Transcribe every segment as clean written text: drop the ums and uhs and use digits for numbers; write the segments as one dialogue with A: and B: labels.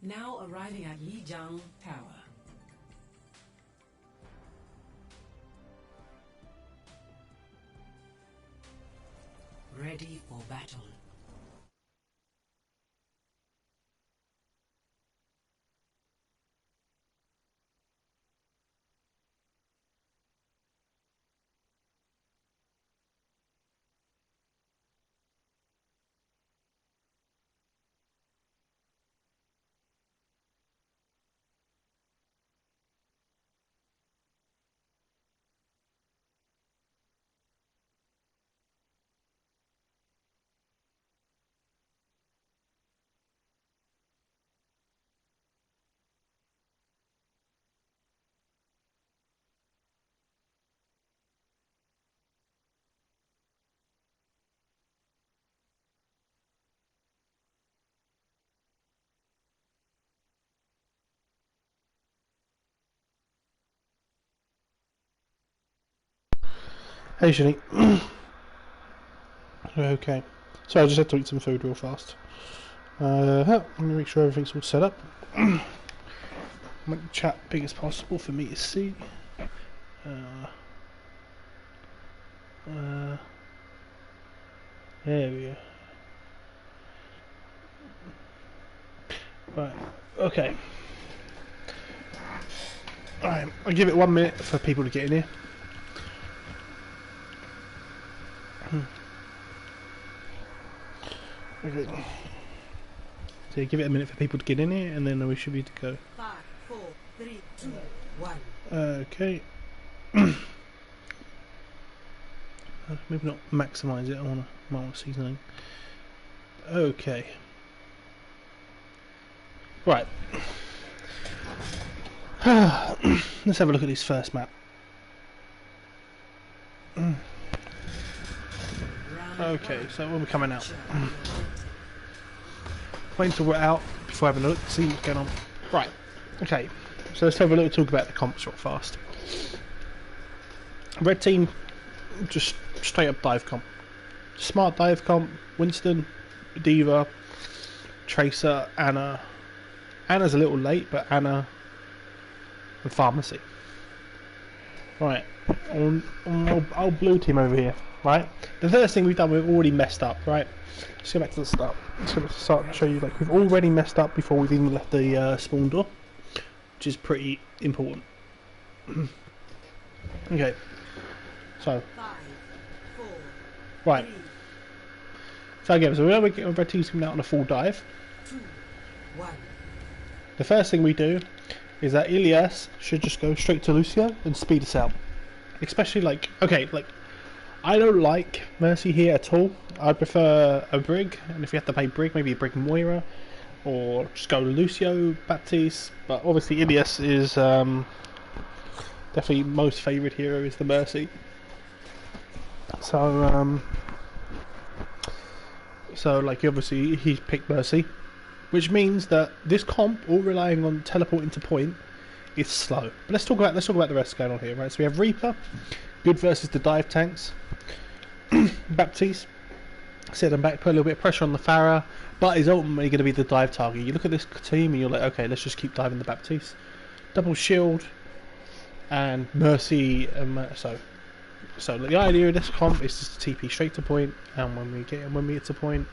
A: Now arriving at Lijiang Tower. Ready for battle.
B: Hey Shani. Okay. So I just had to eat some food real fast. Let me make sure everything's all set up. Make the chat big as possible for me to see. There we go. Right. Okay. Alright, I'll give it 1 minute for people to get in here. Okay. So give it a minute for people to get in here, and then we should be to go.
A: 5, 4, 3, 2, 1.
B: Okay. Maybe not maximise it. I might want to see something. Okay. Right. Let's have a look at this first map. Okay, so when we're coming out. Wait until we're out before having a look, see what's going on. Right, okay, so let's have a little talk about the comps real fast. Red team, just straight up dive comp. Smart dive comp, Winston, Diva, Tracer, Anna. Anna's a little late, but Anna and Pharmacy. Right, on our blue team over here. Right, the first thing we've done, we've already messed up. Right, let's go back to the start. Let's go back to the start and show you, like, we've already messed up before we've even left the spawn door, which is pretty important. Okay, so
A: 5, 4,
B: right.
A: 3,
B: So again, so we're getting red teams coming out on a full dive.
A: 2, 1.
B: The first thing we do is that Ilias should just go straight to Lucio and speed us out. Especially like, okay, like, I don't like Mercy here at all. I prefer a Brig, and if you have to play Brig, maybe a Brig Moira, or just go Lucio, Baptiste. But obviously Ilias is definitely most favoured hero is the Mercy. So like obviously he's picked Mercy, which means that this comp, all relying on teleporting to point, is slow. But let's talk about the rest going on here, right? So we have Reaper, good versus the dive tanks. Baptiste, set him back, put a little bit of pressure on the Farah, but is ultimately going to be the dive target. You look at this team and you're like, okay, let's just keep diving the Baptiste. Double shield and Mercy. So the idea of this comp is just to TP straight to point, and when we get to point,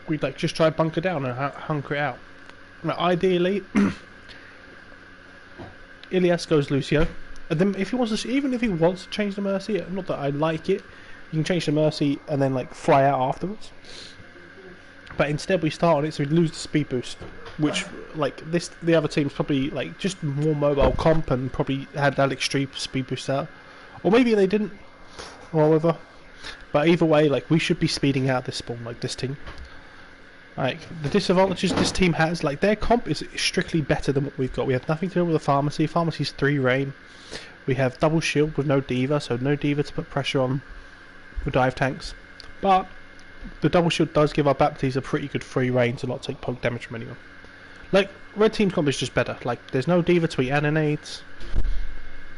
B: we'd like just try bunker down and hunker it out. Now, ideally, Ilias goes Lucio. And then if he wants to, even if he wants to change the Mercy, not that I like it, you can change the Mercy and then like fly out afterwards. But instead we start on it, so we lose the speed boost, which like the other team's probably like just more mobile comp and probably had that extreme speed boost out, or maybe they didn't, or whatever. But either way, like we should be speeding out this spawn, like this team. Like the disadvantages this team has, like their comp is strictly better than what we've got. We have nothing to do with the Pharmacy. Pharmacy's 3 rain. We have double shield with no Diva, so no Diva to put pressure on the dive tanks. But the double shield does give our Baptiste a pretty good free reign to not take poke damage from anyone. Like red team's comp is just better. Like there's no Diva to eat Ananades.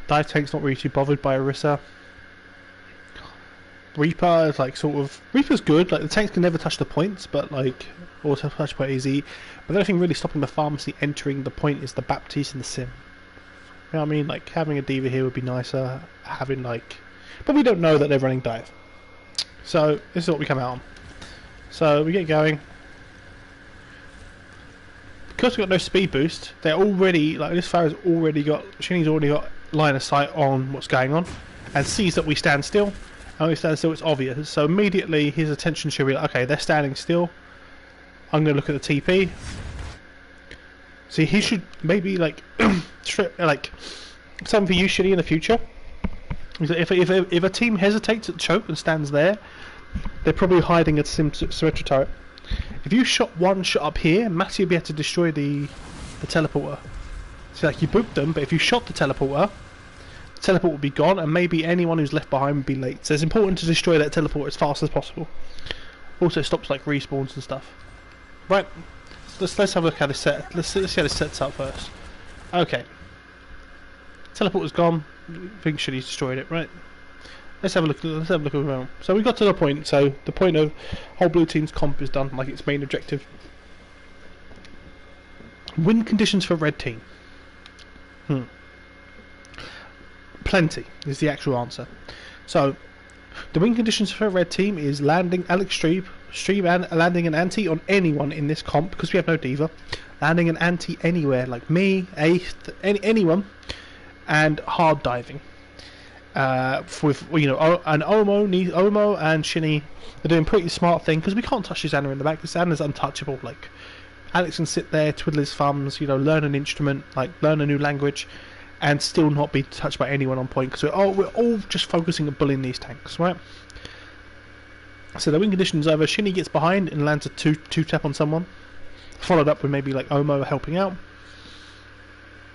B: Dive tank's not really too bothered by Orisa. Reaper is like sort of Reaper's good. Like the tanks can never touch the points, but like also touch point easy. But the only thing really stopping the pharmacy entering the point is the Baptiste and the Sim. You know what I mean? Like having a diva here would be nicer. Having like, but we don't know that they're running dive. So this is what we come out on. So we get going. Because we've got no speed boost, they're already like this Pharaoh's already got Shinny's already got line of sight on what's going on, and sees that we stand still. And when we stand still, it's obvious. So immediately his attention should be like, okay, they're standing still. I'm going to look at the TP. See, he should maybe like like something for you, Shinny, in the future. Is that if a team hesitates at choke and stands there, they're probably hiding a Symmetra turret. If you shot one shot up here, Matty would be able to destroy the teleporter. So like you booped them, but if you shot the teleport would be gone, and maybe anyone who's left behind would be late. So it's important to destroy that teleporter as fast as possible. Also, it stops like respawns and stuff. Right, let's have a look how this set. Let's see how this sets up first. Okay, teleporter's gone. I think Shitty's destroyed it. Right. Let's have a look. Let's have a look around. So we got to the point. So the point of whole blue team's comp is done, like its main objective. Win conditions for red team. Plenty is the actual answer. So the win conditions for red team is landing Alex Stream and landing an anti on anyone in this comp because we have no diva. Landing an anti anywhere, like me, Ace, anyone, and hard diving. With and Omo and Shinny are doing a pretty smart thing because we can't touch his Anna in the back. This Anna's untouchable. Like Alex can sit there, twiddle his thumbs, learn an instrument, like learn a new language, and still not be touched by anyone on point because we're all just focusing on bullying these tanks, right? So the win condition's over. Shinny gets behind and lands a two tap on someone, followed up with maybe like Omo helping out,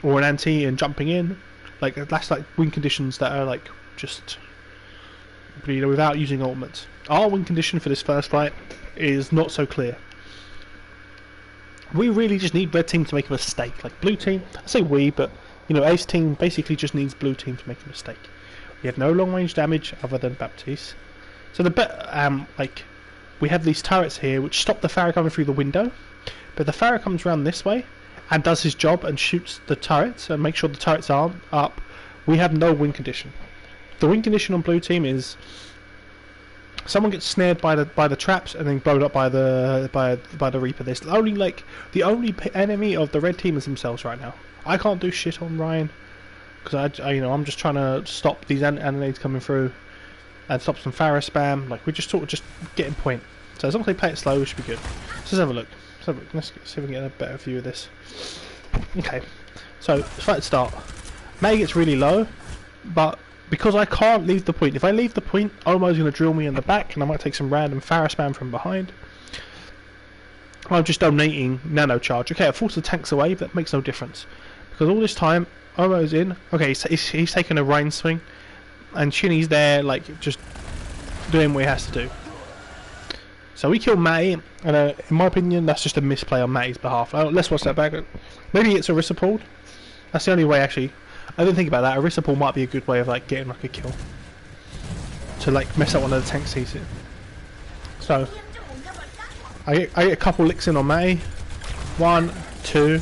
B: or an anti and jumping in. Like that's like win conditions that are like just without using ultimates. Our win condition for this first fight is not so clear. We really just need red team to make a mistake. Like blue team, I say we, but Ace team basically just needs blue team to make a mistake. We have no long range damage other than Baptiste. So we have these turrets here which stop the Pharaoh coming through the window, but the Pharaoh comes around this way and does his job and shoots the turrets and makes sure the turrets aren't up. We have no win condition. The win condition on blue team is someone gets snared by the traps and then blown up by the Reaper. This the only enemy of the red team is themselves right now. I can't do shit on Ryan because I'm just trying to stop these animates coming through and stop some Pharaoh spam. Like we're just sort of just getting point. So as long as they play it slow, we should be good. Let's have a look. Let's see if we can get a better view of this. Okay, so fight start. May gets really low, but because I can't leave the point, if I leave the point, Omo's going to drill me in the back, and I might take some random Pharaoh spam from behind. I'm just donating nano charge. Okay, I force the tanks away, but that makes no difference because all this time Omo's in. Okay, he's taking a rain swing, and Shinny's there, like just doing what he has to do. So we kill Matty, and in my opinion, that's just a misplay on Matty's behalf. Let's watch that back. Maybe it's Orisa pulled. That's the only way, actually. I didn't think about that. Orisa pull might be a good way of like getting like a kill to like mess up one of the tanks he's in. So I get a couple licks in on Matty. 1, 2.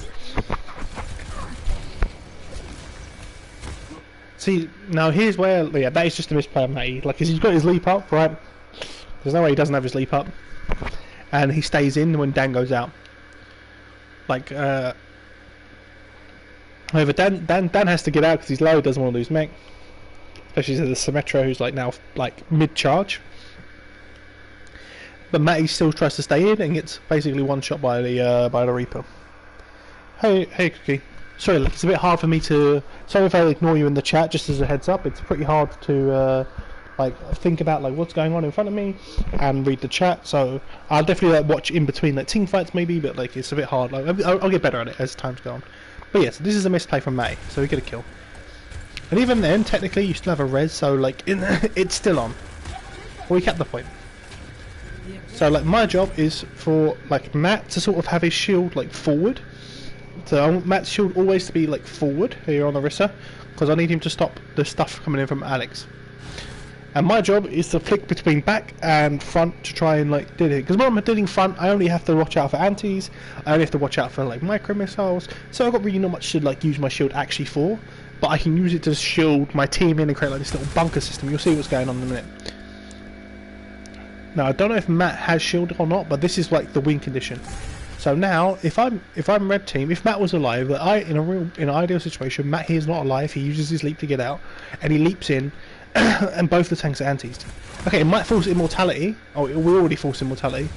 B: See, now here's where that is just a misplay on Matty. Like he's got his leap up, right? There's no way he doesn't have his leap up, and he stays in when Dan goes out. Like, however, Dan has to get out because he's low. Doesn't want to lose mech, especially to the Symmetra who's like now like mid charge. But Matty still tries to stay in and gets basically one shot by the Reaper. Hey Cookie. Sorry, look, it's a bit hard for me to. Sorry if I ignore you in the chat. Just as a heads up, it's pretty hard to. Think about what's going on in front of me and read the chat. So I'll definitely watch in between team fights maybe, but it's a bit hard. I'll get better at it as time's go on. But yes, this is a misplay from Matty, so we get a kill. And even then, technically, you still have a res, so it's still on. We kept the point. So my job is for Matt to sort of have his shield forward. So I want Matt's shield always to be forward here on Orisa, because I need him to stop the stuff coming in from Alex. And my job is to flick between back and front to try and like do it. Because when I'm doing front, I only have to watch out for antis. I only have to watch out for like micro missiles. So I've got really not much to like use my shield actually for. But I can use it to shield my team in and create like this little bunker system. You'll see what's going on in a minute. Now I don't know if Matt has shield or not, but this is like the win condition. So now, if I'm red team, if Matt was alive, but in an ideal situation, Matt here is not alive. He uses his leap to get out, and he leaps in. And both the tanks are antis. Okay, it might force immortality. Oh, we already forced immortality.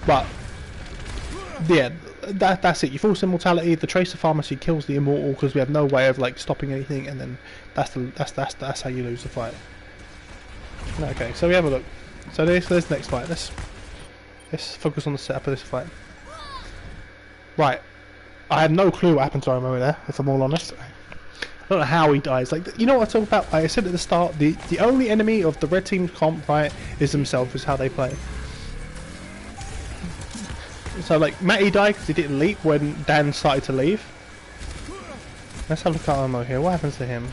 B: But yeah, that's it. You force immortality. The tracer pharmacy kills the immortal because we have no way of like stopping anything, and then that's how you lose the fight. Okay, so we have a look. So there's the next fight. Let's focus on the setup of this fight. Right, I have no clue what happened to Omo there. If I'm all honest. I don't know how he dies. Like, you know what I talk about? Like I said at the start, the only enemy of the red team's comp, right, is themselves, is how they play. So like, Matty died because he didn't leap when Dan started to leave. Let's have a look at Omo here. What happens to him?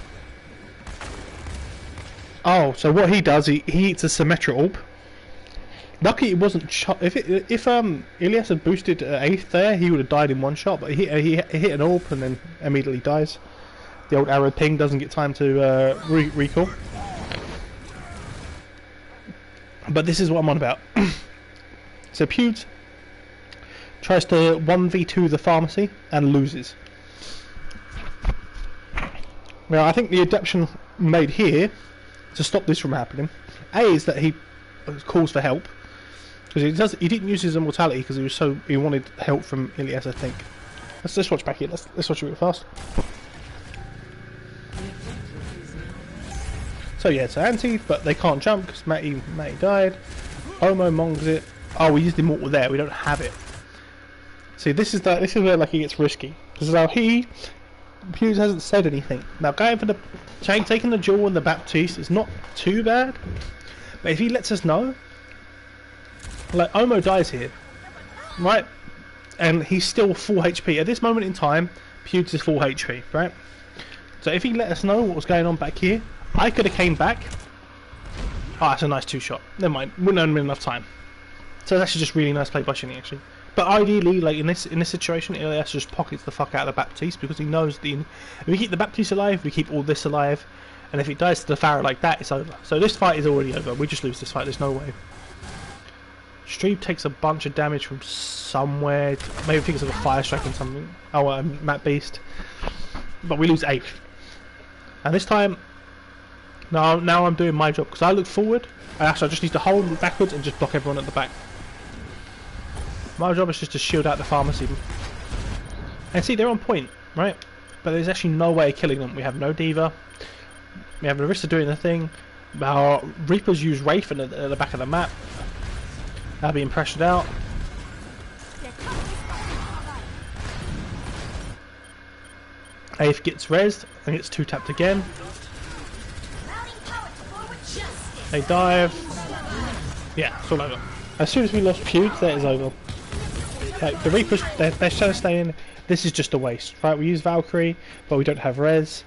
B: Oh, so what he does, he eats a Symmetra orb. Lucky it wasn't if Ilias had boosted 8th there, he would have died in one shot. But he hit an orb and then immediately dies. The old arrow ping doesn't get time to recall. But this is what I'm on about. So Pewds tries to 1v2 the pharmacy and loses. Now I think the adaptation made here to stop this from happening, A, is that he calls for help, because he didn't use his immortality because he wanted help from Ilias, I think. Let's watch back here. Let's watch it real fast. So yeah, it's anti, but they can't jump because Matty died. Omo mongs it. Oh, we used Immortal there. We don't have it. See, this is where like he gets risky. Because now Pewds hasn't said anything. Now going for the taking the Jewel and the Baptiste is not too bad, but if he lets us know, like Omo dies here, right, and he's still full HP at this moment in time. Pewds is full HP, right? So if he let us know what was going on back here, I could have came back. Oh, that's a nice 2-shot. Never mind, wouldn't have been enough time. So it's actually just really nice play by Shinny, actually. But ideally, like in this situation, Ilias just pockets the fuck out of the Baptiste because he knows if we keep the Baptiste alive, we keep all this alive, and if it dies to the Pharaoh like that, it's over. So this fight is already over. We just lose this fight. There's no way. Streeb takes a bunch of damage from somewhere. Maybe I think it's like a fire strike or something. Oh, Matt Beast. But we lose 8th. And this time, now I'm doing my job because I look forward. And actually, I just need to hold backwards and just block everyone at the back. My job is just to shield out the pharmacy. And see, they're on point, right? But there's actually no way of killing them. We have no Diva. We have Narissa doing the thing. Our Reapers use Wraith at the back of the map. They're being pressured out. Aeth gets rezzed and gets 2-tapped again. They dive. Yeah, it's all over. As soon as we lost Pewds, that is over. Like, the Reapers, they're trying to stay in. This is just a waste, right? We use Valkyrie, but we don't have Rez.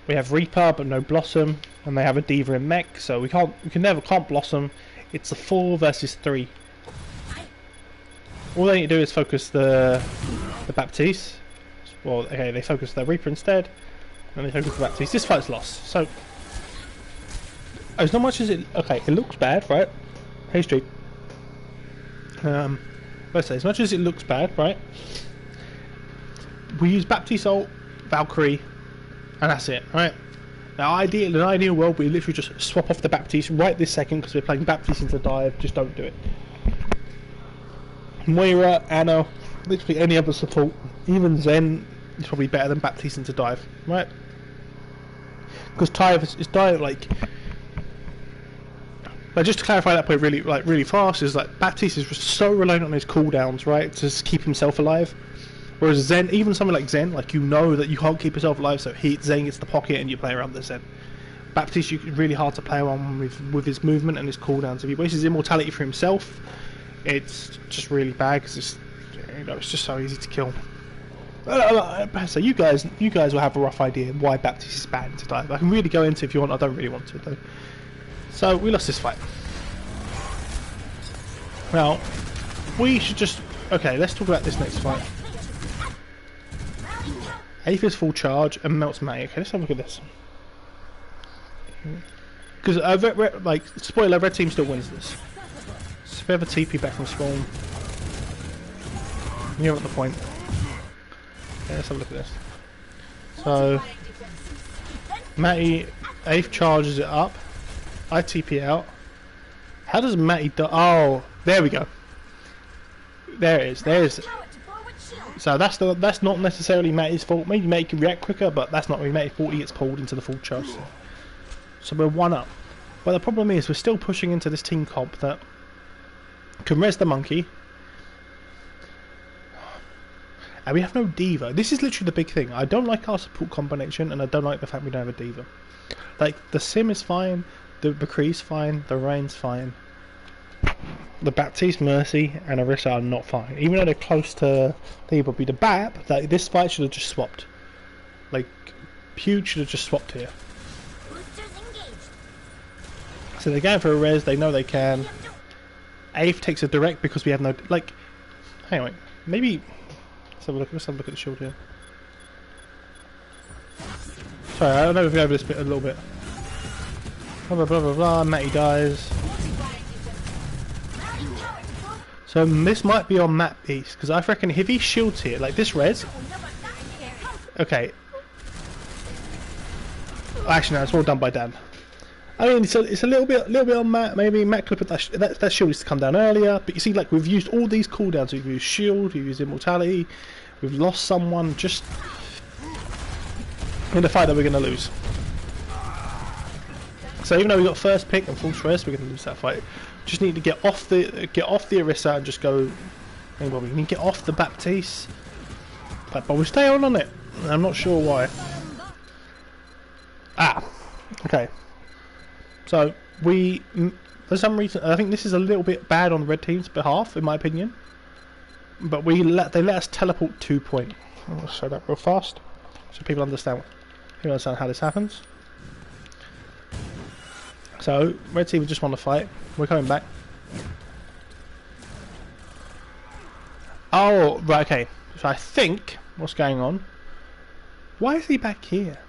B: We have Reaper, but no Blossom, and they have a Diva in Mech, so we can't Blossom. It's a 4 versus 3. All they need to do is focus the Baptiste. Well, okay, they focus the Reaper instead, and they focus the Baptiste. This fight's lost. So, as not much as it. Okay, it looks bad, right? Hey, Street. Let's say, as much as it looks bad, right? We use Baptiste ult, Valkyrie, and that's it, right? Now, in an ideal world, we literally just swap off the Baptiste right this second because we're playing Baptiste into dive. Just don't do it. Moira, Anna, literally any other support, even Zen is probably better than Baptiste into dive, right? Because dive like. But just to clarify that point really fast, is like Baptiste is so reliant on his cooldowns, right, to just keep himself alive. Whereas Zen, even something like Zen, like you know that you can't keep yourself alive, so Zen gets the pocket and you play around the Zen. Baptiste, it's really hard to play around with his movement and his cooldowns. If he wastes his immortality for himself, it's just really bad because it's just so easy to kill. So you guys will have a rough idea why Baptiste is bad to dive. I can really go into it if you want. I don't really want to though. So we lost this fight. Now, we should just... Okay, let's talk about this next fight. Aether is full charge and melts Matty. Okay, let's have a look at this. Because, like, spoiler, red team still wins this. So if we have a TP back from spawn, you're at the point. Okay, let's have a look at this. So, Matty, Aether charges it up. I TP out. How does Matty die? Oh, there we go. There it is. There it is. So that's not necessarily Matty's fault. Maybe Matty can react quicker, but that's not really Matty's fault. He gets pulled into the full charge. So we're 1 up. But the problem is we're still pushing into this team comp that can res the monkey. And we have no diva. This is literally the big thing. I don't like our support combination, and I don't like the fact we don't have a diva. Like, the Sim is fine, the McCree's fine, the Rain's fine. The Baptiste, Mercy, and Orisa are not fine. Even though they're close to probably the BAP, that this fight should have just swapped. Like, Huge should have just swapped here. So they're going for a res, they know they can. Aether takes a direct because we have no... Like, hang on, maybe... Let's have a look at the shield here. Sorry, I don't know if we over this bit a little bit. Blah blah blah blah blah, Matty dies. So this might be on Matt Beast, because I reckon if he shields here, like this res... Okay. Actually no, it's all done by Dan. I mean, it's a little bit on Matt. Maybe Matt could put that shield needs to come down earlier. But you see, like, we've used all these cooldowns. We've used shield, we've used immortality, we've lost someone just in the fight that we're going to lose. So even though we got first pick and full stress, we're going to lose that fight. Just need to get off the Orisa and just go. Well, we need to get off the Baptiste, but we stay on it. I'm not sure why. Okay. So we, for some reason, I think this is a little bit bad on the red team's behalf, in my opinion. But they let us teleport 2 point. I'll show that real fast, so people understand how this happens. So red team just want to fight. We're coming back. Oh right, okay. So I think what's going on. Why is he back here?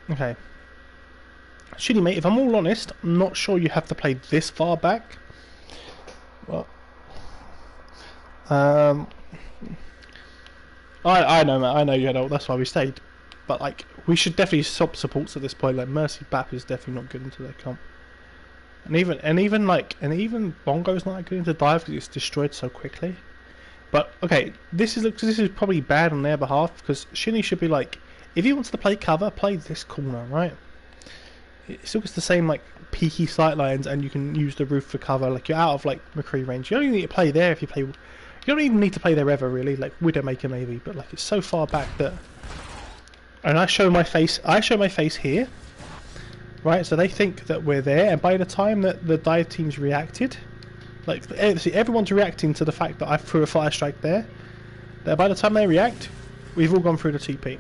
B: Okay. Shitty mate, if I'm all honest, I'm not sure you have to play this far back. Well, I know, Matt. I know you had all. That's why we stayed. But like, we should definitely stop supports at this point. Like, Mercy Bap is definitely not good into their comp. And even Bongo's not good into dive because it's destroyed so quickly. But okay, this is probably bad on their behalf because Shinny should be like, if he wants to play cover, play this corner, right? It still gets the same like peaky sight lines, and you can use the roof for cover. Like, you're out of like McCree range. You don't even need to play there if you play. You don't even need to play there ever really. Like Widowmaker maybe, but like it's so far back that. And I show my face. Here, right? So they think that we're there, and by the time that the dive team's reacted, like see, everyone's reacting to the fact that I threw a fire strike there. That by the time they react, we've all gone through the TP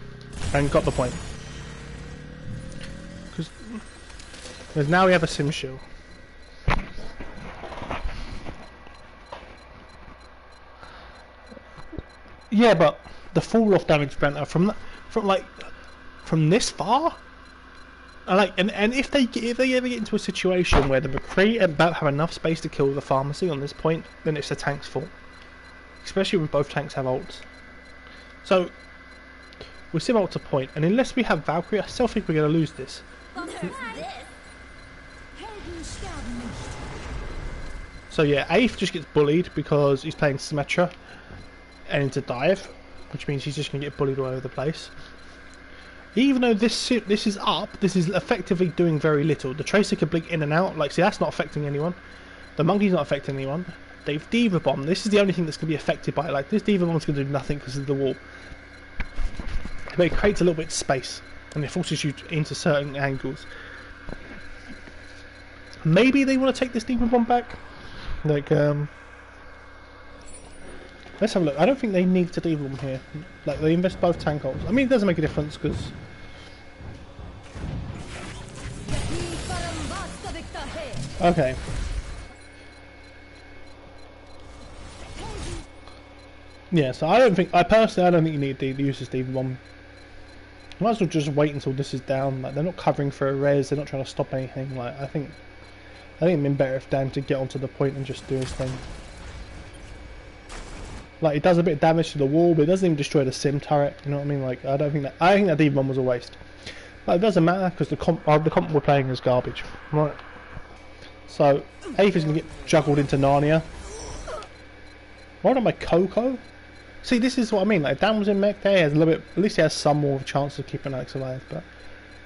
B: and got the point. Because now we have a sim shield. Yeah, but the fall off damage Brenta from this far, and if they ever get into a situation where the McCree and Bat have enough space to kill the pharmacy on this point, then it's the tank's fault. Especially when both tanks have ults. So we're sim ult to point, and unless we have Valkyrie, I still think we're going to lose this. So yeah, Aether just gets bullied because he's playing Symmetra and into dive, which means he's just going to get bullied all over the place. Even though this is up, this is effectively doing very little. The Tracer can blink in and out, like, see, that's not affecting anyone. The Monkey's not affecting anyone. They've Diva Bomb. This is the only thing that's going to be affected by it. Like, this Diva Bomb's going to do nothing because of the wall. But it creates a little bit of space, and it forces you into certain angles. Maybe they want to take this Diva Bomb back. Like, let's have a look. I don't think they need to Diva Bomb here. Like, they invest both tank ults. I mean, it doesn't make a difference because Okay. Yeah, so I don't think you need to use this Diva Bomb. Might as well just wait until this is down. Like, they're not covering for a res, they're not trying to stop anything. Like, I think it'd been better if Dan to get onto the point and just do his thing. Like, it does a bit of damage to the wall, but it doesn't even destroy the sim turret. You know what I mean? Like, I think that Diva Bomb was a waste. But it doesn't matter because the comp we're playing is garbage. Right. So, Aether is gonna get juggled into Narnia. Why not my Coco? See, this is what I mean. Like, if Dan was in mech there, he has a little bit. At least he has some more of a chance of keeping Alex alive. But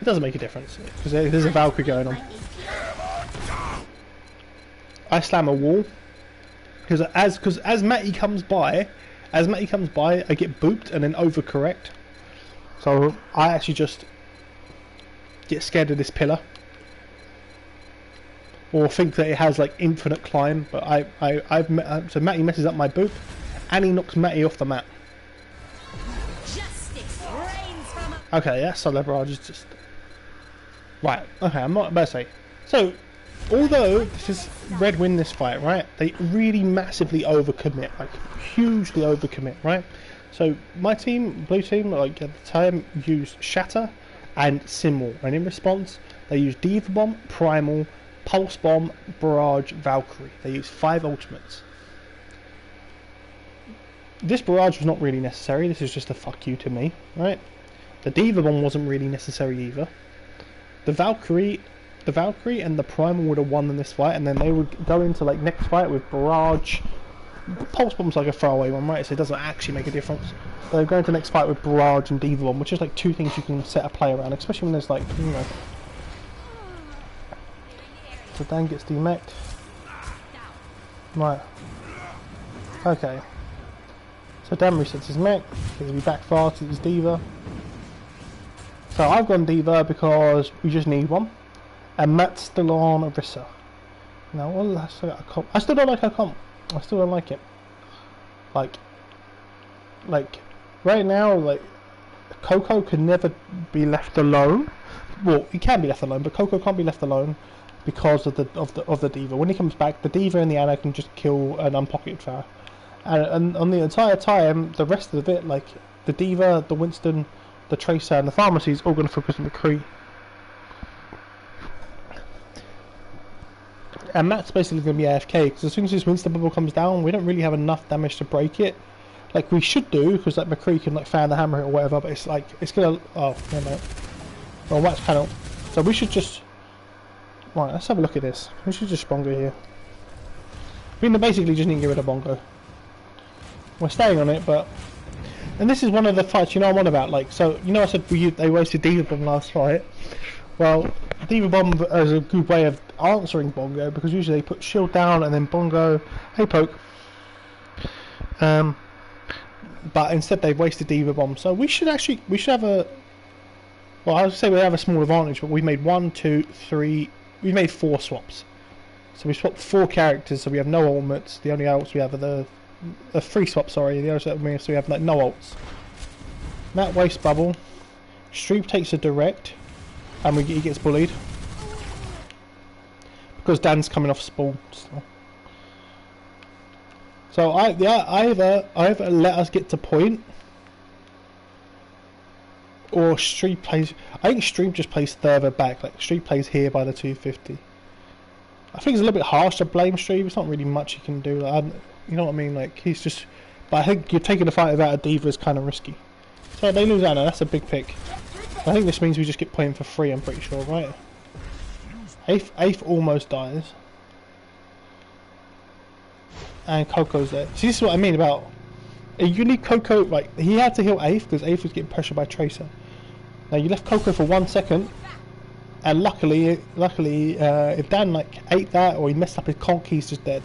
B: it doesn't make a difference because there's a Valkyrie going on. I slam a wall because as Matty comes by, I get booped and then overcorrect. So I actually just get scared of this pillar, or think that it has like infinite climb. But so Matty messes up my boop. And he knocks Matty off the map. Okay, that's so leverage is just right. Okay, I'm not about to say. So, although this is Red win this fight, right? They really massively overcommit, like hugely overcommit, right? So my team, blue team, like at the time, used Shatter and Simwall, and in response, they used Diva Bomb, Primal, Pulse Bomb, Barrage, Valkyrie. They used 5 ultimates. This barrage was not really necessary. This is just a fuck you to me, right? The Diva Bomb wasn't really necessary either. The Valkyrie and the Primal would have won in this fight, and then they would go into like next fight with barrage. Pulse Bomb's like a throwaway one, right? So it doesn't actually make a difference. They're going to next fight with barrage and Diva Bomb, which is like 2 things you can set a play around, especially when there's like, you know. So Dan gets demeched. Right. Okay. So Dan resets his mech, because he backfires to his Diva. So I've gone Diva because we just need one. And Matt's still on Orisa. Now, well, I still don't like her comp. I still don't like it. Like, right now, like, Coco can never be left alone. Well, he can be left alone, but Coco can't be left alone because of the Diva. When he comes back, the Diva and the Ana can just kill an unpocketed Farah. And on the entire time, the rest of it, like the Diva, the Winston, the Tracer, and the Pharmacy is all going to focus on McCree. And Matt's basically going to be AFK because as soon as this Winston bubble comes down, we don't really have enough damage to break it. Like we should do, because like McCree can like fan the hammer or whatever. But it's like it's gonna. Oh no, no. Well, Matt's panel. So we should just. Right, let's have a look at this. We should just Bongo here. I mean, basically just need to get rid of Bongo. We're staying on it, but... And this is one of the fights, you know, I'm on about. Like, so, you know I said they wasted Diva Bomb last fight? Well, Diva Bomb is a good way of answering Bongo, because usually they put shield down and then Bongo, hey poke. But instead they've wasted Diva Bomb. So we should have a... Well, I would say we have a small advantage, but we've made 1, 2, 3... We've made 4 swaps. So we swapped 4 characters, so we have no ultimates. The only ults we have are the... 3 swaps, sorry. The other set means so we have like no ults. That waste bubble. Streep takes a direct, and he gets bullied because Dan's coming off spawn. So either let us get to point, or Streep plays. I think Streep just plays further back. Like Streep plays here by the 250. I think it's a little bit harsh to blame Streep. It's not really much he can do. Like, you know what I mean? Like he's just. But I think you're taking the fight without a Diva is kind of risky. So they lose Ana. That's a big pick. I think this means we just get playing for free. I'm pretty sure, right? Eighth almost dies, and Coco's there. See, this is what I mean about. You need Coco. Like he had to heal Eighth because Eighth was getting pressured by Tracer. Now you left Coco for 1 second, and luckily, if Dan like ate that or he messed up his conk, he's just dead.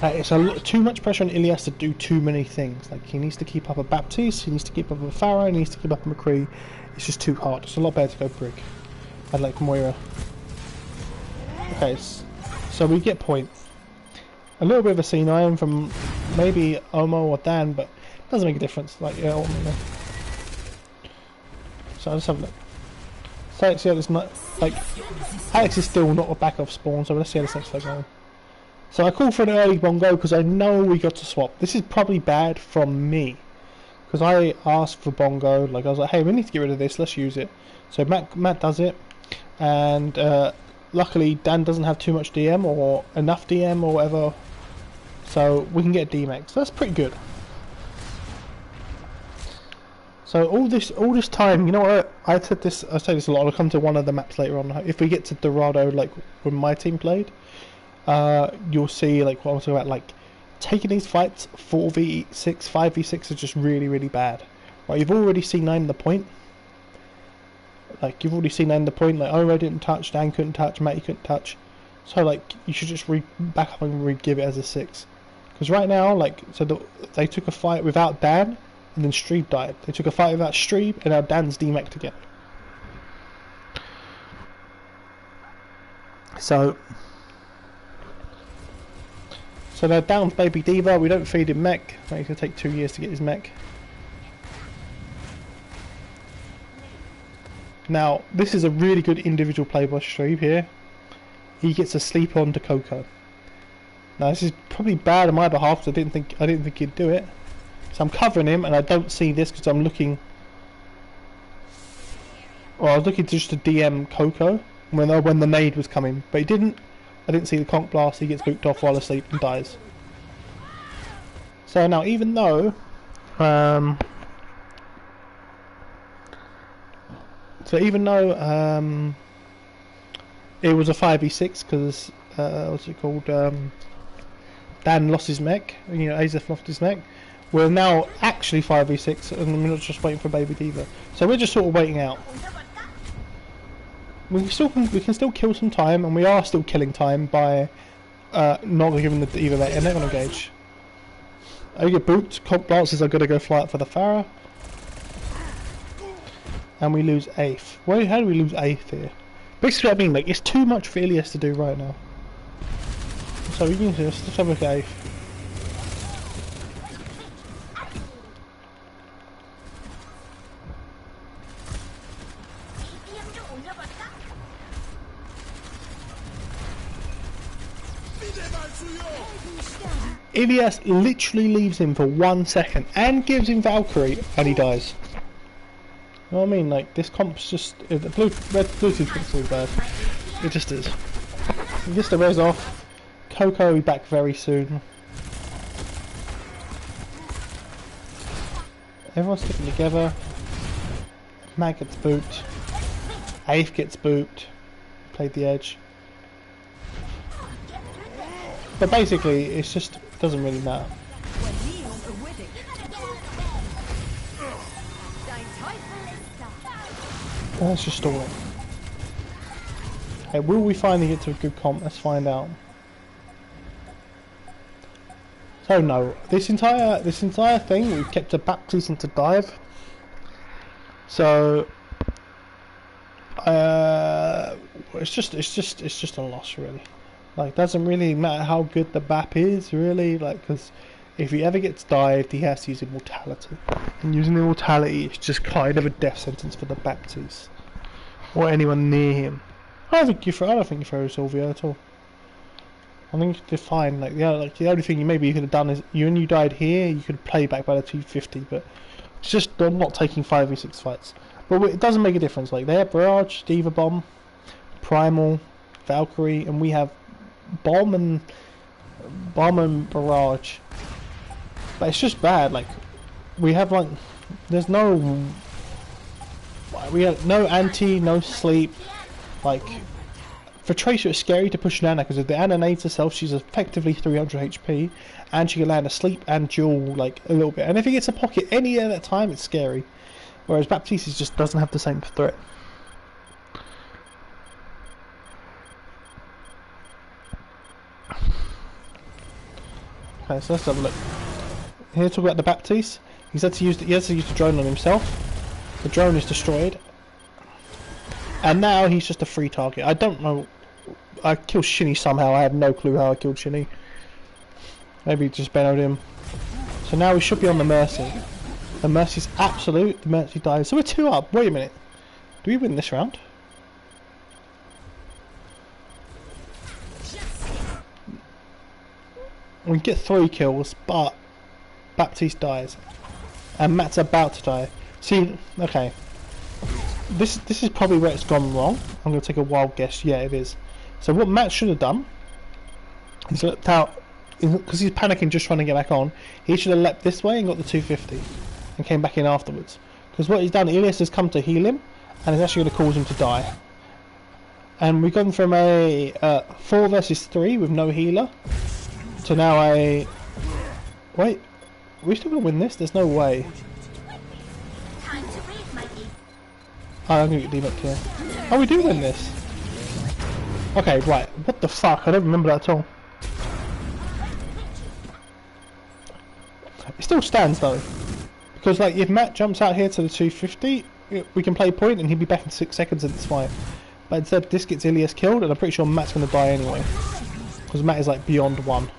B: It's too much pressure on Ilias to do too many things. Like he needs to keep up a Baptiste, he needs to keep up a Farah, he needs to keep up a McCree. It's just too hard. It's a lot better to go Brig. I'd like Moira. Okay, so we get point. A little bit of a C9 from maybe Omo or Dan, but it doesn't make a difference. Like yeah, so I'll just have a look. So yeah, this Like, Alex is still not back off spawn, so let's see how this next fight goes. So I call for an early bongo because I know we got to swap. This is probably bad from me. Because I asked for bongo, like I was like, hey, we need to get rid of this, let's use it. So Matt does it, and luckily Dan doesn't have too much DM or enough DM or whatever, so we can get D-Max. So that's pretty good. So all this time, you know what? I say this a lot. I'll come to one of the maps later on. If we get to Dorado, like when my team played, you'll see like what I'm talking about. Like taking these fights 4v6, 5v6 are just really, really bad. Right? You've already C9 the point. Like you've already C9 the point. Like I didn't touch, Dan couldn't touch, Matty couldn't touch. So like you should just back up and re-give it as a 6. Because right now, like they took a fight without Dan. And then Streeb died. They took a fight without Streeb, and now Dan's D-Mac'd again. So they're down Baby Diva. We don't feed him mech. It's going to take 2 years to get his mech. Now, this is a really good individual play by Streeb here. He gets a sleep on to Coco. Now, this is probably bad on my behalf because I didn't think he'd do it. So I'm covering him, and I don't see this because I'm looking. Well, I was looking just to DM Coco when the nade was coming, but he didn't. I didn't see the conch blast. He gets booped off while asleep and dies. So now, even though, it was a 5v6 because what's it called? Dan lost his mech. You know, Azef lost his mech. We're now actually 5v6 and we're not just waiting for Baby Diva. So we're just sort of waiting out. We can still kill some time, and we are still killing time by not giving the Diva that, and they're going to engage. I get booped, Conch Blances are going to go fly up for the Farah. And we lose 8th. Wait, how do we lose 8th here? Basically what I mean, like, it's too much for Ilias to do right now. So we can just, let's have a look at 8th. Ilias literally leaves him for 1 second and gives him Valkyrie and he dies. You know what I mean? Like, this comp's just... The Bluetooth gets so bad. It just is. It gets the res off. Coco will be back very soon. Everyone's sticking together. Mag gets booped. Aeth gets booped. Played the edge. But basically, it's just... doesn't really matter. Let's just stall it. Hey, will we finally get to a good comp? Let's find out. So no, this entire thing we've kept a Baptiste into dive. So it's just a loss really. Like, doesn't really matter how good the BAP is, really, like, because if he ever gets dived, he has to use Immortality. And using Immortality is just kind of a death sentence for the Baptiste. Or anyone near him. I don't think you throw Sylvia at all. I think you're fine. Like, yeah, like the only thing you could have done is, when you died here, you could play back by the 250, but it's just not taking 5v6 fights. But it doesn't make a difference. Like, they have Barrage, Diva Bomb, Primal, Valkyrie, and we have Bomb and Barrage. But it's just bad. Like, we have we have no anti, no sleep. Like, for Tracer it's scary to push Nana because if the Ana nades herself, she's effectively 300 HP and she can land a sleep and duel like a little bit, and if he gets a pocket any at that time it's scary, whereas Baptiste just doesn't have the same threat. Okay, so let's have a look. Here, talk about the Baptiste. He has to use the drone on himself. The drone is destroyed, and now he's just a free target. I don't know. I killed Shinny somehow. I have no clue how I killed Shinny. Maybe just benoed him. So now we should be on the Mercy. The Mercy's absolute. The Mercy dies. So we're 2 up. Wait a minute. Do we win this round? We get 3 kills, but Baptiste dies. And Matt's about to die. See, okay. This is probably where it's gone wrong. I'm going to take a wild guess. Yeah, it is. So what Matt should have done is leapt out, because he's panicking just trying to get back on. He should have leapt this way and got the 250 and came back in afterwards. Because what he's done, Elias has come to heal him and it's actually going to cause him to die. And we've gone from a 4 versus 3 with no healer to now a... Wait, are we still going to win this? There's no way. Oh, I'm going to get debunked here. Oh, we do win this. Okay, right. What the fuck? I don't remember that at all. It still stands though. Because like, if Matt jumps out here to the 250, we can play point and he'll be back in 6 seconds in this fight. But instead this gets Ilias killed and I'm pretty sure Matt's going to die anyway. Because Matt is like beyond 1.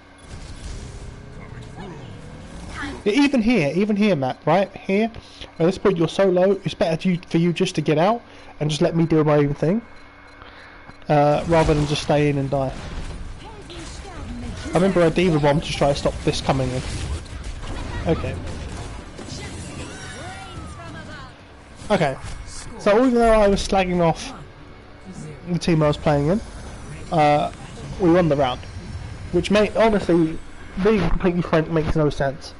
B: Even here, Matt, right? Here, at this point you're so low, it's better for you just to get out and just let me do my own thing. Rather than just stay in and die. I remember a Diva Bomb to try to stop this coming in. Okay. Okay. So even though I was slagging off the team I was playing in, we won the round. Which honestly, being completely frank, makes no sense.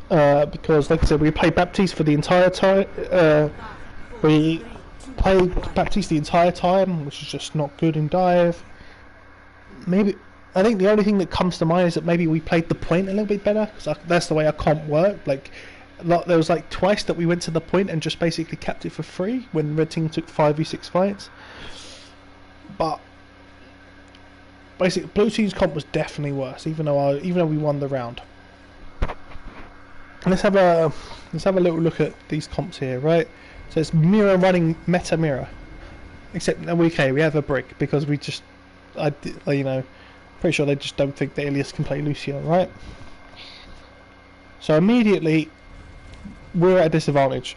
B: Because like I said, we played Baptiste for the entire time. We played Baptiste the entire time, which is just not good in dive. Maybe I think the only thing that comes to mind is that maybe we played the point a little bit better, because that's the way our comp worked. Like, there was like twice that we went to the point and just basically kept it for free when red team took 5v6 fights. But basically, blue team's comp was definitely worse, even though we won the round. Let's have a little look at these comps here, right? So it's mirror running meta mirror, except okay, we have a brick because we just, you know, pretty sure they just don't think that Ilias can play Lucio, right? So immediately we're at a disadvantage.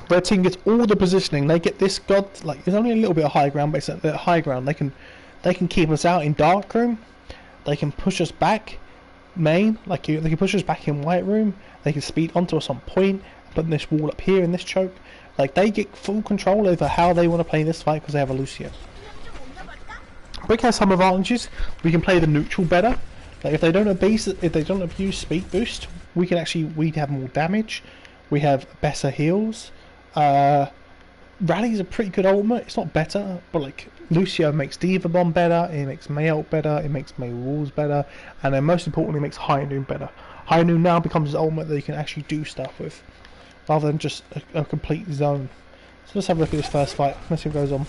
B: Red team gets all the positioning. They get this god, like there's only a little bit of high ground, but it's at the high ground. They can keep us out in dark room. They can push us back main, like they can push us back in white room. They can speed onto us on point, putting this wall up here in this choke. Like they get full control over how they want to play this fight because they have a Lucio. Brick has some advantages. We can play the neutral better. Like if they don't abuse speed boost, we have more damage. We have better heals. Rally's a pretty good ultimate. It's not better, but like Lucio makes Diva Bomb better, it makes Mei ult better, it makes Mei walls better, and then most importantly it makes High Noon better. High Noon now becomes an ultimate that you can actually do stuff with, rather than just a complete zone. So let's have a look at this first fight. Let's see what goes on.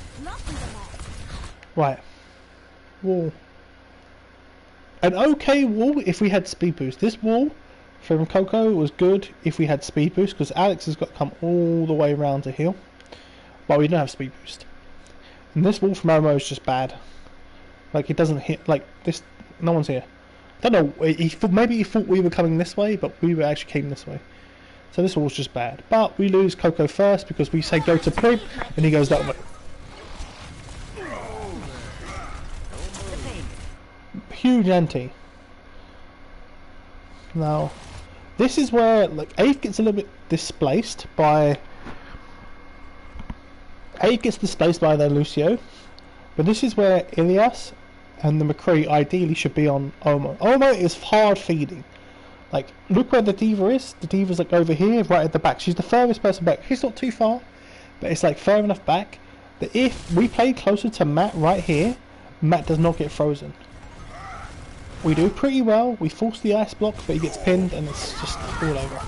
B: Right. Wall. An okay wall if we had speed boost. This wall from Coco was good if we had speed boost, because Alex has got to come all the way around to heal. But we don't have speed boost. And this wall from Momo is just bad. Like it doesn't hit like this. No one's here. I don't know. Maybe he thought we were coming this way, but we actually came this way. So this wall's just bad. But we lose Coco first because we say go to point, and he goes that way. Huge anti. Now, this is where like Ape gets a little bit displaced by. Ape gets displaced by their Lucio, but this is where Ilias and the McCree ideally should be on Omo. Omo is hard feeding. Like, look where the Diva is. The Diva's like over here, right at the back. She's the furthest person back. She's not too far, but it's like far enough back that if we play closer to Matt right here, Matt does not get frozen. We do pretty well. We force the ice block, but he gets pinned, and it's just all over.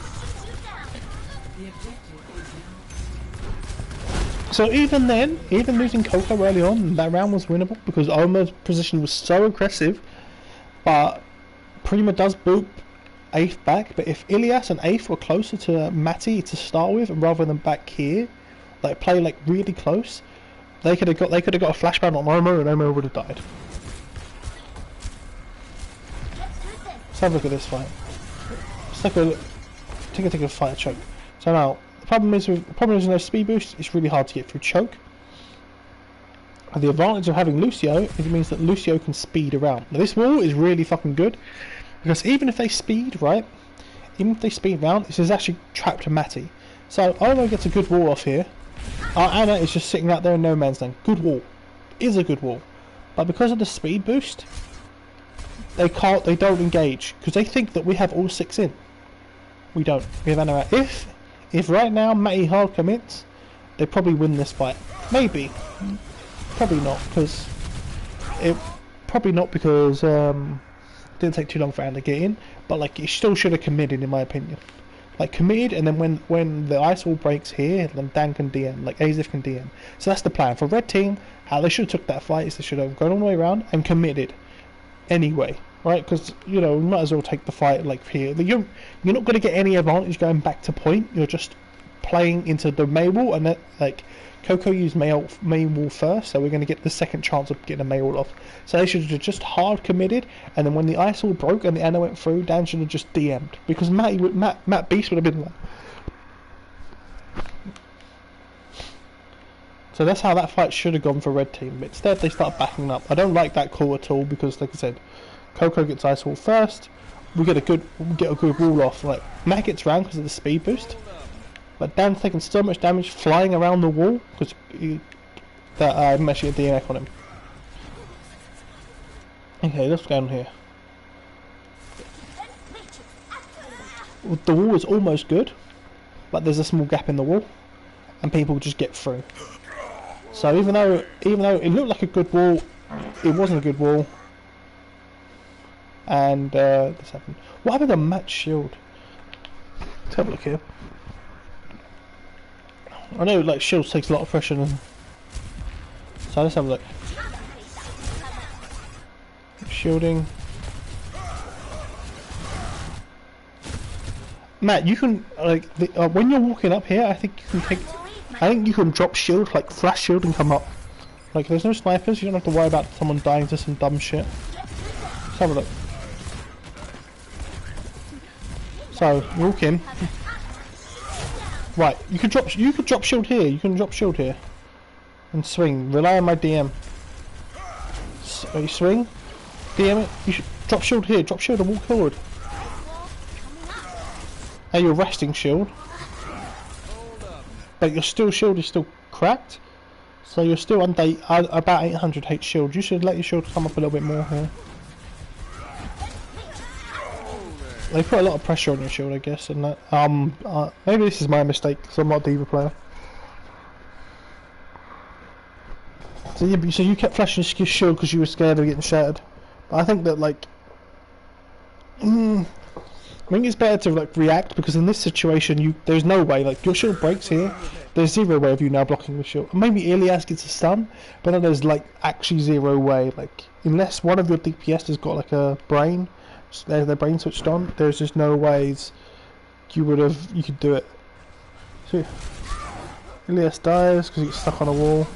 B: So even then, even losing Coco early on, that round was winnable because Omo's position was so aggressive. But Prima does boop Ace back. But if Ilias and Ace were closer to Matty to start with, rather than back here, like play like really close, they could have got a flashbang on Omo, and Omo would have died. Let's have a look at this fight. Let's take a fight choke. So now. The problem is with no speed boost, it's really hard to get through choke. the advantage of having Lucio is it means that Lucio can speed around. Now this wall is really fucking good, because even if they speed, right, even if they speed round, this is actually trapped Matty. So Ono gets a good wall off here. Our Anna is just sitting out there in no man's land. Good wall. Is a good wall. But because of the speed boost, they don't engage, because they think that we have all 6 in. We don't. We have Anna out. If right now Matty hard commits, they probably win this fight. Maybe. Probably not, because it didn't take too long for Anna to get in, but like it still should have committed in my opinion. Like committed, and then when the ice wall breaks here, then Dan can DM, like Azif can DM. So that's the plan for red team. How they should have took that fight is they should have gone all the way around and committed anyway, right? Because you know, we might as well take the fight like here. You're not going to get any advantage going back to point. You're just playing into the May wall, and that, like Coco used May wall first, so we're going to get the second chance of getting a May wall off. So they should have just hard committed, and then when the ice wall broke and the Anna went through, Dan should have just DM'd, because Matt Beast would have been like. So that's how that fight should have gone for red team, but instead they start backing up. I don't like that call at all, because like I said, Coco gets ice wall first, we get a good wall off. Like Matt gets round because of the speed boost, but Dan's taking so much damage flying around the wall because that I'm actually a DNF on him. Okay, let's go on here. The wall is almost good, but there's a small gap in the wall, and people just get through. So even though it looked like a good wall, it wasn't a good wall. And this happened. What happened to Matt's shield? Let's have a look here. I know like shields takes a lot of pressure, so let's have a look. Shielding. Matt, you can like when you're walking up here, I think you can drop shield, like flash shield, and come up. Like there's no snipers, you don't have to worry about someone dying to some dumb shit. Let's have a look. So walk in. Right, you could drop shield here. You can drop shield here, and swing. Rely on my DM. You swing, DM it. You should drop shield here. Drop shield and walk forward. Now you're resting shield, but your shield is still cracked, so you're still under about 800 H shield. You should let your shield come up a little bit more here. They put a lot of pressure on your shield, I guess, and that, maybe this is my mistake because I'm not a D.Va player. So yeah, so you kept flashing your shield because you were scared of getting shattered. But I think that like, I think it's better to like react, because in this situation there's no way, like your shield breaks here, there's zero way of you now blocking the shield. Maybe Ilias gets a stun, but then there's like actually zero way, like unless one of your DPS has got like a brain. Their brain switched on. There's just no ways you could do it. So Ilias dies because he's stuck on a wall,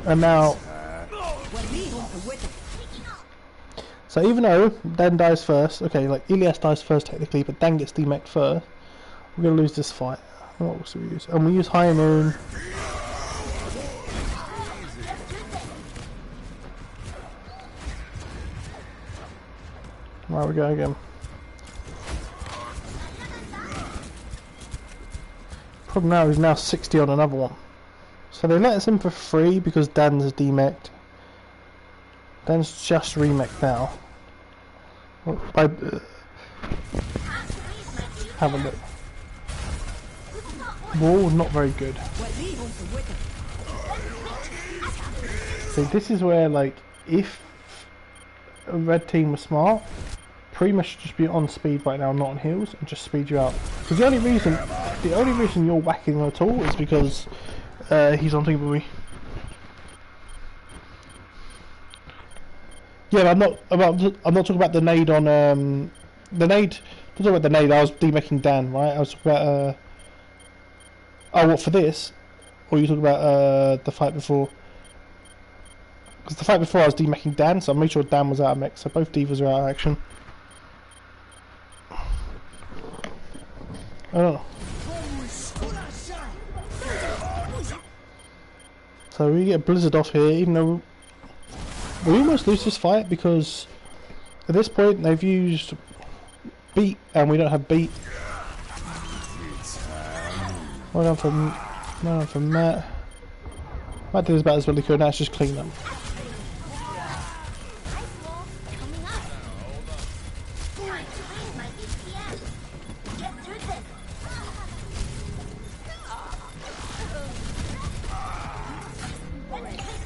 B: and now. So even though Dan dies first, okay, like Ilias dies first technically, but Dan gets demeched first. We're gonna lose this fight. What else do we use? And we use High Moon. Right, we go again. Problem now is now 60 on another one. So they let us in for free because Dan's demeched. Dan's just remeched now. Have a look. Wall not very good. See, this is where like if a red team was smart, Prima should just be on speed right now, not on heals, and just speed you out. Because the only reason you're whacking at all is because he's on team with me. Yeah, I'm not talking about the nade on the nade. I'm talking about the nade. I was demaking Dan, right? I was talking about oh, what for this? Or you talking about the fight before? Because the fight before I was demaking Dan, so I made sure Dan was out of mech, so both divas are out of action. I don't know. So we get a blizzard off here, even though we almost lose this fight because at this point they've used beat and we don't have beat. Well done for Matt. Matt did about as well as he could. Now it's just clean up.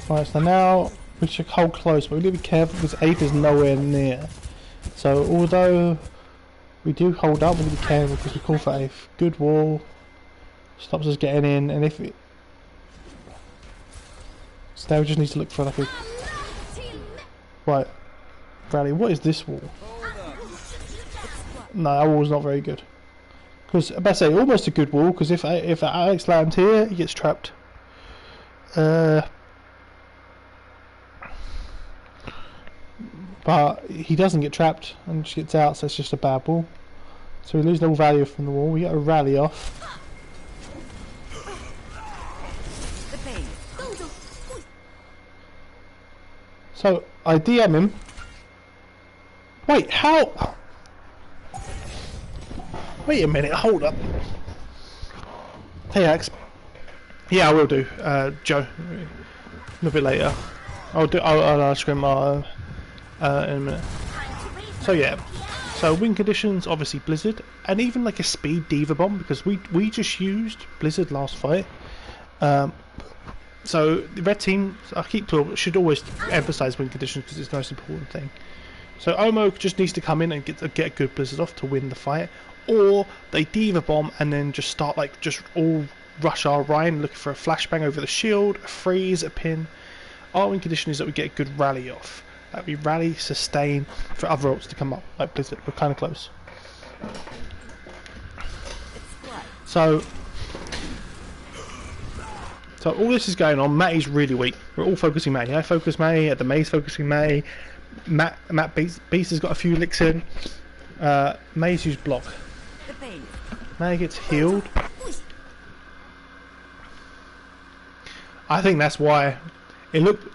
B: Right, so now we should hold close, but we need to be careful because Ape is nowhere near. So although we do hold up, we need to be careful because we call for Ape. Good wall. Stops us getting in, and if it... So now we just need to look for like a... Right. Rally, what is this wall? No, that wall's not very good. Because, I say, almost a good wall, because if Alex lands here, he gets trapped. But he doesn't get trapped and just gets out, so it's just a bad ball. So we lose no value from the wall. We get a rally off. So I DM him. Wait, how? Wait a minute, hold up. Hey Axe. Yeah, I will do, Joe. A bit later. I'll scrim in a minute. So yeah, so win conditions, obviously Blizzard, and even like a speed Diva Bomb because we just used Blizzard last fight. So the red team, should always emphasise win conditions because it's the most important thing. So Omo just needs to come in and get a good Blizzard off to win the fight, or they Diva Bomb and then just start like just all rush our Ryan looking for a flashbang over the shield, a freeze, a pin. Our win condition is that we get a good rally off. We rally, sustain for other ults to come up like Blizzard. We're kind of close. So all this is going on. Matty's really weak. We're all focusing Matty. I focus Matty. The May's focusing Matty. Matt Beast has got a few licks in. May's used block. Matty gets healed. I think that's why it looked.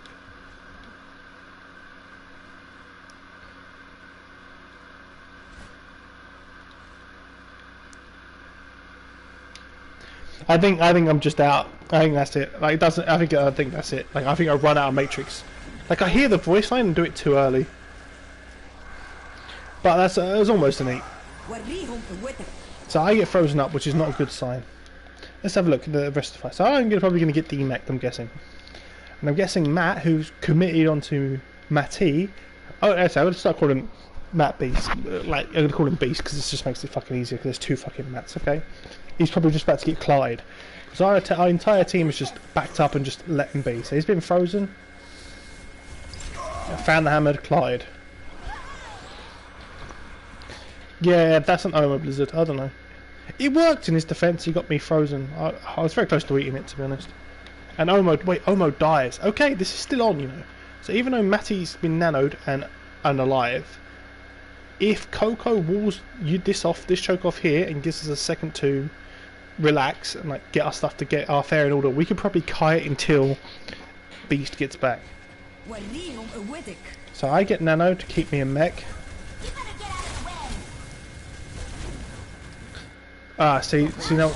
B: I think I'm just out. I think that's it. Like it doesn't. I think that's it. Like I think I run out of Matrix. Like I hear the voice line and do it too early. But that's it was almost an 8. So I get frozen up, which is not a good sign. Let's have a look at the rest of the fight. So I'm probably going to get DMAC'd, I'm guessing. And I'm guessing Matt, who's committed onto Matty. Oh, actually, I would start calling him Matt Beast. Like I'm going to call him Beast because this just makes it fucking easier because there's 2 fucking Matts. Okay. He's probably just about to get Clyde. Because our entire team is just backed up and just let him be. So he's been frozen. Found the hammered Clyde. Yeah, that's an Omo Blizzard. I don't know. It worked in his defense. He got me frozen. I was very close to eating it, to be honest. And Omo dies. Okay, this is still on, you know. So even though Matty's been nanoed and alive, if Coco walls this choke off here and gives us a second to relax and like get our stuff to get our fair in order, we could probably kite until Beast gets back. So I get nano to keep me in mech. See now.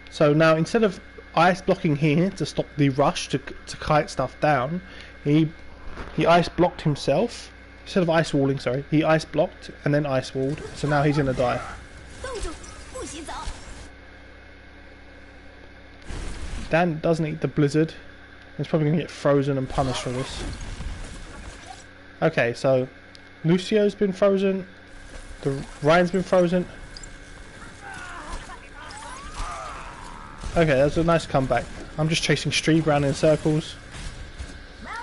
B: So now instead of ice blocking here to stop the rush to kite stuff down, he ice blocked himself. Instead of ice walling, sorry, he ice blocked and then ice walled. So now he's gonna die. Dan doesn't eat the blizzard. He's probably gonna get frozen and punished for this. Okay, so Lucio's been frozen. Ryan's been frozen. Okay, that's a nice comeback. I'm just chasing Streeb around in circles.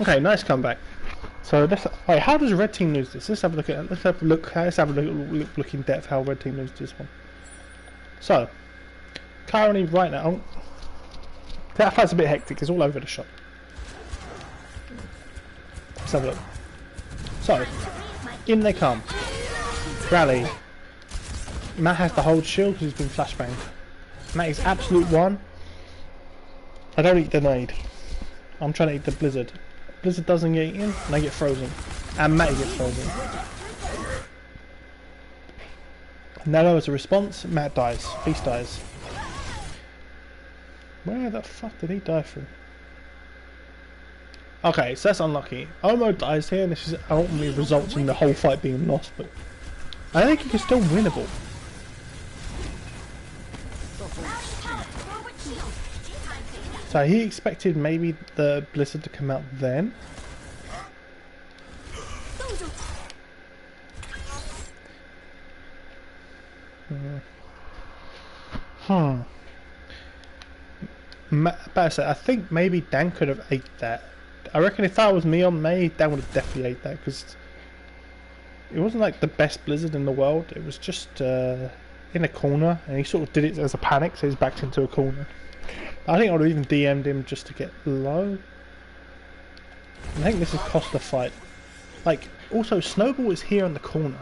B: Okay, nice comeback. So wait, how does red team lose this? Let's have a look in depth how red team loses this one. So currently right now that fight's a bit hectic, it's all over the shop. Let's have a look. So in they come. Rally. Matt has to hold shield because he's been flashbanged. Matt is absolute 1. I don't eat the nade. I'm trying to eat the blizzard. Blizzard doesn't get eaten, and I get frozen. And Matty gets frozen. Now as a response, Matt dies. Beast dies. Where the fuck did he die from? Okay, so that's unlucky. Omo dies here, and this is ultimately results in the whole fight being lost, but I think it's still winnable. So he expected maybe the blizzard to come out then. But I think maybe Dan could have ate that. I reckon if that was me on May, Dan would have definitely ate that, because it wasn't like the best blizzard in the world. It was just in a corner, and he sort of did it as a panic, so he's backed into a corner. I think I would have even DM'd him just to get low. I think this has cost the fight. Like, also Snowball is here in the corner,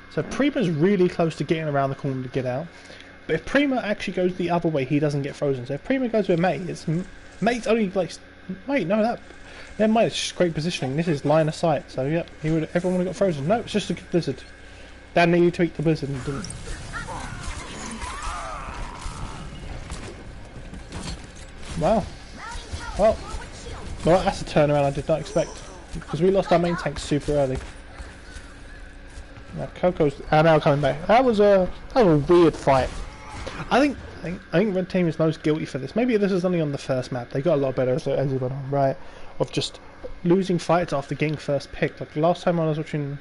B: so Prima's really close to getting around the corner to get out. But if Prima actually goes the other way, he doesn't get frozen. So if Prima goes with Mate, Mate's only like, wait, no, never mind. It's just great positioning. This is line of sight. So yeah, everyone would have got frozen. No, it's just a good blizzard. Dan needed to eat the blizzard and didn't. Wow. Well, that's a turnaround I did not expect, because we lost our main tank super early. Now Coco's now coming back. That was a weird fight. I think Red Team is most guilty for this. Maybe this is only on the first map. They got a lot better as it went on, right? Of just losing fights after getting first pick. Like last time I was watching,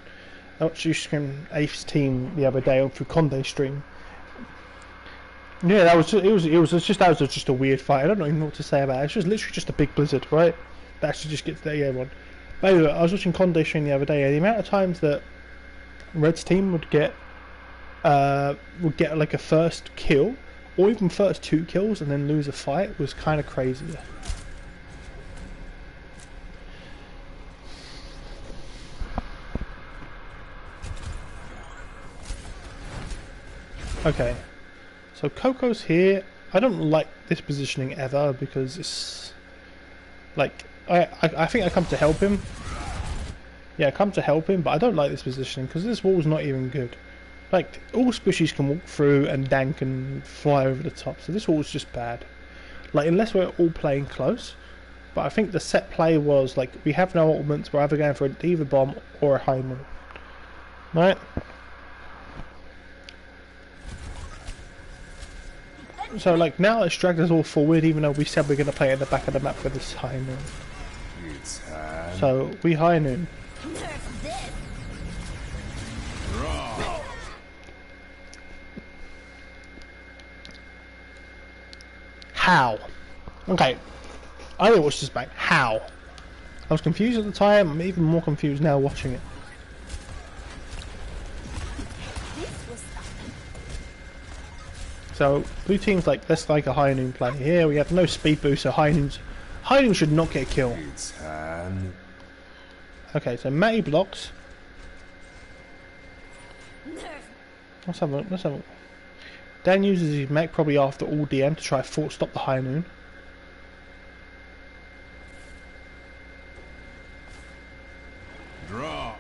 B: I watched you scrim 8th team the other day on through Conde stream. Yeah, that was just a weird fight. I don't even know what to say about it. It's just literally just a big blizzard, right? That actually just gets the one. But anyway, I was watching Conde stream the other day, and the amount of times that Red's team would get like a first kill, or even first 2 kills, and then lose a fight was kind of crazy. Okay, so Coco's here. I don't like this positioning ever, because it's like I think I come to help him. Yeah, I come to help him, but I don't like this positioning because this wall's not even good. Like, all squishies can walk through and Dan can fly over the top, so this wall's just bad. Like, unless we're all playing close. But I think the set play was, like, we have no ultimates, we're either going for a Diva Bomb or a High Noon. Right? So, like, now it's dragged us all forward, even though we said we're going to play at the back of the map with this High Noon. So, we High Noon. How? Okay, I didn't watch this back. How? I was confused at the time. I'm even more confused now watching it. So blue team's like, let's like a High Noon play. Here we have no speed boost, so High Noon should not get a kill. Okay, so Matty blocks. Let's have a look. Dan uses his mech probably after all DM to try to stop the High Noon.
C: Draw.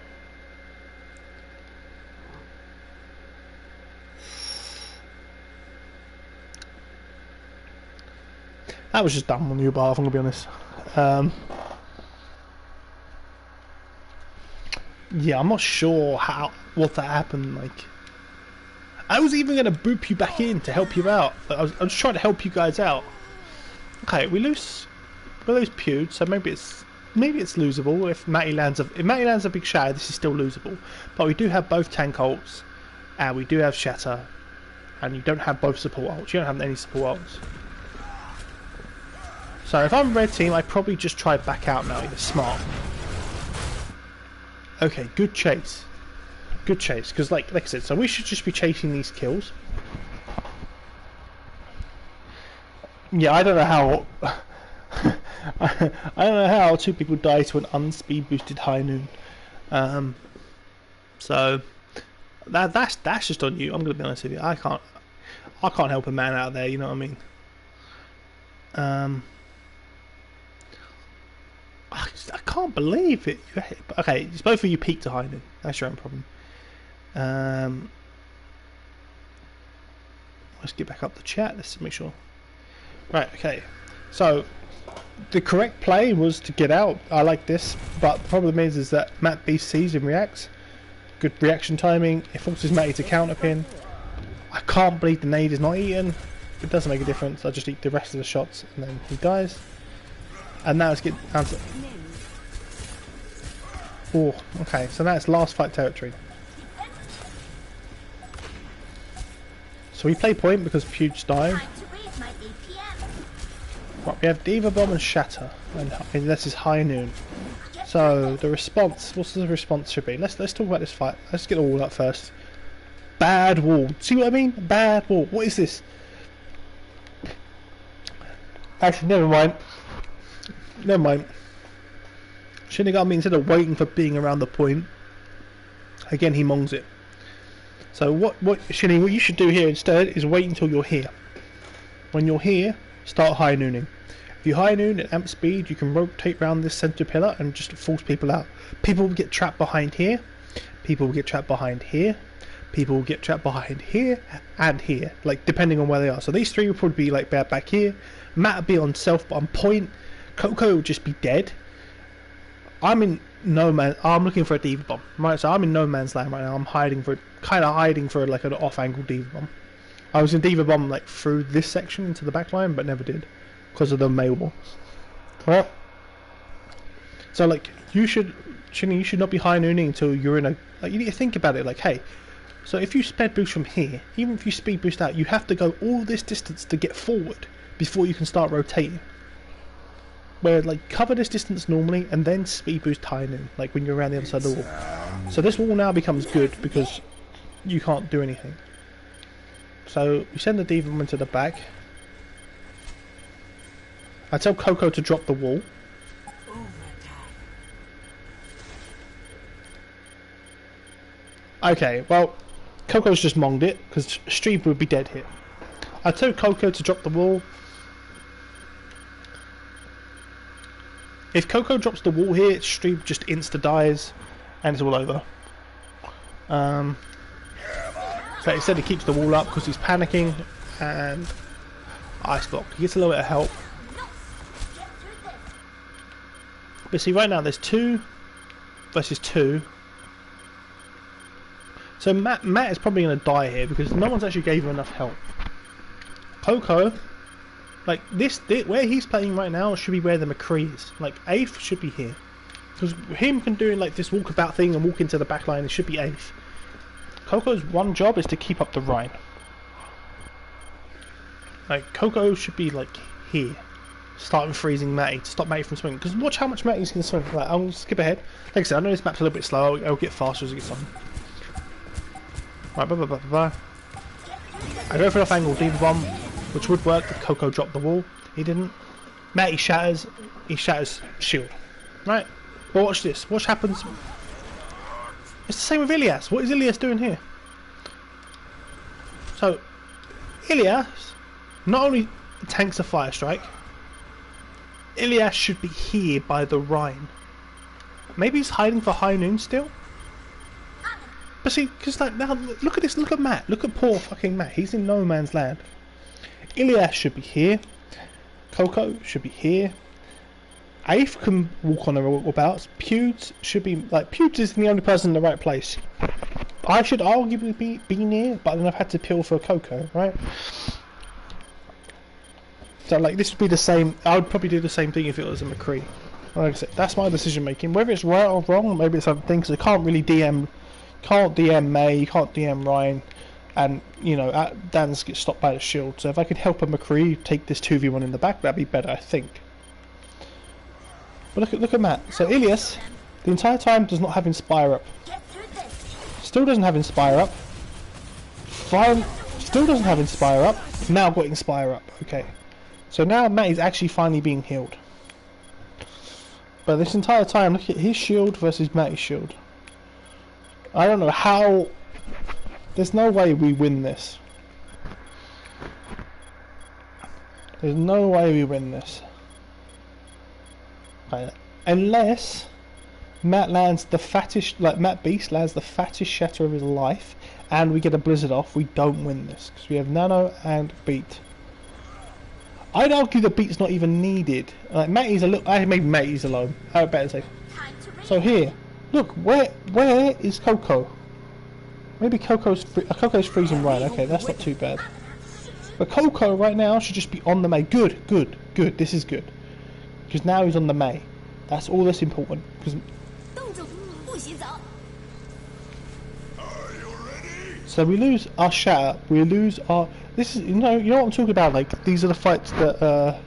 B: That was just dumb on your behalf, I'm gonna be honest. Yeah, I'm not sure what that happened. Like, I was even gonna boop you back in to help you out. I was just trying to help you guys out. Okay, we lose Pewd, so maybe it's losable. If Matty lands a big shatter, this is still losable. But we do have both tank ults, and we do have shatter, and you don't have both support ults. You don't have any support ults. So if I'm red team, I probably just try back out now. You're smart. Okay, good chase. Good chase, because like I said, so we should just be chasing these kills. Yeah, I don't know how. I don't know how 2 people die to an unspeed boosted High Noon. So that's just on you. I'm gonna be honest with you. I can't help a man out there. You know what I mean? can't believe it. Okay, it's both of you peaked to high noon. That's your own problem. Let's get back up the chat. Let's make sure. Right, okay. So, the correct play was to get out. I like this, but the problem is that Matt B sees and reacts. Good reaction timing. It forces Matty to counter pin. I can't believe the nade is not eaten. It doesn't make a difference. I just eat the rest of the shots and then he dies. And now let's get down to... Oh, okay. So now it's last fight territory. So we play point because Puge died. Right, we have Diva Bomb and Shatter, and this is high noon. So the response, what's the response should be? Let's talk about this fight. Let's get the wall up first. Bad wall. See what I mean? Bad wall. What is this? Actually, never mind. Never mind. Shinigami, instead of waiting for being around the point, again he mongs it. So what Shinny, what you should do here instead is wait until you're here. When you're here, start high nooning. If you high noon at amp speed, you can rotate around this center pillar and just force people out. People will get trapped behind here. People will get trapped behind here. People will get trapped behind here and here, like depending on where they are. So these three will probably be like back here. Matt will be on self on point. Coco will just be dead. I'm in no man. I'm looking for a Diva Bomb, right? So I'm in no man's land right now. I'm hiding for like an off-angle Diva Bomb. I was in Diva Bomb like through this section into the back line, but never did because of the mail box. Right? So like you should not be high nooning until you're in a, like, you need to think about it like, hey, so if you speed boost from here, even if you speed boost out, you have to go all this distance to get forward before you can start rotating. Where like cover this distance normally and then speed boost high noon, like when you're around the other side of the wall. So this wall now becomes good because you can't do anything. So you send the Diva into the back. I tell Coco to drop the wall. Okay, well, Coco's just monged it because Strebe would be dead here. I tell Coco to drop the wall. If Coco drops the wall here, Strebe just insta dies and it's all over. But instead he keeps the wall up because he's panicking and Ice Block. He gets a little bit of help. But see, right now there's 2 versus 2. So Matt is probably going to die here because no one's actually gave him enough help. Coco, like this where he's playing right now should be where the McCree is. Like 8th should be here. Because him can do like this walkabout thing and walk into the back line, it should be 8th. Coco's one job is to keep up the Rhine. Like Coco should be like here, starting freezing Matty to stop Matty from swinging. Because watch how much Matty's going to swing. Like, I'll skip ahead. Like I said, I know this map's a little bit slow. It'll get faster as it gets on. Right, bye. I go for an off-angle Diva Bomb, which would work if Coco dropped the wall. He didn't. Matty shatters. He shatters shield. Right. But watch this. What happens? It's the same with Ilias. What is Ilias doing here? So, Ilias not only tanks a fire strike, Ilias should be here by the Rhine. Maybe he's hiding for high noon still? But see, because like now, look at this, look at Matt. Look at poor fucking Matt. He's in no man's land. Ilias should be here. Coco should be here. Aif can walk on the whereabouts. Pewds should be like Pewds is the only person in the right place. I should arguably be near, but then I've had to peel for Coco, right? So like this would be the same. I would probably do the same thing if it was a McCree. Like I said, that's my decision making. Whether it's right or wrong, maybe it's other things. I can't really DM May, you can't DM Ryan, and you know Dan's gets stopped by the shield. So if I could help a McCree take this 2v1 in the back, that'd be better, I think. But look at Matt. So Ilias, the entire time does not have Inspire up. Still doesn't have Inspire up. Fine. Still doesn't have Inspire up. Now got Inspire up. Okay. So now Matt is actually finally being healed. But this entire time, look at his shield versus Matty's shield. I don't know how. There's no way we win this. There's no way we win this. Right. unless Matt lands the fattest, like Matt Beast lands the fattest shatter of his life, and we get a blizzard off, we don't win this because we have Nano and Beat. I'd argue that Beat's not even needed. Like Matty's a little. Maybe Matty's alone. I would better say. So here, look, where is Coco? Maybe Coco's freezing right. Okay, that's not too bad. But Coco right now should just be on the May. Good. This is good because now he's on the May. That's all that's important. Because so we lose our shatter. We lose our. This is you know what I'm talking about. Like these are the fights that.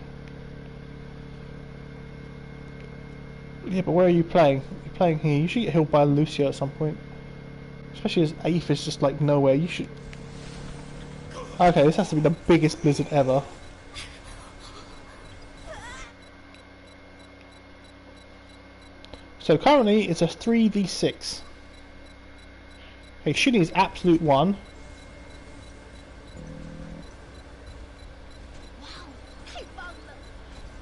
B: Yeah, but where are you playing? You're playing here. You should get healed by Lucio at some point. Especially as Aeth is just like nowhere. You should. Okay, this has to be the biggest blizzard ever. So currently it's a 3v6. Okay, Shinny is absolute 1.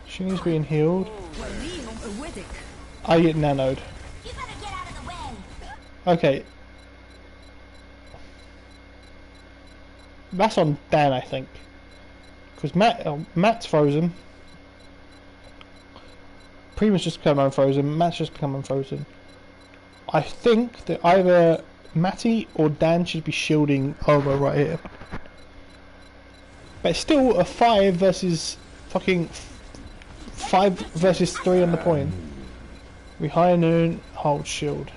B: Shinny's being healed. I get nanoed. Okay. That's on Dan, I think. Because Matt's frozen. Prima's just become unfrozen. Matt's just become unfrozen. I think that either Matty or Dan should be shielding over right here. But it's still a 5 versus fucking 5 versus 3 on the point. We high noon, hold shield.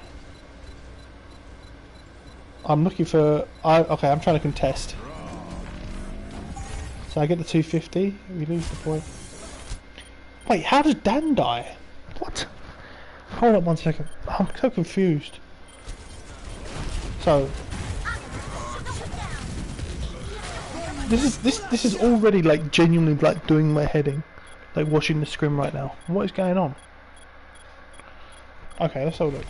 B: I'm looking for. Okay, I'm trying to contest. So I get the 250. We lose the point. Wait, how does Dan die? What? Hold up 1 second. I'm so confused. So this is already like genuinely like doing my heading, like watching the scrim right now. What is going on? Okay, let's have a look.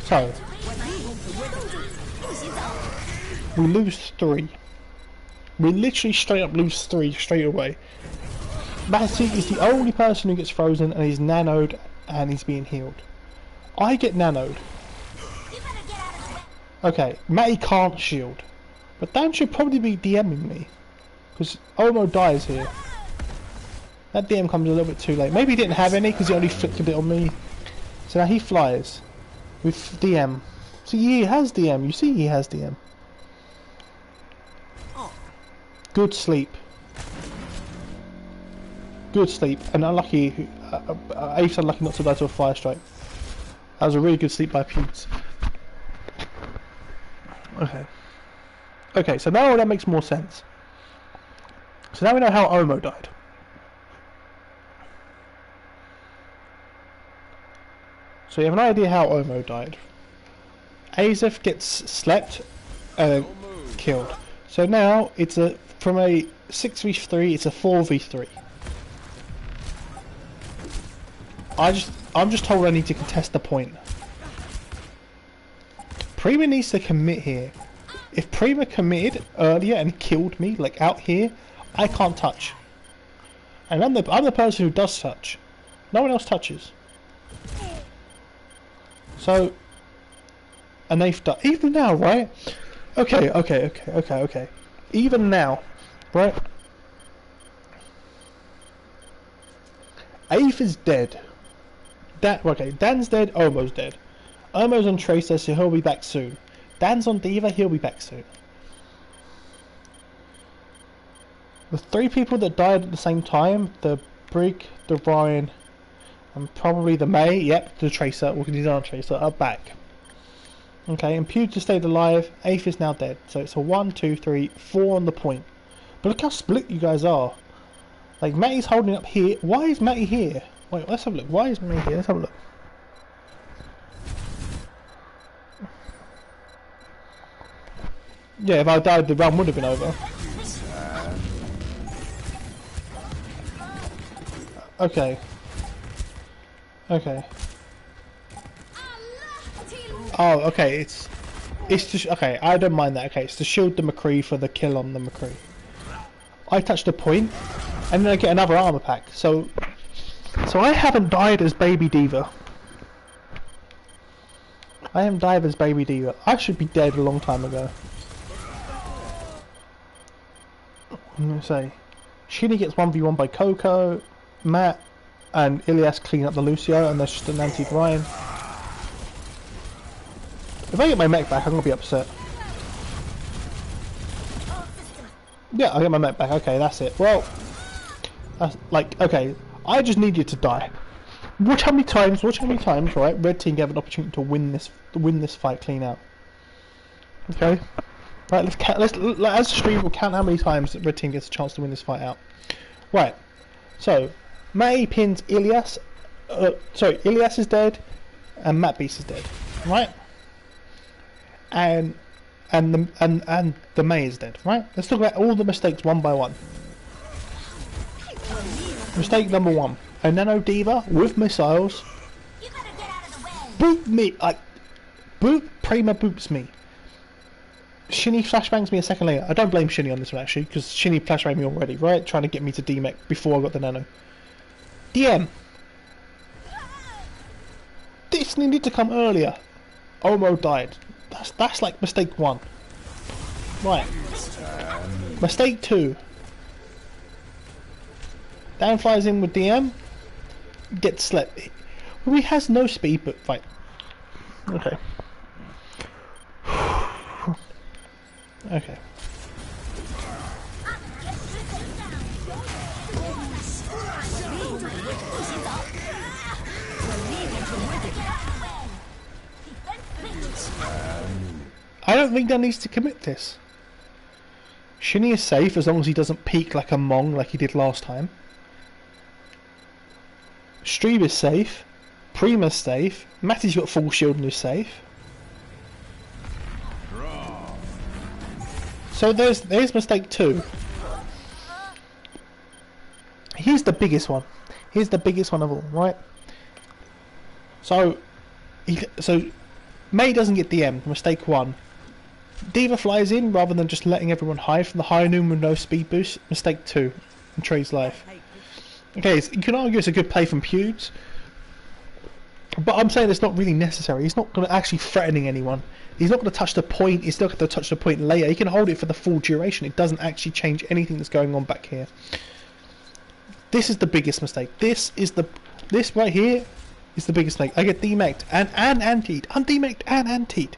B: So we lose 3. We literally straight up lose 3 straight away. Matty is the only person who gets frozen and he's nanoed and he's being healed. I get nanoed. Okay, Matty can't shield. But Dan should probably be DMing me. Because Omo dies here. That DM comes a little bit too late. Maybe he didn't have any because he only flicked it on me. So now he flies. With DM. See, he has DM. You see he has DM. Good sleep. Good sleep. And unlucky. Aeth's unlucky not to die to a fire strike. That was a really good sleep by Pewds. Okay. Okay, so now that makes more sense. So now we know how Omo died. So you have an idea how Omo died. Azef gets slept and killed. So now it's from a 6v3 it's a 4v3. I'm just told I need to contest the point. Prima needs to commit here. If Prima committed earlier and killed me, like out here, I can't touch. And I'm the person who does touch. No one else touches. So, and they've done even now, right? Okay. Even now, right? Aeth is dead. Okay, Dan's dead, Omo's dead. Omo's on Tracer, so he'll be back soon. Dan's on Diva, he'll be back soon. The 3 people that died at the same time, the Brig, the Ryan, and probably the May, yep, the Tracer, or he's on Tracer, are back. Okay, and Pewds just stayed alive, Aeth is now dead. So it's a 1, 2, 3, 4 on the point. But look how split you guys are. Like, Matty's holding up here. Why is Matty here? Wait, let's have a look. Why is Matty here? Let's have a look. Yeah, if I died, the round would have been over. Okay. Okay. Oh, okay, it's just, okay, I don't mind that. Okay, it's to shield the McCree for the kill on the McCree. I touch the point, and then I get another armor pack, so So I haven't died as Baby Diva. I haven't died as Baby Diva. I should be dead a long time ago. I'm gonna say, Shinny gets 1v1 by Coco, Matt and Ilias clean up the Lucio, and there's just an anti-Ryan. If I get my mech back, I'm gonna be upset. Yeah, I get my mech back. Okay, that's it. Well, that's like, okay, I just need you to die. Watch how many times, right? Red team gave an opportunity to win this fight clean out. Okay, right? Let's as a stream, we'll count how many times that Red team gets a chance to win this fight out. Right. So, Matty pins Ilias. Ilias is dead, and Matt Beast is dead. Right. And the May is dead. Right. Let's talk about all the mistakes one by one. Mistake number 1. A Nano Diva with missiles boop me, Prima boops me. Shinny flashbangs me a second later. I don't blame Shinny on this one actually, because Shinny flashbanged me already, right? Trying to get me to DMech before I got the Nano. DM. This needed to come earlier. Omo died. That's like mistake 1. Right. Mistake 2. Dan flies in with DM. Gets slept. Well, he has no speed, but right. Okay. Okay. I don't think Dan needs to commit this. Shinny is safe as long as he doesn't peek like a mong like he did last time. Stream is safe. Prima's safe. Matty's got full shield and is safe. So there's mistake 2. Here's the biggest one. Here's the biggest one of all, right? So May doesn't get DM. Mistake 1. Diva flies in rather than just letting everyone hide from the high noon with no speed boost. Mistake 2. And Trey's life. Okay, so you can argue it's a good play from Pewds, but I'm saying it's not really necessary. He's not going to actually threatening anyone. He's not going to touch the point. He's still going to touch the point later. He can hold it for the full duration. It doesn't actually change anything that's going on back here. This is the biggest mistake. This right here is the biggest mistake. I get demeched and antied. I'm demeched and antied.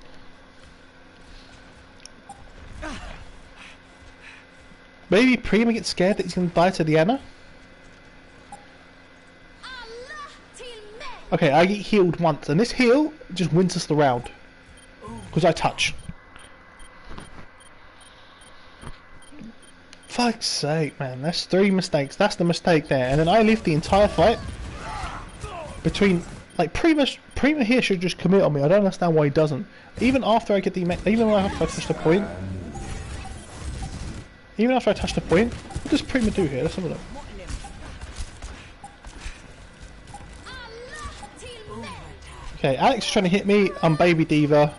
B: Maybe Prima gets scared that he's going to die to Diana. Okay, I get healed once, and this heal just wins us the round. Because I touch. Fuck's sake, man. That's 3 mistakes. That's the mistake there. And then I live the entire fight between... Like, Prima here should just commit on me. I don't understand why he doesn't. Even after I get the... Even after I touch the point... Even after I touch the point... What does Prima do here? Let's have a look. Okay, Alex is trying to hit me. I'm Baby Diva.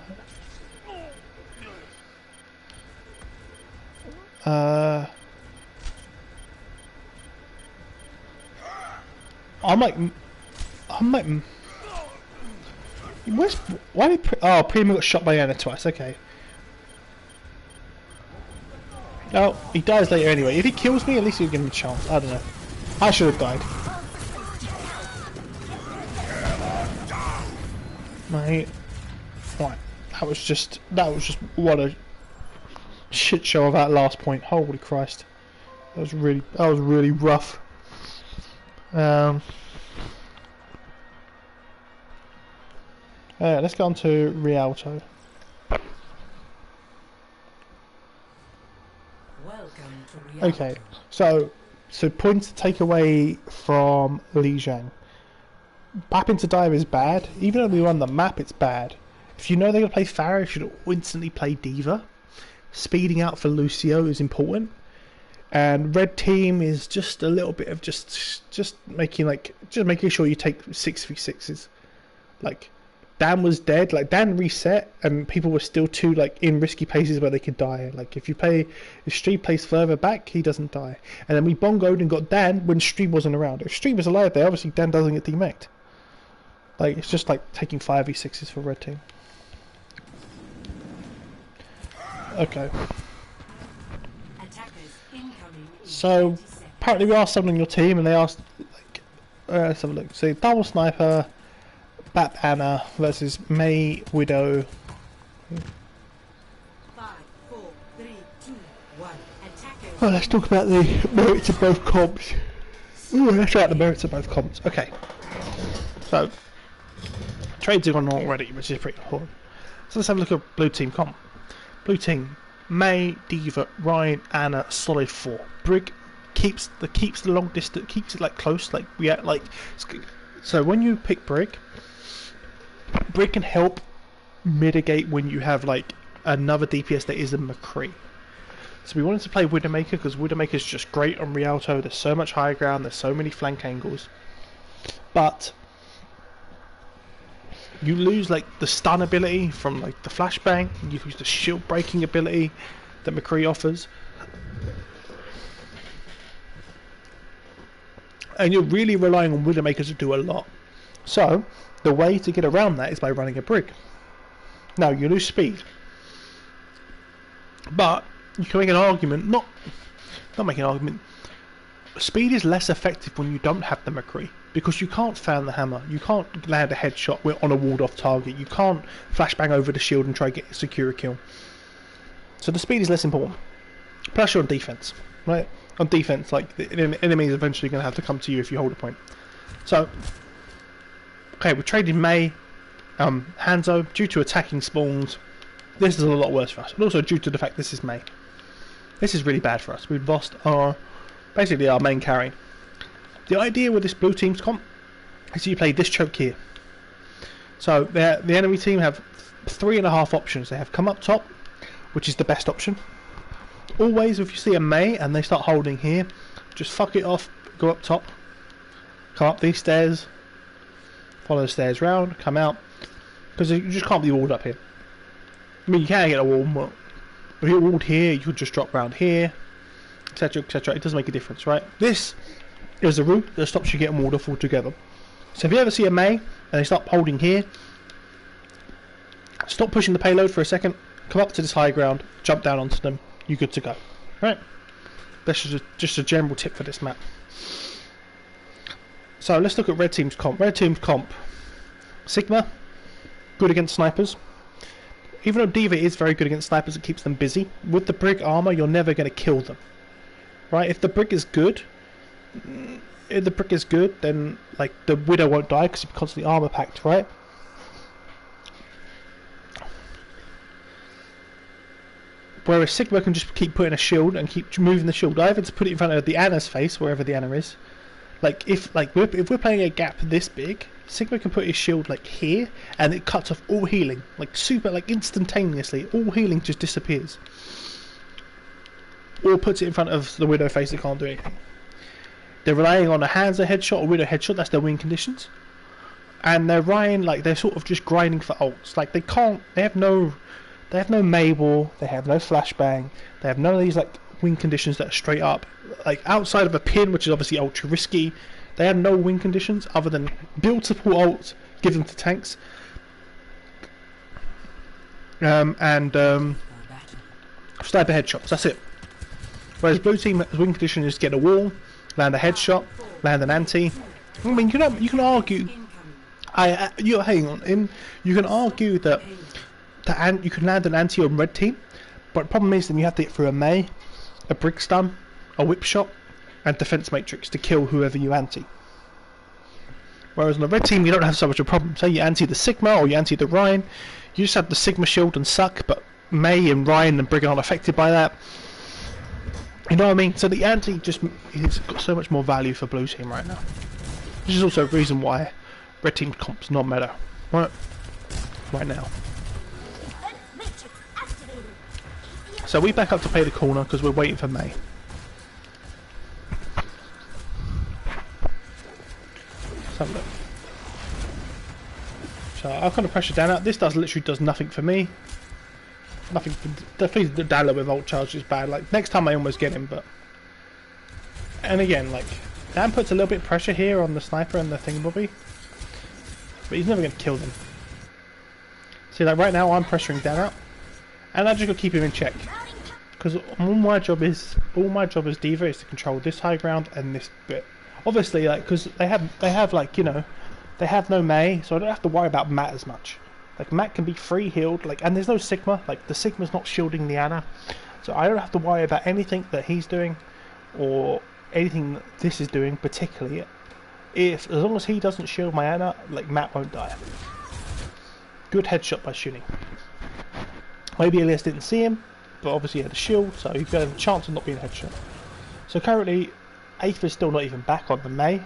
B: I'm like, why did Prima got shot by Anna twice? Okay. No, he dies later anyway. If he kills me, at least he'll give me a chance. I don't know. I should have died. Mate, right, that was just what a shit show of that last point. Holy Christ, that was really rough. Let's go on to Rialto.
A: Welcome to Rialto.
B: Okay, so points to take away from Li Zhang. Bapping to dive is bad. Even though we run the map, it's bad. If you know they're going to play Pharah, you should instantly play Diva. Speeding out for Lucio is important. And red team is just a little bit of just making sure you take 6v6s. Like, Dan was dead. Like Dan reset, and people were still too like in risky places where they could die. Like if Stree plays further back, he doesn't die. And then we bongoed and got Dan when Stree wasn't around. If Stree was alive there, obviously Dan doesn't get demeched. Like it's just like taking 5v6s for red team. Okay. So apparently we asked someone on your team, and they asked like, let's have a look. So double sniper. Bat Anna versus May Widow.
A: 5, 4, 3, 2, 1.
B: Well, let's talk about the merits of both comps. Ooh, let's try out the merits of both comps. Okay. So, trades are on already, which is pretty important. So let's have a look at blue team comp. Blue team: May, Diva, Ryan, Anna, solid 4. Brig keeps the long distance, keeps it like close, like we at like. So when you pick Brig can help mitigate when you have like another DPS that isn't McCree. So we wanted to play Widowmaker because Widowmaker is just great on Rialto. There's so much high ground, there's so many flank angles, but you lose like the stun ability from like the flashbang. You lose the shield breaking ability that McCree offers, and you're really relying on Widowmakers to do a lot. So the way to get around that is by running a Brig. Now you lose speed, but you can make an argument, not make an argument. Speed is less effective when you don't have the McCree, because you can't fan the hammer, you can't land a headshot on a walled off target, you can't flashbang over the shield and try to get secure a kill. So the speed is less important. Plus you're on defense, right? On defense, like the enemy is eventually going to have to come to you if you hold a point. So okay, we traded May, Hanzo, due to attacking spawns. This is a lot worse for us, but also due to the fact this is May. This is really bad for us. We've lost basically our main carry. The idea with this blue team's comp is you play this choke here. So the enemy team have 3.5 options. They have come up top, which is the best option. Always, if you see a May and they start holding here, just fuck it off, go up top, come up these stairs, follow the stairs round, come out, because you just can't be walled up here. I mean, you can get a wall, but if you're walled here, you could just drop round here, etc, etc. It doesn't make a difference, right? This is a route that stops you getting walled off altogether. So if you ever see a May and they start holding here, stop pushing the payload for a second, come up to this high ground, jump down onto them, you're good to go, right? That's just a general tip for this map. So let's look at red team's comp. Red team's comp: Sigma, good against snipers. Even though Diva is very good against snipers, it keeps them busy. With the Brig armor, you're never going to kill them, right? If the Brig is good, then like the Widow won't die because you're constantly armor packed, right? Whereas Sigma can just keep putting a shield and keep moving the shield, either to put it in front of the Anna's face, wherever the Anna is. Like if we're playing a gap this big, Sigma can put his shield like here, and it cuts off all healing, like super, like instantaneously. All healing just disappears. Or puts it in front of the Widow face that can't do anything. They're relying on a Hanzo headshot or Widow headshot. That's their win conditions, and they're they're sort of just grinding for ults. Like they have no Mabel, they have no flashbang, they have none of these like win conditions that are straight up. Like outside of a pin, which is obviously ultra risky, they have no win conditions other than build support ult, give them to tanks, and sniper headshots. That's it. Whereas blue team's win condition is get a wall, land a headshot, land an anti. I mean, you can argue. You can argue that you can land an anti on red team, but the problem is then you have to get through a May, a Brig stun, a whip shot, and defense matrix to kill whoever you anti. Whereas on the red team you don't have so much of a problem. Say you anti the Sigma or you anti the Ryan, you just have the Sigma shield and suck, but May and Ryan and Brig aren't affected by that. You know what I mean? So the anti just has got so much more value for blue team right now. Which is also a reason why red team comp's not meta right now. So we back up to play the corner because we're waiting for May. Let's have a look. So I'll kind of pressure down out. This literally does nothing for me. Nothing. Please, the Dalla with ult charge is bad. Like next time I almost get him, but. And again, like Dan puts a little bit of pressure here on the sniper and the thingamabobby, but he's never going to kill them. See, like right now I'm pressuring Dan out, and I just got to keep him in check. Because all my job as Diva is to control this high ground and this bit. Obviously, like because they have like you know, they have no Mei, so I don't have to worry about Matt as much. Like Matt can be free healed, like, and there's no Sigma. Like the Sigma's not shielding the Ana, so I don't have to worry about anything that he's doing, or anything that this is doing particularly. As long as he doesn't shield my Ana, like Matt won't die. Good headshot by shooting. Maybe Elias didn't see him, but obviously he had a shield, so he's got a chance of not being a headshot. So currently, Aether is still not even back on the Mei.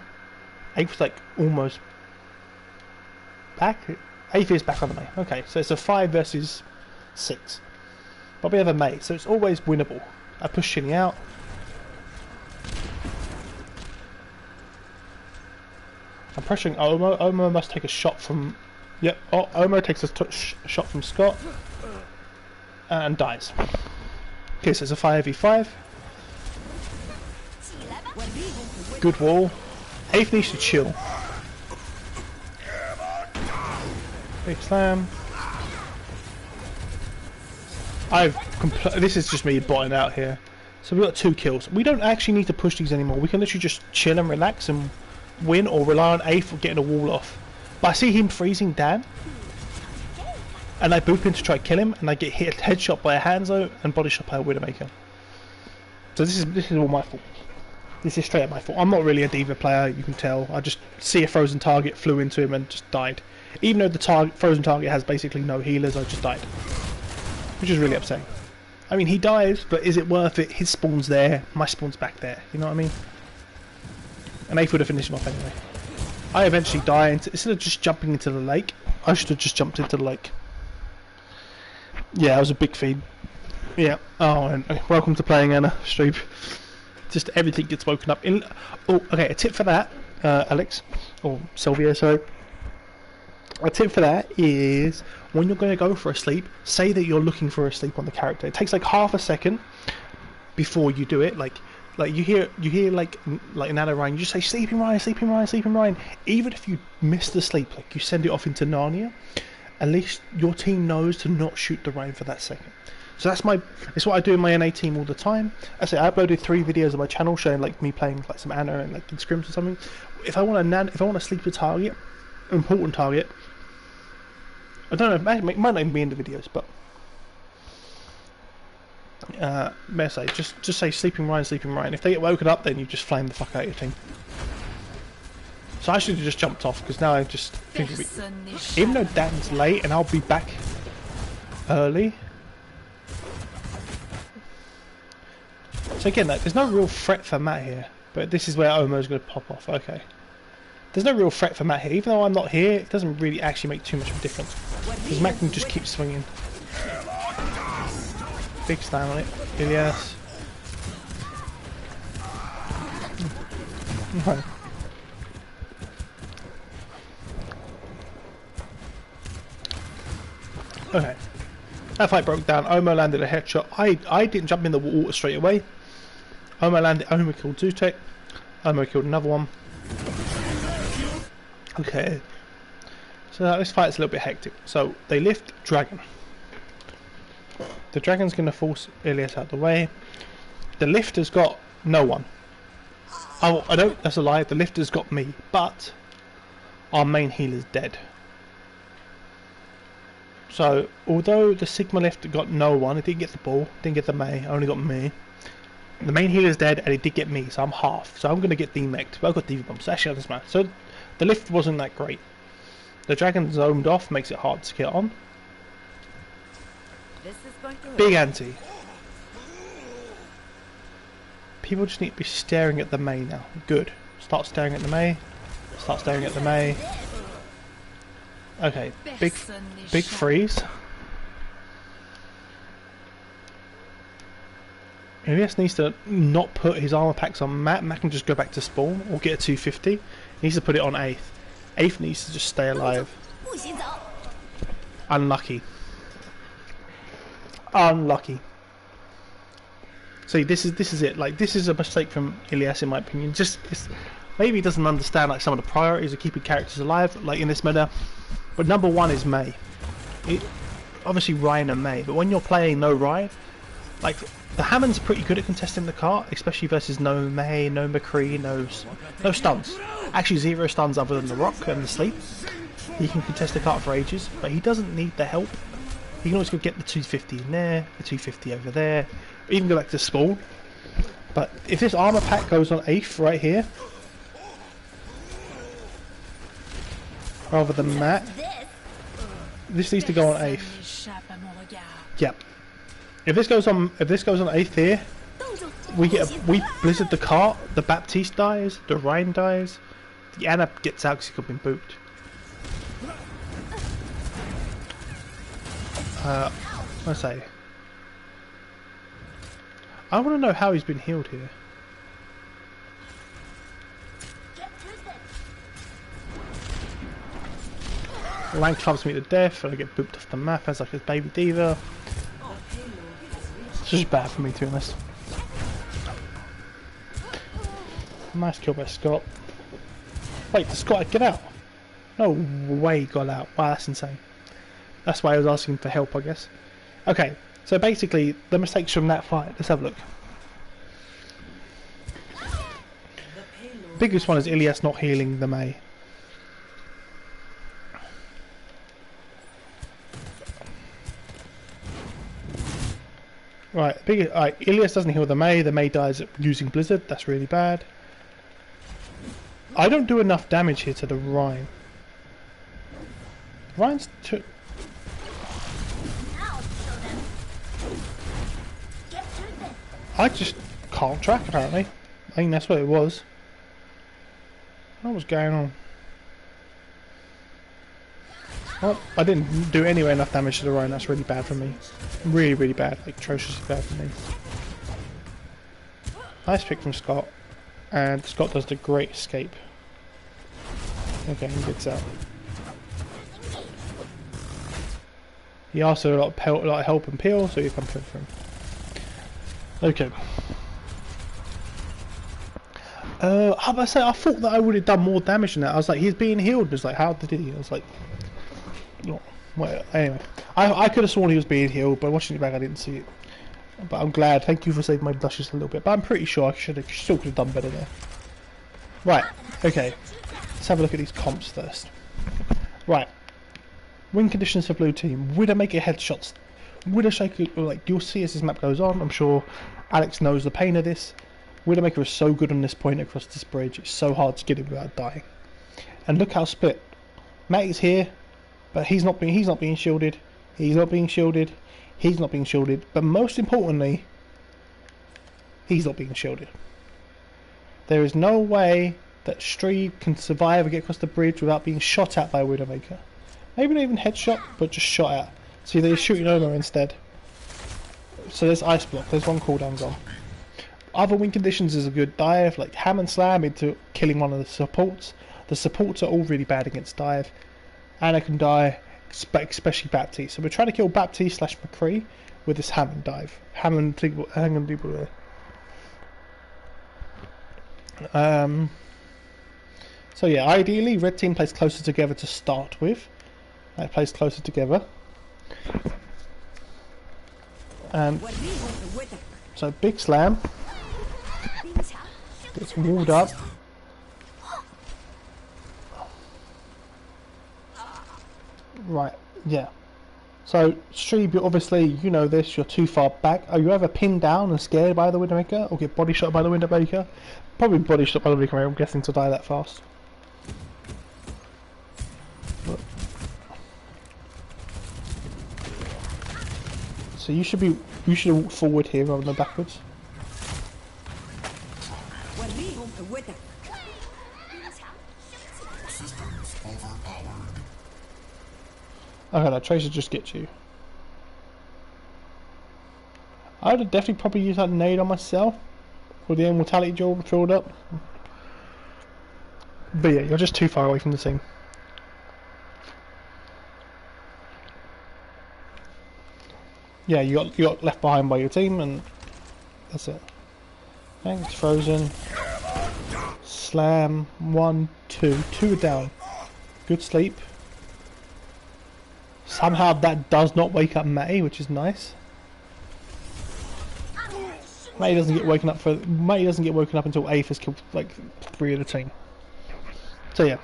B: Aether's like almost back. Aether is back on the Mei. Okay, so it's a 5 versus 6. But we have a Mei, so it's always winnable. I push Shinny out. I'm pressuring Omo. Omo must take a shot from... Yep, Omo takes a shot from Scott. And dies. Okay, so it's a 5v5. Good wall. Aether needs to chill. Big slam. This is just me botting out here. So we've got 2 kills. We don't actually need to push these anymore. We can literally just chill and relax and win, or rely on Aether for getting a wall off. But I see him freezing Dan, and I boop in to try to kill him, and I get hit a headshot by a Hanzo and body shot by a Widowmaker. So this is all my fault. This is straight up my fault. I'm not really a Diva player, you can tell. I just see a frozen target, flew into him and just died. Even though the frozen target has basically no healers, I just died. Which is really upsetting. I mean, he dies, but is it worth it? His spawn's there, my spawn's back there. You know what I mean? And Aether would have finished him off anyway. I eventually die, instead of just jumping into the lake, I should have just jumped into the lake. Yeah, that was a big feed. Yeah. Oh, and welcome to playing Ana stream. Just everything gets woken up. Oh, okay. A tip for that, Alex, or Sylvia, sorry. A tip for that is when you're going to go for a sleep, say that you're looking for a sleep on the character. It takes like half a second before you do it. Like you hear like an Ana Ryan, you just say sleeping Ryan, sleeping Ryan, sleeping Ryan. Even if you miss the sleep, like you send it off into Narnia, at least your team knows to not shoot the Ryan for that second. So it's what I do in my NA team all the time. I uploaded 3 videos on my channel showing like me playing like some Ana and like in scrims or something. If I want to sleep a target, important target, I don't know, it might not even be in the videos, but may say just say sleeping Ryan, sleeping Ryan. If they get woken up, then you just flame the fuck out of your team. So I should have just jumped off, because now I just think even though Dan's late and I'll be back early. So again, like, there's no real threat for Matt here, but this is where Omo's going to pop off. Okay, there's no real threat for Matt here, even though I'm not here. It doesn't really actually make too much of a difference, because Matt can just keep swinging. Big slam on it, Ilias. Okay. Okay. That fight broke down. Omo landed a headshot. I didn't jump in the water straight away. Omo killed Zutek. Omo killed another one. Okay. So this fight's a little bit hectic. So they lift Dragon. The Dragon's going to force Ilias out of the way. The lift has got no one. Oh, I don't. That's a lie. The lift has got me, but our main healer's dead. So, although the Sigma lift got no one, it didn't get the ball, didn't get the Mei, only got me. The main healer's dead, and it did get me, so I'm half. So I'm going to get demeced, but I've got Diva Bomb, so actually doesn't matter. So, the lift wasn't that great. The Dragon zomed off, makes it hard to get on.
A: This is going to
B: Big anti. People just need to be staring at the Mei now. Good. Start staring at the Mei. Start staring at the Mei. Okay, big freeze. Elias needs to not put his armor packs on Matt. Matt can just go back to spawn or get a 250. He needs to put it on Aether. Aether needs to just stay alive. Unlucky. Unlucky. See, this is it. Like, this is a mistake from Ilias, in my opinion. Maybe he doesn't understand like some of the priorities of keeping characters alive, like in this meta. But number one is Mei. Obviously Ryan and Mei, but when you're playing no Ryan, like the Hammond's pretty good at contesting the cart, especially versus no Mei, no McCree, no stuns. Actually, 0 stuns other than the rock and the sleep. He can contest the cart for ages, but he doesn't need the help. He can always go get the 250 in there, the 250 over there, even go back to spawn. But if this armor pack goes on 8th right here, rather than that, this needs to go on 8th. Yep. If this goes on 8th here, we blizzard the cart, the Baptiste dies, the Rhine dies, the Anna gets out because he could have been booped. Let's say. I want to know how he's been healed here. Rank clubs me to death and I get booped off the map as like a baby diva. It's just bad for me, to be honest. Nice kill by Scott. Wait, did Scott get out? No way he got out. Wow, that's insane. That's why I was asking for help, I guess. Okay, so basically, the mistakes from that fight. Let's have a look. Biggest one is Ilias not healing the Mei. Right, Ilias doesn't heal the Mei dies using Blizzard, that's really bad. I don't do enough damage here to the Rhine. Rhine's too... I just can't track apparently. I think that's what it was. What was going on? Well, I didn't do anywhere enough damage to the Rhine, that's really bad for me. Really, really bad, like atrociously bad for me. Nice pick from Scott. And Scott does the great escape. Okay, he gets out. He asked for a lot of help and peel, so you can peel for him. Okay. How about I say, I thought that I would have done more damage than that. I was like, he's being healed. It's like, how did he? I was like, well, anyway. I could have sworn he was being healed, but watching it back, I didn't see it. But I'm glad. Thank you for saving my blushes a little bit. But I'm pretty sure I still could have done better there. Right. Okay. Let's have a look at these comps first. Right. Win conditions for blue team. Widowmaker headshots. Widowmaker, like you'll see as this map goes on. I'm sure Alex knows the pain of this. Widowmaker is so good on this point across this bridge. It's so hard to get him without dying. And look how split. Matt is here, but he's not being shielded. He's not being shielded. He's not being shielded. But most importantly, he's not being shielded. There is no way that Stree can survive and get across the bridge without being shot at by a Widowmaker. Maybe not even headshot, but just shot at. See, they're shooting over instead. So there's ice block. There's one cooldown gone. Other win conditions is a good dive, like ham and slam into killing one of the supports. The supports are all really bad against dive. Anna can die, especially Baptiste. So we're trying to kill Baptiste / McCree with this ham and dive. So yeah, ideally red team plays closer together to start with. It plays closer together. So big slam. Gets walled up. Right, yeah. So, Streeb, obviously, you know this, you're too far back. Are you ever pinned down and scared by the Widowmaker? Or get body shot by the Widowmaker? Probably body shot by the Widowmaker, I'm guessing, to die that fast. So you should walk forward here rather than backwards. Okay, that Tracer just gets you. I would have definitely probably used that nade on myself with the immortality jewel filled up. But yeah, you're just too far away from the thing. Yeah, you got left behind by your team, and that's it. Thanks, Frozen. Slam. 1, 2. 2 are down. Good sleep. Somehow that does not wake up Matty, which is nice. Matty doesn't get woken up until Ace has killed like 3 of the team. So yeah.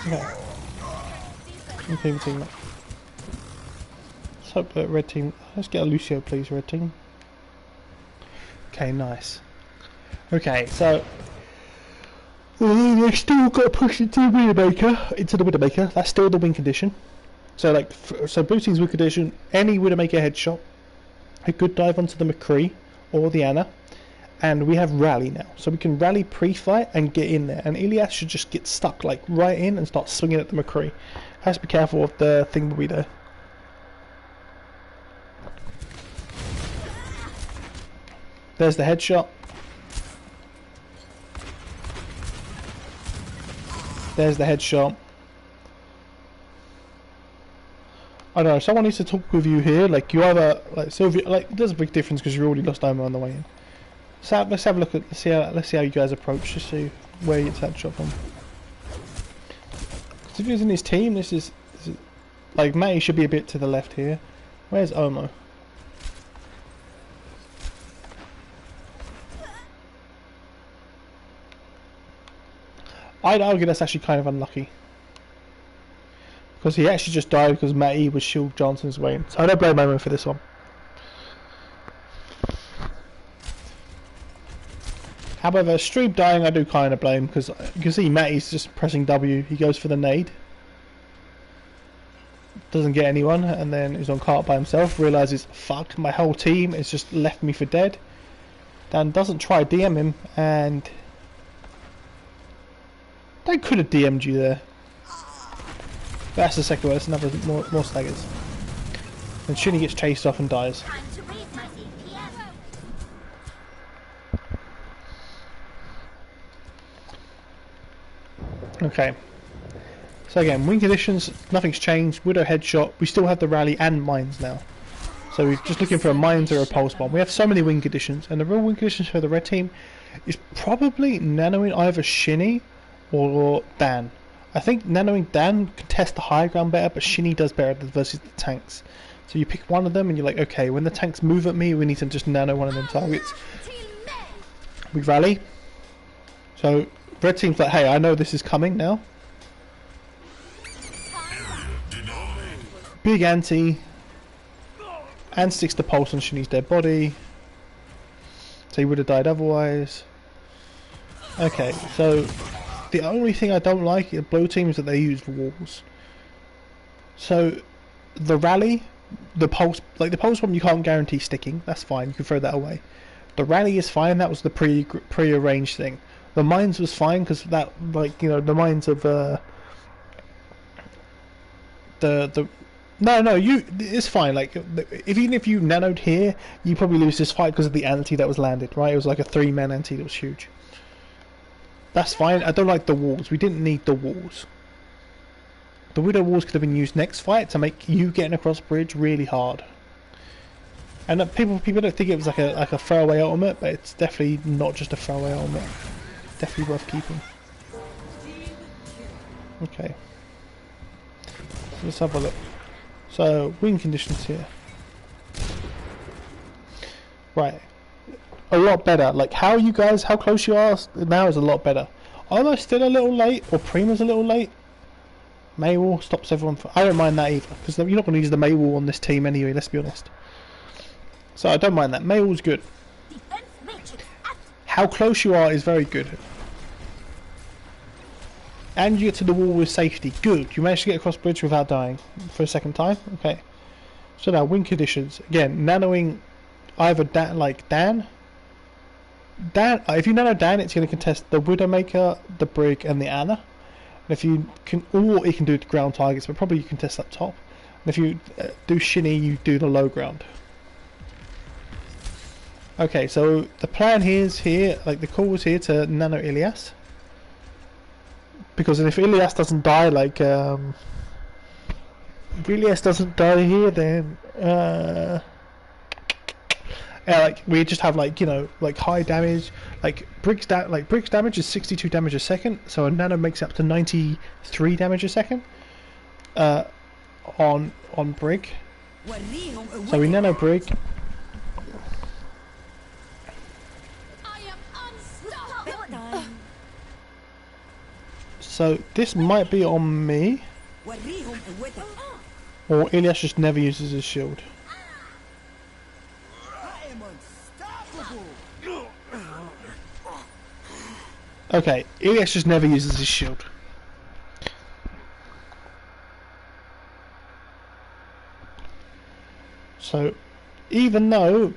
B: Okay. Team up. Let's hope that red team. Let's get a Lucio, please, red team. Okay, nice. Okay, so they still got to push into the Widowmaker. That's still the win condition. So like, so blue team's win condition: any Widowmaker headshot, a good dive onto the McCree or the Anna, and we have rally now, so we can rally pre-fight and get in there. And Ilias should just get stuck like right in and start swinging at the McCree. Has to be careful of the thing will be there. There's the headshot. There's the headshot. I don't know, someone needs to talk with you here. Like, you either, like, so if you, like, there's a big difference because you already lost ammo on the way in. So let's have a look at, let's see how you guys approach to see where you get that shot from. Because if he's in his team, this is like, Matty should be a bit to the left here. Where's Omo? I'd argue that's actually kind of unlucky. Because he actually just died because Matty was Shield Johnson's way in. So I don't blame Omo for this one. However, Streeb dying I do kind of blame, because you can see Matty's just pressing W. He goes for the nade. Doesn't get anyone, and then he's on cart by himself. Realises, fuck, my whole team has just left me for dead. Dan doesn't try DM him, and they could have DM'd you there. That's the second one. That's another more staggers. And Shinny gets chased off and dies. Okay. So again, win conditions, nothing's changed. Widow headshot. We still have the rally and mines now. So we're just looking for a mines or a pulse bomb. We have so many win conditions, and the real win conditions for the red team is probably nanoing either Shinny or Dan. I think nanoing Dan can test the high ground better, but Shinny does better versus the tanks. So you pick one of them and you're like, okay, when the tanks move at me, we need to just nano one of them targets. We rally. So red team's like, hey, I know this is coming now. Big anti. And sticks the pulse on Shinny's dead body. So he would have died otherwise. Okay, so the only thing I don't like in blue team is that they use walls. So the rally, the pulse, like the pulse bomb you can't guarantee sticking, that's fine, you can throw that away. The rally is fine, that was the pre-arranged thing. The mines was fine because that, like, you know, the mines of it's fine. Like, even if you nanoed here, you probably lose this fight because of the anti that was landed, right? It was like a 3-man anti that was huge. That's fine. I don't like the walls. We didn't need the walls. The Widow walls could have been used next fight to make you getting across bridge really hard. And people don't think it was like a throwaway ultimate, but it's definitely not just a throwaway ultimate. It's definitely worth keeping. Okay. So let's have a look. So, win conditions here. Right. A lot better. Like, how close you are now is a lot better. Almost still a little late, or Prima's a little late. Maywall stops everyone from... I don't mind that either, because you're not going to use the Maywall on this team anyway, let's be honest. So I don't mind that. Maywall's good. How close you are is very good. And you get to the wall with safety. Good. You managed to get across bridge without dying for a second time. Okay. So now, win conditions. Again, nanoing either Dan, like Dan. If you nano Dan, it's going to contest the Widowmaker, the Brig, and the Anna. And if you can, or it can do ground targets, but probably you can test up top. And if you do Shinny, you do the low ground. Okay, so the plan here, like the call was here to nano Ilias. Because if Ilias doesn't die, like If Ilias doesn't die here, then yeah, like we just have like, you know, like high damage. Like Briggs damage is 62 damage a second, so a nano makes up to 93 damage a second. On Brig. So we nano Brig. So this might be on me, or Ilias just never uses his shield. Okay, Ilias just never uses his shield. So, even though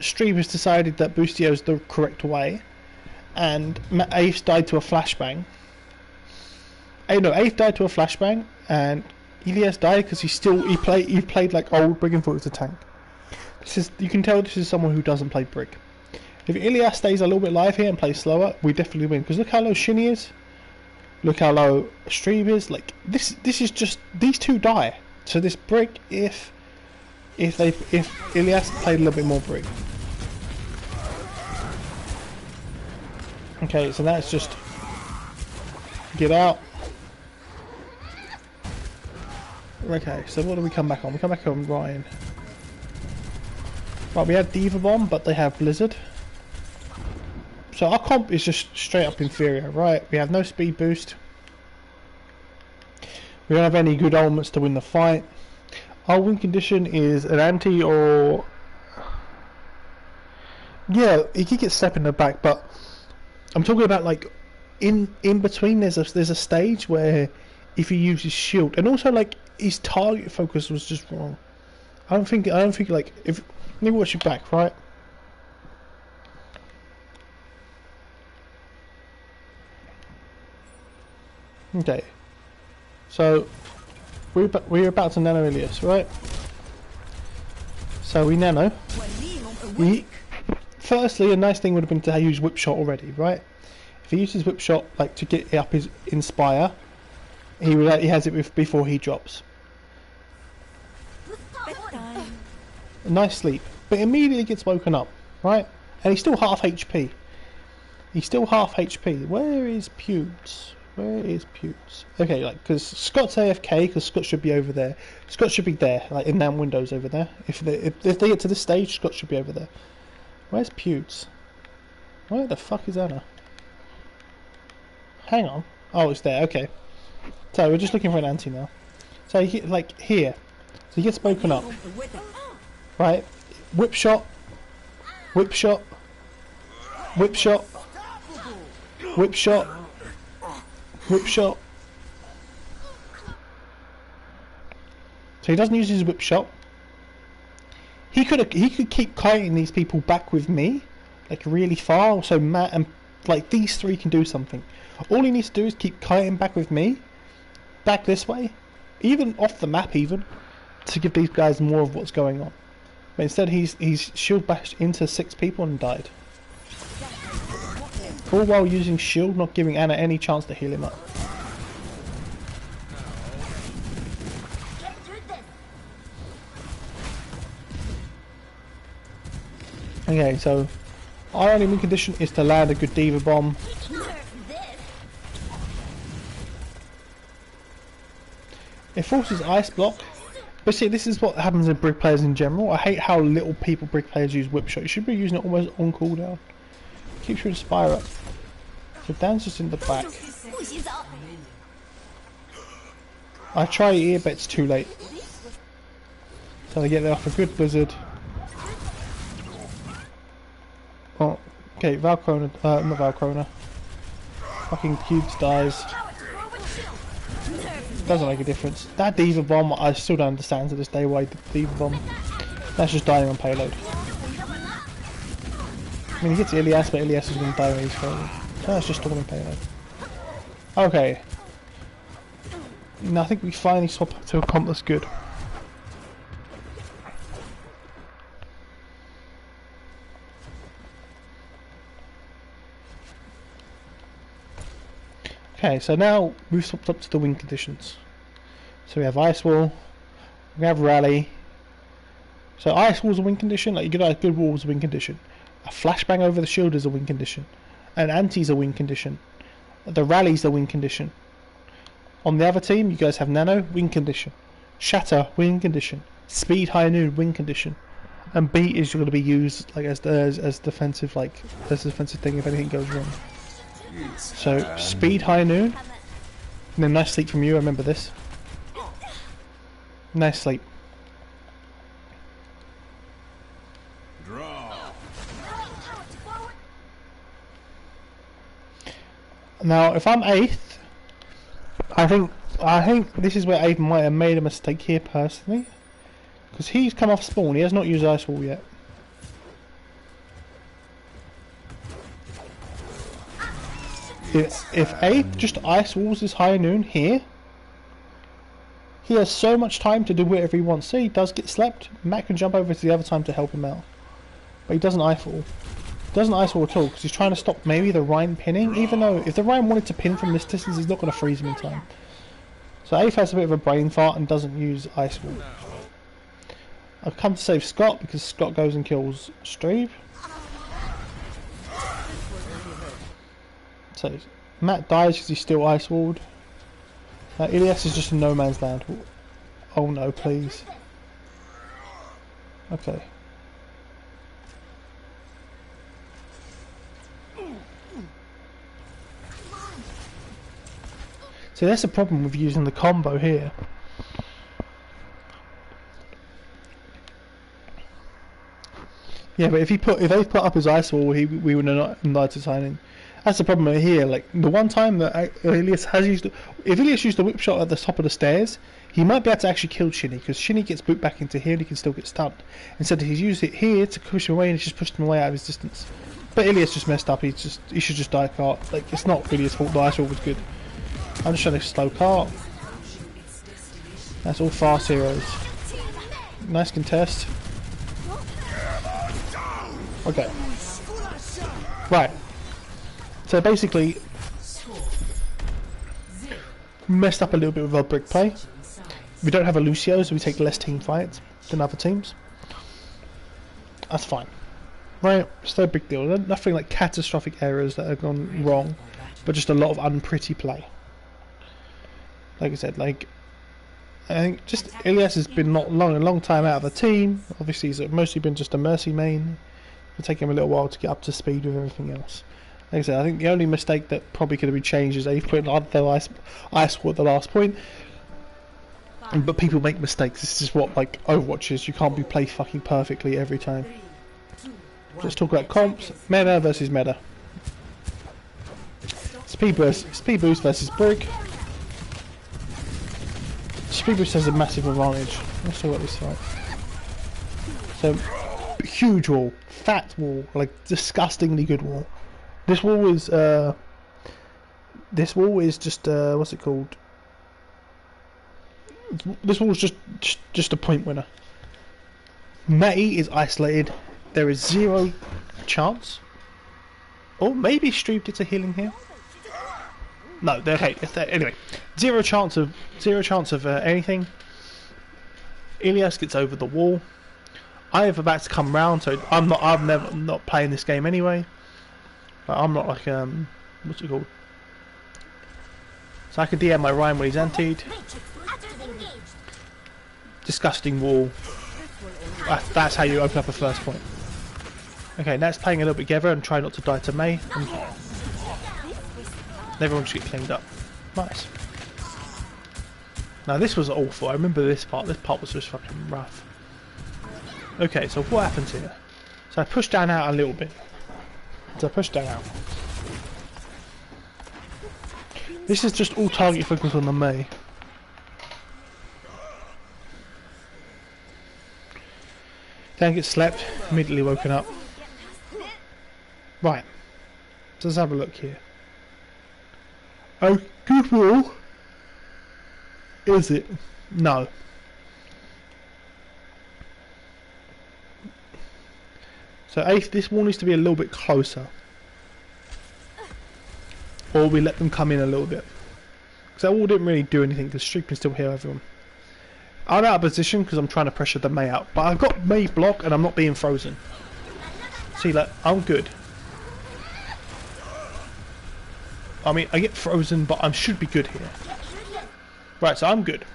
B: Stream has decided that Boostio is the correct way, and Ace died to a flashbang. Ace died to a flashbang, and Ilias died because he played like old Brig and thought it was a tank. You can tell this is someone who doesn't play Brig. If Ilias stays a little bit live here and plays slower, we definitely win. Because look how low Shinny is. Look how low Stream is. Like this is just these two die. So this Brig, if Ilias played a little bit more Brig. Okay, so that's just get out. Okay, so what do we come back on? We come back on Ryan. Right, we had Diva Bomb, but they have Blizzard. So our comp is just straight up inferior, right? We have no speed boost. We don't have any good elements to win the fight. Our win condition is an anti or... Yeah, he could get step in the back, but I'm talking about like in between there's a stage where if he uses shield, and also like his target focus was just wrong. I don't think like if let me watch it back, right? Okay, so we're about to nano Ilias, right? So we nano. Firstly, a nice thing would have been to use whip shot already, right? If he uses whip shot like to get up his inspire, he has it before he drops. A nice sleep, but immediately gets woken up, right? And he's still half HP. He's still half HP. Where is Pewds? Where is Pewds? Okay, like, because Scott's AFK, because Scott should be over there. Scott should be there, like in them windows over there. If they get to this stage, Scott should be over there. Where's Pewds? Where the fuck is Anna? Hang on. Oh, it's there. Okay. So we're just looking for an anti now. So he, like here, so he gets spoken up. Right. Whip shot. Whip shot. Whip shot. Whip shot. Whip shot. So he doesn't use his whip shot. He could keep kiting these people back with me, like really far. So Matt and like these three can do something. All he needs to do is keep kiting back with me, back this way, even off the map, even to give these guys more of what's going on. But instead, he's shield bashed into 6 people and died. All while using shield, not giving Anna any chance to heal him up. Okay, so our only win condition is to land a good Diva Bomb. It forces Ice Block. But see, this is what happens in Brig players in general. I hate how little people Brig players use Whip Shot. You should be using it almost on cooldown. Keeps your Inspire up. So Dan's just in the back. I try ear, but it's too late. So they get there off a good Blizzard. Oh, okay, Valkrona, not Valkrona. Fucking Cubes dies. Doesn't make a difference. That Diva Bomb, I still don't understand to this day why the Diva Bomb. That's just dying on payload. I mean, he gets Ilias, but Ilias is going to die when he's failing. That's just stalling payload. Okay. Now I think we finally swap up to a comp that's good. Okay, so now we've swapped up to the win conditions. So we have Ice Wall, we have Rally. So Ice Wall's a win condition, like a good wall's a win condition. A flashbang over the shield is a win condition. An anti's a win condition. The Rally's a win condition. On the other team, you guys have Nano, win condition. Shatter, win condition. Speed High Noon, win condition. And Beat is going to be used like as defensive, like as a defensive thing if anything goes wrong. So Speed High Noon. And then nice sleep from you. I remember this. Nice sleep. Now, if I'm 8th, I think this is where Aiden might have made a mistake here personally, because he's come off spawn. He has not used Ice Wall yet. If 8th just Ice Walls his High Noon here, he has so much time to do whatever he wants. See, he does get slept. Matt can jump over to the other time to help him out, but he doesn't Ice Wall. Doesn't Ice Wall at all because he's trying to stop maybe the Ryan pinning, even though if the Ryan wanted to pin from this distance he's not going to freeze him in time. So Ace has a bit of a brain fart and doesn't use Ice Wall. I've come to save Scott because Scott goes and kills Strebe. So Matt dies because he's still Ice Walled. Ilias is just in no man's land. Oh no, please. Okay. So that's the problem with using the combo here. Yeah, but if they put up his Ice Wall, we would not allowed to sign in. That's the problem here. Like the one time that Ilias has used, if Ilias used the whip shot at the top of the stairs, he might be able to actually kill Shinny because Shinny gets booped back into here and he can still get stunned. Instead, he's used it here to push him away and he's just pushed him away out of his distance. But Ilias just messed up. He should just die cart. Like it's not really his fault. The Ice Wall was good. I'm just trying to slow cart. That's all fast heroes. Nice contest. Okay. Right. So basically, messed up a little bit with our brick play. We don't have a Lucio, so we take less team fights than other teams. That's fine. Right, it's no big deal. Nothing like catastrophic errors that have gone wrong, but just a lot of unpretty play. Like I said, I think just Ilias has been a long time out of the team. Obviously, he's mostly been just a Mercy main. It'll take him a little while to get up to speed with everything else. Like I said, I think the only mistake that probably could have been changed is they've put Ice Wall at the last point. But people make mistakes. This is what Overwatch is. You can't be played fucking perfectly every time. Let's talk about comps. Meta versus meta. Speed boost versus brick. Speed boost has a massive advantage. Let's talk about this fight. So, huge wall, fat wall, like disgustingly good wall. This wall is just what's it called? This wall is just a point winner. Matty is isolated. There is zero chance. Or maybe Strebe gets a healing here. No, okay. Anyway, zero chance of anything. Ilias gets over the wall. I have about to come round, so I'm not playing this game anyway. But I'm not like what's it called? So I can DM my Ryan when he's antied. Disgusting wall. That's how you open up a first point. Okay, now it's playing a little bit together and try not to die to May. And everyone just get cleaned up. Nice. Now this was awful. I remember this part. This part was just fucking rough. Okay, so what happens here? So I push down out a little bit. So I push down out. This is just all target focus on the May. Don't get slept, immediately woken up. Right, so let's have a look here. Oh, good wall. Is it? No. So this wall needs to be a little bit closer. Or we let them come in a little bit. Because that wall didn't really do anything because Streep can still heal everyone. I'm out of position because I'm trying to pressure the Mei out. But I've got Mei block and I'm not being frozen. See, like, I'm good. I mean, I get frozen, but I should be good here. Right, so I'm good.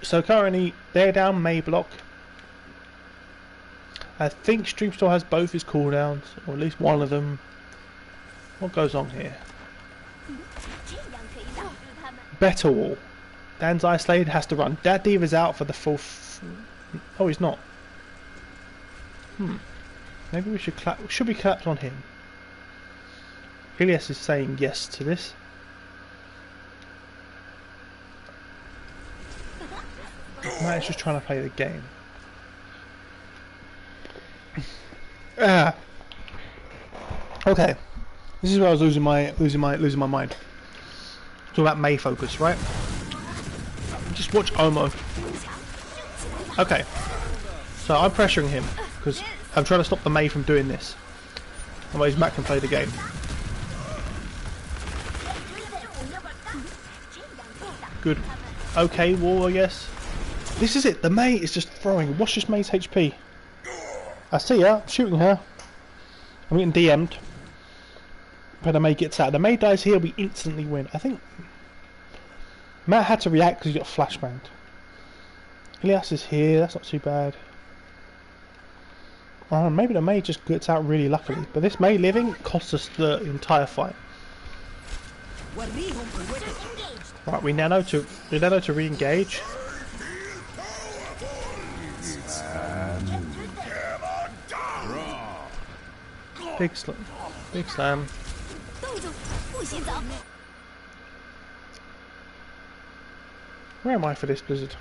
B: So currently, they're down Mei block. I think Stream still has both his cooldowns, or at least one of them. What goes on here? Better wall. Dan's isolated, has to run. Dad Diva's out for the full... Oh, he's not. Maybe we should clap... Should we clap on him? Ilias is saying yes to this. Matt is just trying to play the game. Okay. This is where I was losing my mind. Talking about Mei focus, right? Just watch Omo. Okay. So I'm pressuring him because I'm trying to stop the Mei from doing this. Otherwise Matt can play the game. Good. Okay, wall, I guess. This is it. The Mei is just throwing. Watch this Mei's HP. I see her. I'm shooting her. I'm getting DM'd. But the Mei gets out. The Mei dies here, we instantly win. I think Matt had to react because he got flashbanged. Ilias is here. That's not too bad. Maybe the Mei just gets out really luckily. But this Mei living costs us the entire fight. Right, we nano to re-engage. Big slam. Big slam. Where am I for this blizzard?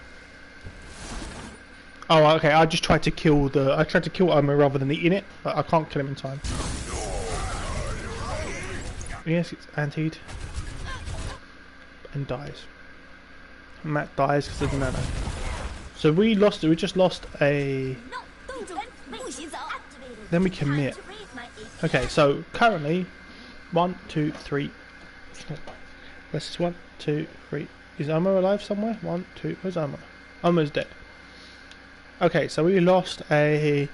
B: Oh, okay. I just tried to kill the. I tried to kill Omo rather than eating it, but I can't kill him in time. Yes, it's antied and dies. Matt dies because of the nano. So we lost. We just lost a. Then we commit. Okay, so currently 1, 2, 3. This is 1, 2, 3. Is Omo alive somewhere? 1, 2. Where's Omo? Omo's dead. Okay, so we lost a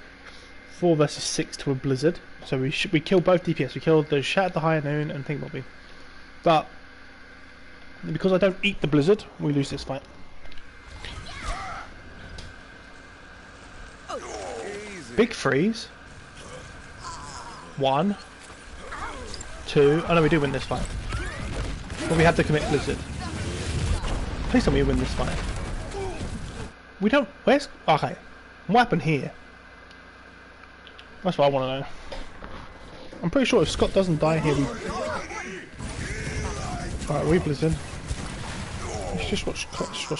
B: 4 versus 6 to a blizzard. So we killed both DPS. We killed the Shat, the High Noon, and Thingbobby. But because I don't eat the blizzard, we lose this fight. Big freeze. 1, 2. Oh no, we do win this fight. But we have to commit blizzard. Please tell me we win this fight. We don't. Where's. Okay. What happened here? That's what I want to know. I'm pretty sure if Scott doesn't die here, we. Alright, we blizzard. Let's just watch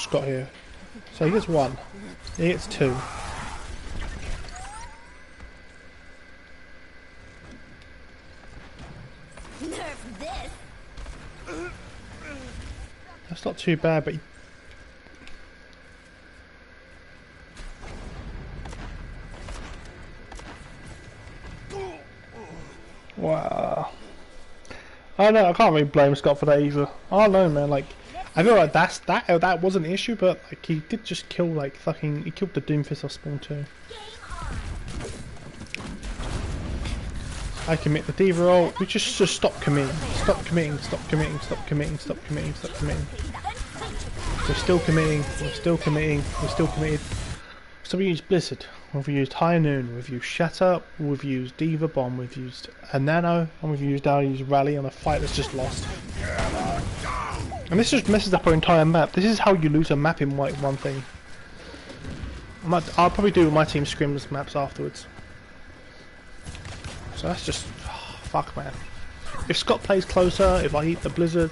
B: Scott here. So he gets 1. He gets 2. That's not too bad, but wow. I know, I can't really blame Scott for that either. I don't know, man. Like, I feel like that wasn't an issue, but like he did just kill like fucking. He killed the Doomfist off spawn too. I commit the Diva ult. We just stop committing. Stop committing. Stop committing. Stop committing. Stop committing. Stop committing. We're still committing. We're still committing. We're still committed. So we used Blizzard. We've used High Noon. We've used Shatter. We've used Diva Bomb. We've used a Nano, and we've used Rally on a fight that's just lost. And this just messes up our entire map. This is how you lose a map in one thing. I'll probably do my team Scrims maps afterwards. So that's just fuck, man. If Scott plays closer, if I eat the blizzard,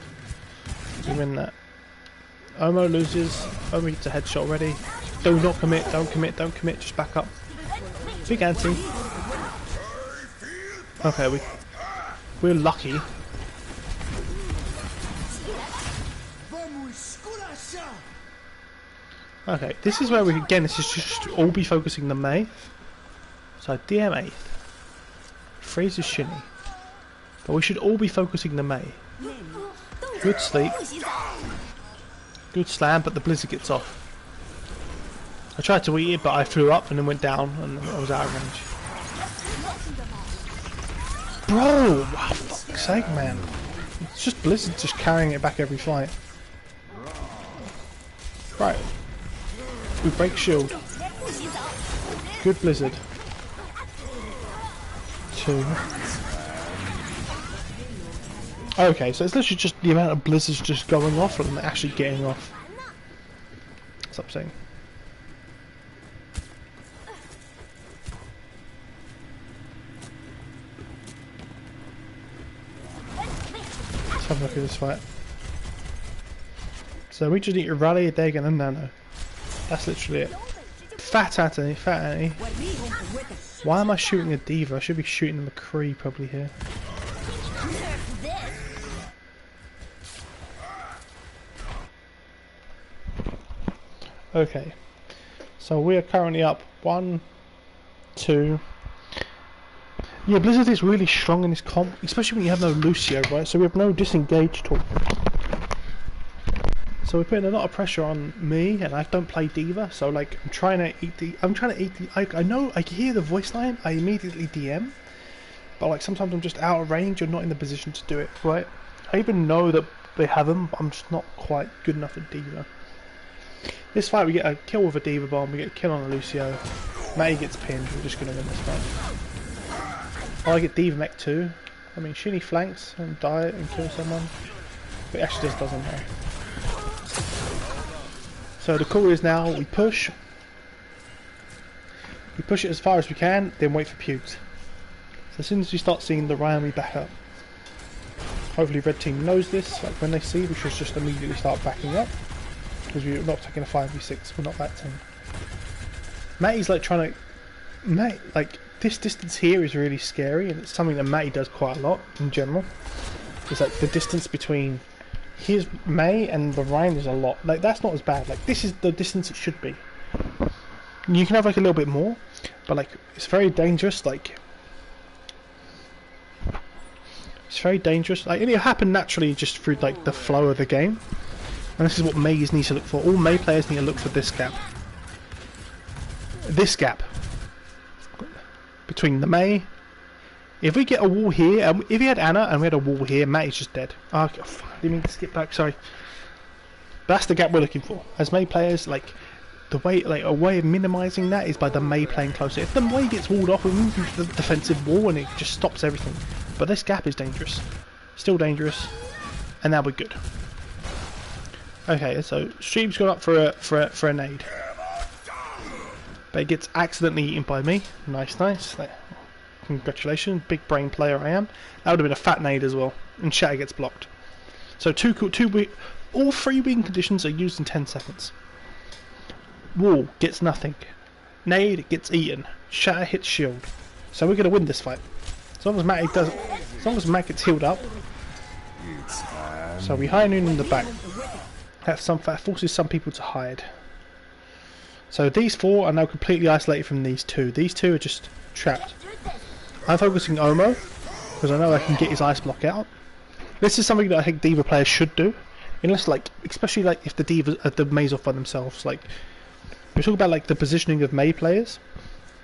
B: we win that. Omo loses. Omo gets a headshot already. Do not commit. Don't commit. Don't commit. Just back up. Big anti. Okay, we're lucky. Okay, this is where we again. This is just all be focusing the Mei. So DM 8th. Freeze is shinny. But we should all be focusing the Mei. Good sleep. Good slam, but the blizzard gets off. I tried to eat it, but I flew up and then went down, and I was out of range. Bro, for fuck's sake, man. It's just Blizzard just carrying it back every fight. Right. We break shield. Good Blizzard. 2. Okay, so it's literally just the amount of blizzards just going off and actually getting off. That's upsetting. Let's have a look at this fight. So we just need to rally a Dagon and Nano. That's literally it. Fat Anthony, Fat Anthony. Why am I shooting a Diva? I should be shooting the McCree probably here. Okay, so we are currently up 1, 2. Yeah, Blizzard is really strong in this comp, especially when you have no Lucio, right? So we have no disengage tool. So we're putting a lot of pressure on me, and I don't play Diva, so like I'm trying to eat the. I know I can hear the voice line. I immediately DM, but like sometimes I'm just out of range or not in the position to do it, right? I even know that they have them, but I'm just not quite good enough at Diva. This fight we get a kill with a Diva bomb, we get a kill on a Lucio. Matty gets pinned, we're just going to win this fight. Oh, I get Diva mech too. I mean, Shinny flanks and die and kill someone, but it actually just doesn't matter. So the call is now we push. We push it as far as we can, then wait for pubes. So as soon as we start seeing the Ryan, we back up. Hopefully red team knows this, like when they see we should just immediately start backing up. Because we're not taking a 5v6, we're not that team. Matty's like trying to... Matty, like, this distance here is really scary, and it's something that Matty does quite a lot, in general. It's like, the distance between his May and the Ryan is a lot. Like, that's not as bad. Like, this is the distance it should be. You can have, like, a little bit more, but, like, it's very dangerous, like... It's very dangerous. Like, it'll happen naturally just through, like, the flow of the game. And this is what Mays needs to look for. All May players need to look for this gap. This gap. Between the May. If we get a wall here, if he had Anna and we had a wall here, Matty's just dead. Oh, fuck, I didn't mean to skip back, sorry. That's the gap we're looking for. As May players, like, the way, like, a way of minimising that is by the May playing closer. If the May gets walled off, we move into the defensive wall and it just stops everything. But this gap is dangerous. Still dangerous. And now we're good. Okay, so Stream's gone up for a nade, but it gets accidentally eaten by me. Nice, nice. Congratulations, big brain player I am. That would have been a fat nade as well, and Shatter gets blocked. So all 3 win conditions are used in 10 seconds. Wall gets nothing. Nade gets eaten. Shatter hits shield. So we're gonna win this fight. As long as Matt gets healed up. So we high noon in the back. That forces some people to hide. So these 4 are now completely isolated from these 2. These 2 are just trapped. I'm focusing Omo, because I know I can get his ice block out. This is something that I think Diva players should do. Unless, like, especially like if the Divas are the Mays off by themselves. Like, we talk about like the positioning of May players.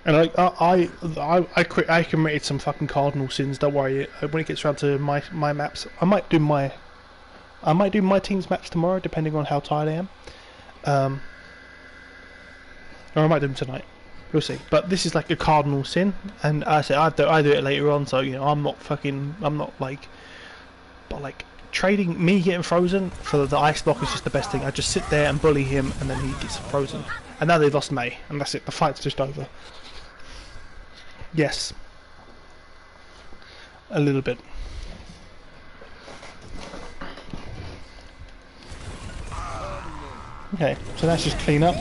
B: And like I committed some fucking cardinal sins, don't worry. When it gets around to my maps, I might do my team's match tomorrow, depending on how tired I am. Or I might do them tonight. We'll see. But this is like a cardinal sin, and I do it later on. So you know, I'm not like, but like trading me getting frozen for the ice block is just the best thing. I just sit there and bully him, and then he gets frozen. And now they've lost May, and that's it. The fight's just over. Yes, a little bit. Okay, so that's just clean up.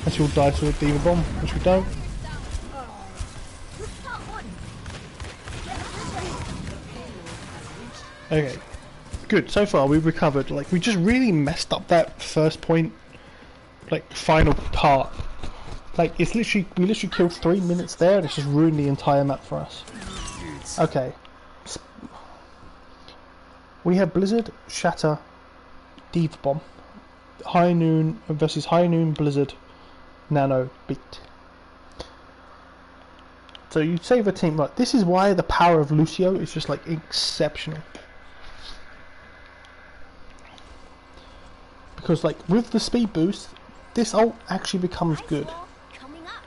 B: Let's all die to a Diva bomb, which we don't. Okay, good. So far we've recovered. Like, we just really messed up that first point, like final part. Like, it's literally, we literally killed 3 minutes there, and it's just ruined the entire map for us. Okay. We have Blizzard, Shatter, Diva bomb. High Noon versus High Noon, Blizzard, Nano beat. So you save a team. Like, this is why the power of Lucio is just like exceptional. Because like with the speed boost, this ult actually becomes good.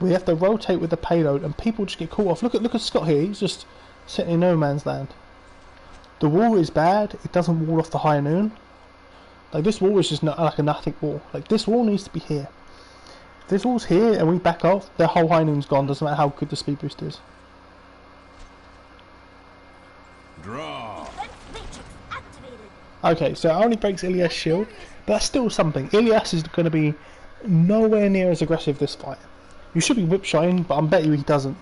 B: We have to rotate with the payload, and people just get caught off. Look at Scott here. He's just sitting in no man's land. The wall is bad. It doesn't wall off the high noon. Like this wall is just not like a nothing wall. Like this wall needs to be here. If this wall's here and we back off, the whole high noon's gone. Doesn't matter how good the speed boost is.
C: Draw.
B: Okay, so it only breaks Ilias' shield, but that's still something. Ilias is going to be nowhere near as aggressive this fight. You should be whip shotting, but I bet you he doesn't.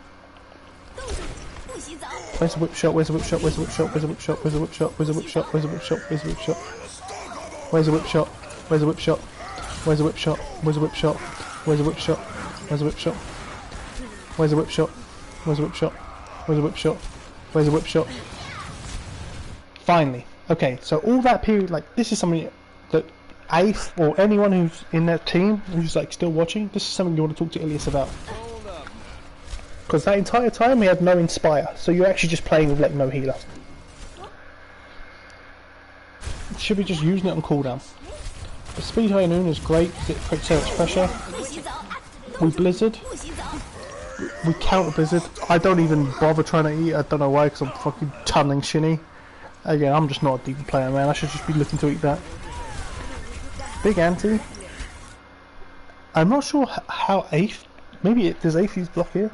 B: Where's the whip shot? Where's the whip shot? Where's the whip shot? Where's the whip shot? Where's the whip shot? Where's the whip shot? Where's the whip shot? Where's the whip shot? Where's the whip shot? Where's the whip shot? Where's the whip shot? Where's the whip shot? Where's the whip shot? Where's the whip shot? Where's the whip shot? Where's the whip shot? Where's the whip shot? Where's the whip shot? Finally. Okay, so all that period, like, this is something that Ace or anyone who's in that team who's like still watching, this is something you want to talk to Ilias about. Because that entire time he had no Inspire, so you're actually just playing with like no healer. Should be just using it on cooldown. The Speed High Noon is great because it creates so much pressure. We Blizzard. We counter Blizzard. I don't even bother trying to eat. I don't know why, because I'm fucking tunneling Shinny. Again, I'm just not a deep player, man. I should just be looking to eat that. Big anti. I'm not sure how Ace. Maybe does Ace use block here?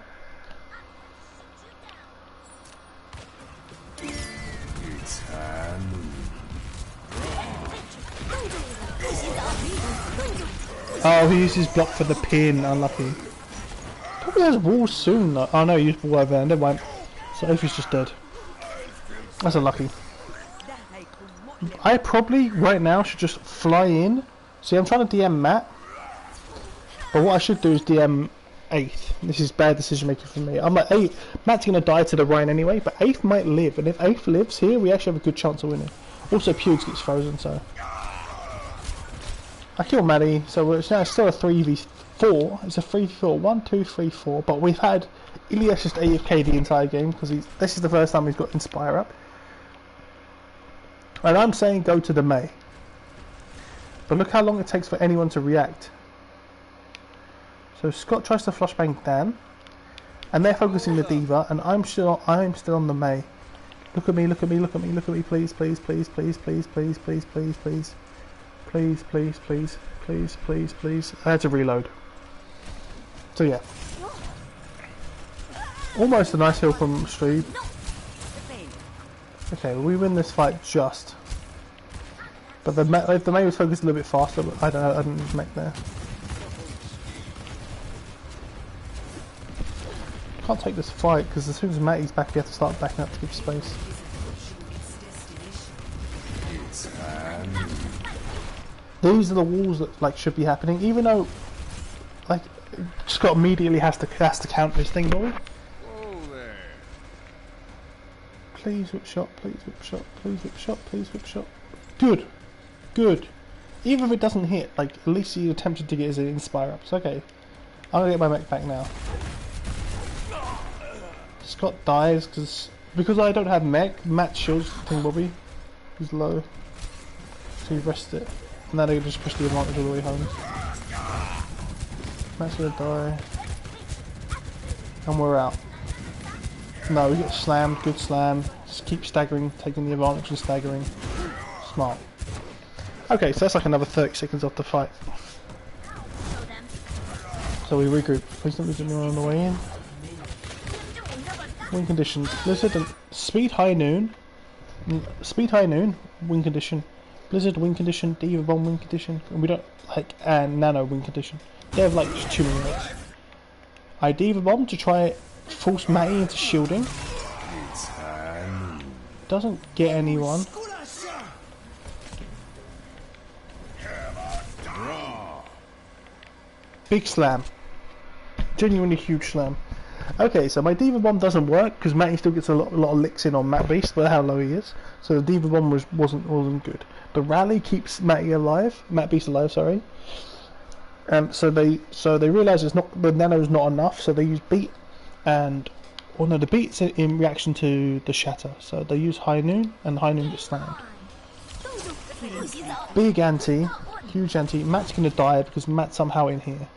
B: Oh, he uses block for the pin. Unlucky. Probably has walls soon. Though. Oh no, he used wall over there. Never mind. So Ace is just dead. That's unlucky. I probably right now should just fly in. See, I'm trying to DM Matt, but what I should do is DM 8th. This is bad decision making for me. I'm like 8. Matt's gonna die to the Rhine anyway, but 8th might live, and if 8th lives here, we actually have a good chance of winning. Also, Pewds gets frozen, so I kill Maddie. So it's now still a 3v4. It's a 3v4. 1, 2, 3, 4. But we've had Ilias just AFK the entire game because this is the first time he's got Inspire up. And I'm saying go to the Mei. But look how long it takes for anyone to react. So Scott tries to flashbang Dan, and they're focusing the D.Va, and I'm still on the Mei. Look at me, look at me, look at me, look at me, please, please, please, please, please, please, please, please, please. Please, please, please, please, please, please. I had to reload. So yeah. Almost a nice heal from Streeb. Okay, we win this fight just. But the Mei was focused a little bit faster, but I don't know, I didn't use mech there. Can't take this fight because as soon as Matty's back, we have to start backing up to give space. These are the walls that like should be happening, even though like Scott immediately has to count this thing, boy. Please whip shot, please whip shot, please whip shot, please whip shot. Good. Good. Even if it doesn't hit, like at least he attempted to get his Inspire up. So okay. I'm gonna get my mech back now. Scott dies because I don't have mech. Matt shields Thing Bobby. He's low. So he rests it. And then I just push the advantage all the way home. Matt's gonna die. And we're out. No, we get slammed, good slam. Just keep staggering, taking the advantage and staggering. Smart. Okay, so that's like another 30 seconds off the fight. So we regroup. Please don't lose anyone on the way in. Win conditions. Blizzard and Speed High Noon. Speed High Noon, win condition. Blizzard win condition, D.Va Bomb win condition, and we don't like and Nano win condition. They have like just 2 minutes. I D.Va Bomb to try force Matty into shielding. Doesn't get anyone. Big slam. Genuinely huge slam. Okay, so my D.Va Bomb doesn't work because Matty still gets a lot of licks in on Matt Beast, but how low he is. So the D.Va Bomb wasn't good. The rally keeps Matty alive, Matt Beast alive, sorry. So they realise it's not the nano's not enough, so they use beat and no, the beat's in reaction to the shatter. So they use high noon and high noon gets slammed. Big anti, huge anti. Matt's gonna die because Matt's somehow in here.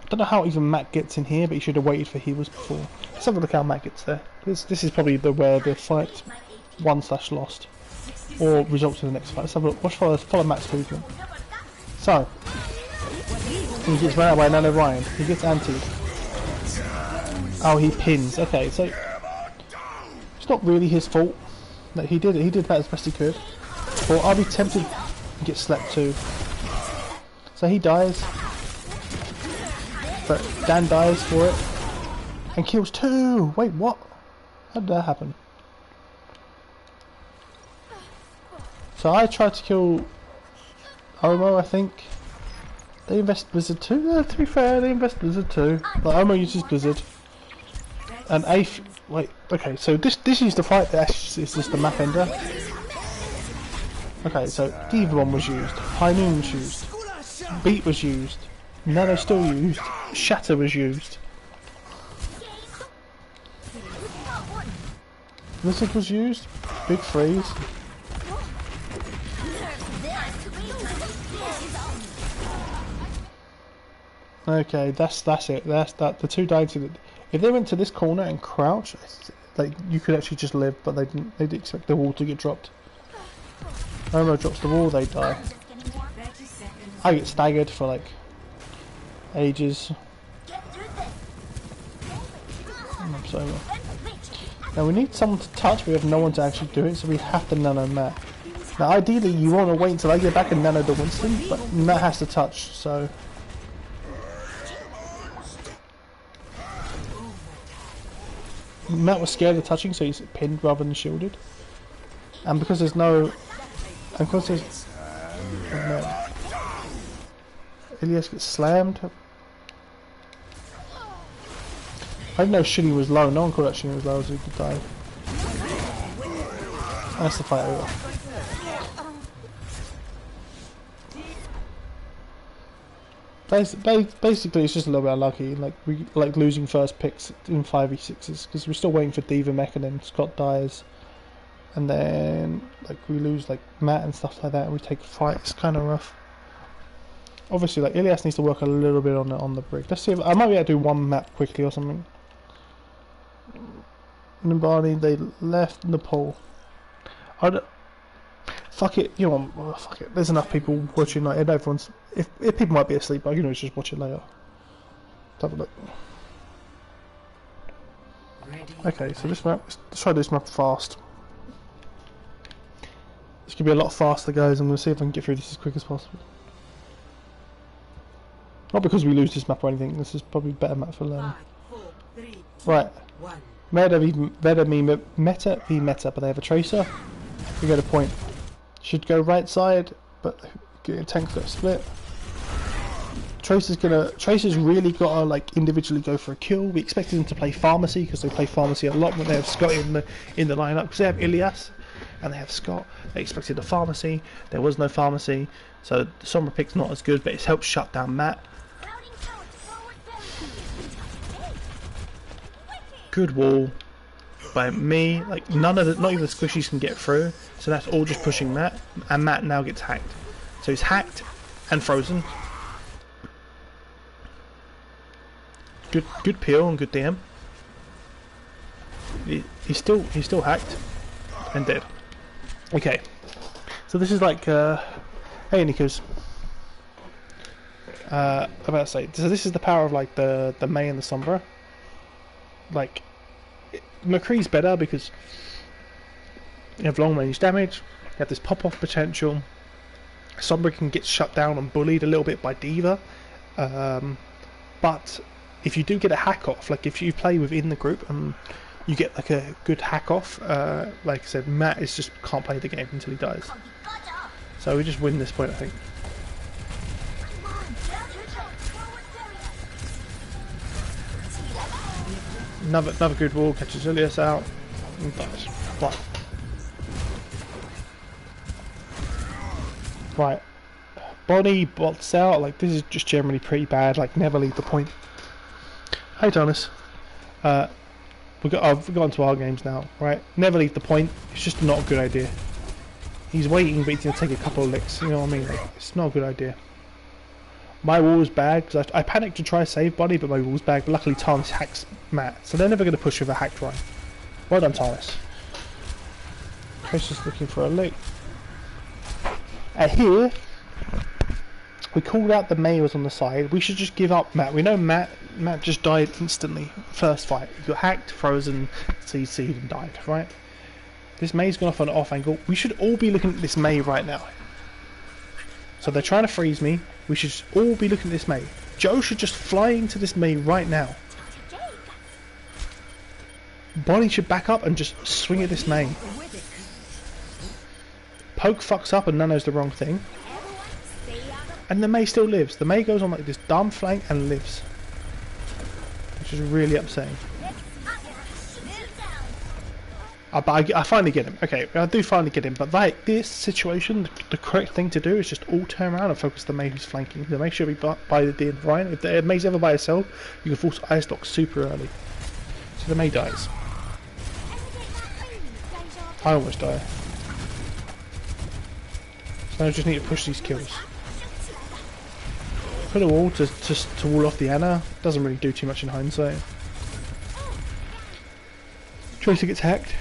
B: I don't know how even Matt gets in here, but he should have waited for healers before. Let's have a look how Matt gets there. This is probably where the fight won/lost, or results in the next fight. Let's have a look. Follow Matt's movement. So he gets ran out by Nano Ryan. He gets anti. Oh, he pins. Okay, so it's not really his fault. No, he did that as best he could. Or I'll be tempted to get slept too. So he dies. But Dan dies for it. And kills 2! Wait, what? How did that happen? So I tried to kill Omo, I think. They invest Blizzard too? No, to be fair, they invest Blizzard too. But Omo uses Blizzard. And wait, okay, so this is the fight that is just the map ender. Okay, so Diva Bomb was used, High Noon was used, Beat was used, Nano still used, Shatter was used. Blizzard was used, Big Freeze. Okay, that's it. That's that. The two died to the. If they went to this corner and crouch, like you could actually just live, but they didn't. They didn't expect the wall to get dropped. Omo drops the wall, they die. I get staggered for like ages. I'm sorry. Now we need someone to touch, but we have no one to actually do it, so we have to nano Matt. Now ideally you want to wait until I get back and nano the Winston, but Matt has to touch, so. Matt was scared of touching, so he's pinned rather than shielded. And because there's no... And because there's... Ilias gets slammed. I didn't know Shinny was low. No one called out Shinny was low, so he could die. And that's the fight over. Basically, it's just a little bit unlucky. Like losing first picks in 5v6s because we're still waiting for Diva Mech, and then Scott dies, and then like we lose like Matt and stuff like that. And we take a fight. It's kind of rough. Obviously, like Ilias needs to work a little bit on the brick. Let's see if I might be able to do one map quickly or something. Nimbani, they left Nepal. Fuck it, you know, well, fuck it. There's enough people watching. Like, everyone's. If people might be asleep, but you know, just watch it later. Let's have a look. Okay, so this map. Let's try this map fast. This could be a lot faster, guys. I'm gonna see if I can get through this as quick as possible. Not because we lose this map or anything. This is probably a better map for learning.
A: 5, 4, 3, 2,
B: Right.
A: 1.
B: Meta v meta, but they have a tracer. We get a point. Should go right side, but tank's got split. Tracer's really gotta like individually go for a kill. We expected them to play pharmacy because they play pharmacy a lot when they have Scott in the lineup, because they have Ilias and they have Scott. They expected a pharmacy. There was no pharmacy, so the Sombra pick's not as good, but it's helped shut down Matt. Good wall by me. Like not even the squishies can get through, so that's all just pushing Matt, and Matt now gets hacked. So he's hacked and frozen. Good peel and good DM. He's still hacked and dead. Okay, so this is like hey Nickers. I'm about to say, so this is the power of like the Mei and the Sombra. Like McCree's better because you have long range damage, you have this pop off potential. Sombra can get shut down and bullied a little bit by Diva, but if you do get a hack off, like if you play within the group and you get like a good hack off, like I said, Matt is just can't play the game until he dies. So we just win this point, I think. Another good wall, catches Ilias out and dies. Right. Bonnie bots out. Like, this is just generally pretty bad. Like, never leave the point. Hey, Thomas. We've gone to our games now, right? Never leave the point. It's just not a good idea. He's waiting, but he's going to take a couple of licks. You know what I mean? Like, it's not a good idea. My wall was bad because I panicked to try save Bonnie, but my wall was bad. But luckily, Thomas hacks Matt, so they're never going to push with a hacked run. Well done, Thomas. Tracer's looking for a lick. Here, we called out the May was on the side. We should just give up Matt. We know Matt just died instantly. First fight. He got hacked, frozen, CC'd and died, right? This May's gone off on an off angle. We should all be looking at this May right now. So they're trying to freeze me. We should all be looking at this May. Joe should just fly into this May right now. Bonnie should back up and just swing at this May. Poke fucks up and Nano's the wrong thing. And the May still lives. The May goes on like this dumb flank and lives. Which is really upsetting. But I finally get him. Okay, I do finally get him. But like this situation, the correct thing to do is just all turn around and focus the May who's flanking. The May should be by the D and Ryan. If the May's ever by herself, you can force ice lock super early. So the May dies. I almost die. So I just need to push these kills. Put a wall to wall off the Ana. Doesn't really do too much in hindsight. Tracer gets hacked.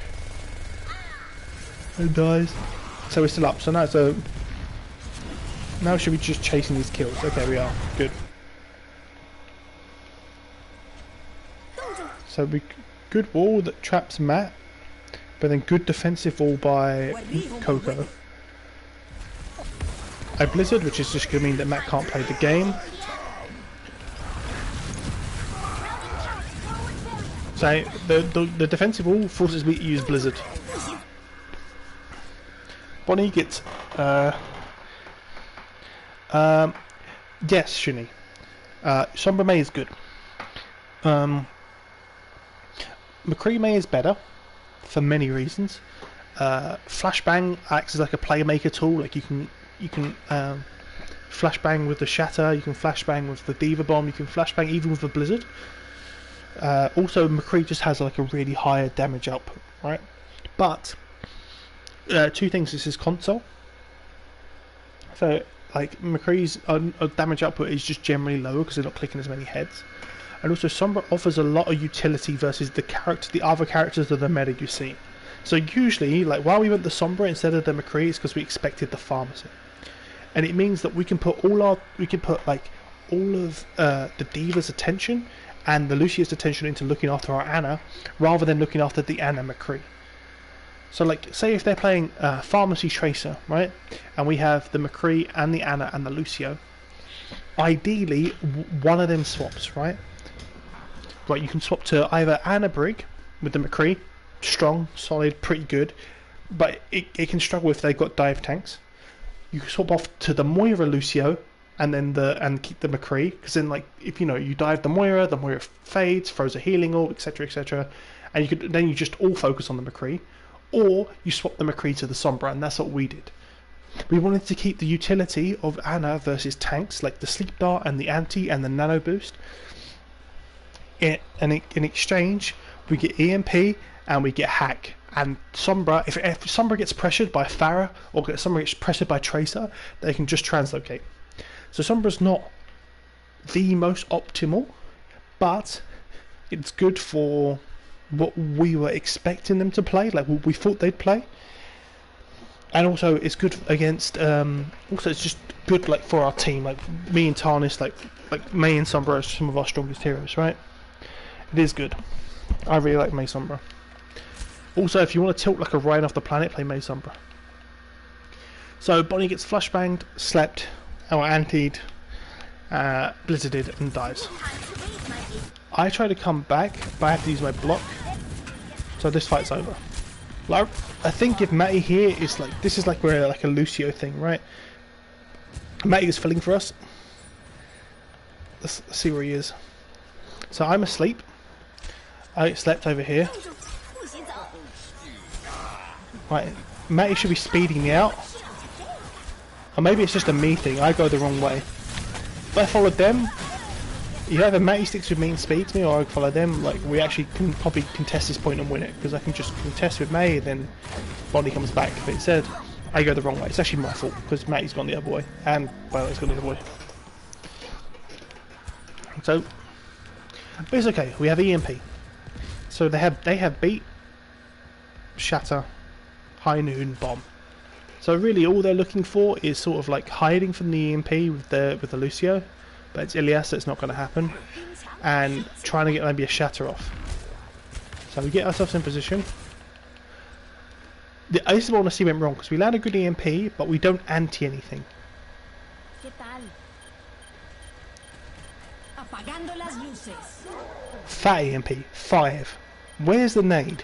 B: And dies. So we're still up. So now should we just chasing these kills? Okay, we are. Good. So good wall that traps Matt, but then good defensive wall by Coco. A blizzard, which is just going to mean that Matt can't play the game. So the defensive wall forces me to use blizzard. Bonnie gets yes, Shinny. Sombra May is good. McCree May is better for many reasons. Flashbang acts as like a playmaker tool. Like you can flashbang with the Shatter, you can flashbang with the Diva Bomb, you can flashbang even with the Blizzard. Also, McCree just has like a really higher damage output, right? But two things: this is console, so like McCree's damage output is just generally lower because they're not clicking as many heads, and also Sombra offers a lot of utility versus the other characters of the meta you see. So usually, like why we went the Sombra instead of the McCree is because we expected the Pharmacy, and it means that we can put all of the Diva's attention and the Lucia's attention into looking after our Ana rather than looking after the Ana McCree. So like say if they're playing Pharmacy Tracer, right, and we have the McCree and the Ana and the Lucio, ideally one of them swaps, right, you can swap to either Ana Brig with the McCree, strong, solid, pretty good, but it can struggle if they've got dive tanks. You can swap off to the Moira Lucio and then keep the McCree, because then like if you dive the Moira fades, throws a healing orb, etc, and you just all focus on the McCree, or you swap the McCree to the Sombra, and that's what we did. We wanted to keep the utility of Ana versus tanks like the Sleep Dart and the Anti and the Nano Boost. In exchange, we get EMP and we get Hack. And Sombra, if Sombra gets pressured by Pharah or Sombra gets pressured by Tracer, they can just translocate. So Sombra's not the most optimal, but it's good for what we were expecting them to play, like what we thought they'd play. And also it's good against also it's just good like for our team, like me and Tarnis, like May and Sombra are some of our strongest heroes, right? It is good. I really like May Sombra. Also, if you want to tilt like a Ryan off the planet, play May Sombra. So Bonnie gets flashbanged, slept, or antied, blizzarded, and dies. I try to come back, but I have to use my block. So this fight's over. Like, I think if Matty here is like, this is like we're like a Lucio thing, right? Matty is filling for us. Let's see where he is. So I'm asleep. I slept over here. Right, Matty should be speeding me out. Or maybe it's just a me thing, I go the wrong way. If I followed them, either Matty sticks with me and speeds me, or I follow them. Like, we actually can probably contest this point and win it, because I can just contest with May, and then Bonnie comes back. But instead, I go the wrong way. It's actually my fault, because Matty's gone the other way, and Violet's gone the other way. So, but it's okay. We have EMP. So they have beat, shatter, high noon, bomb. So really, all they're looking for is sort of like hiding from the EMP with the Lucio, but it's Ilias, so it's not going to happen, and trying to get maybe a shatter off. So we get ourselves in position. This is what I want to see went wrong, because we land a good EMP, but we don't anti anything. Fat EMP, 5. Where's the nade?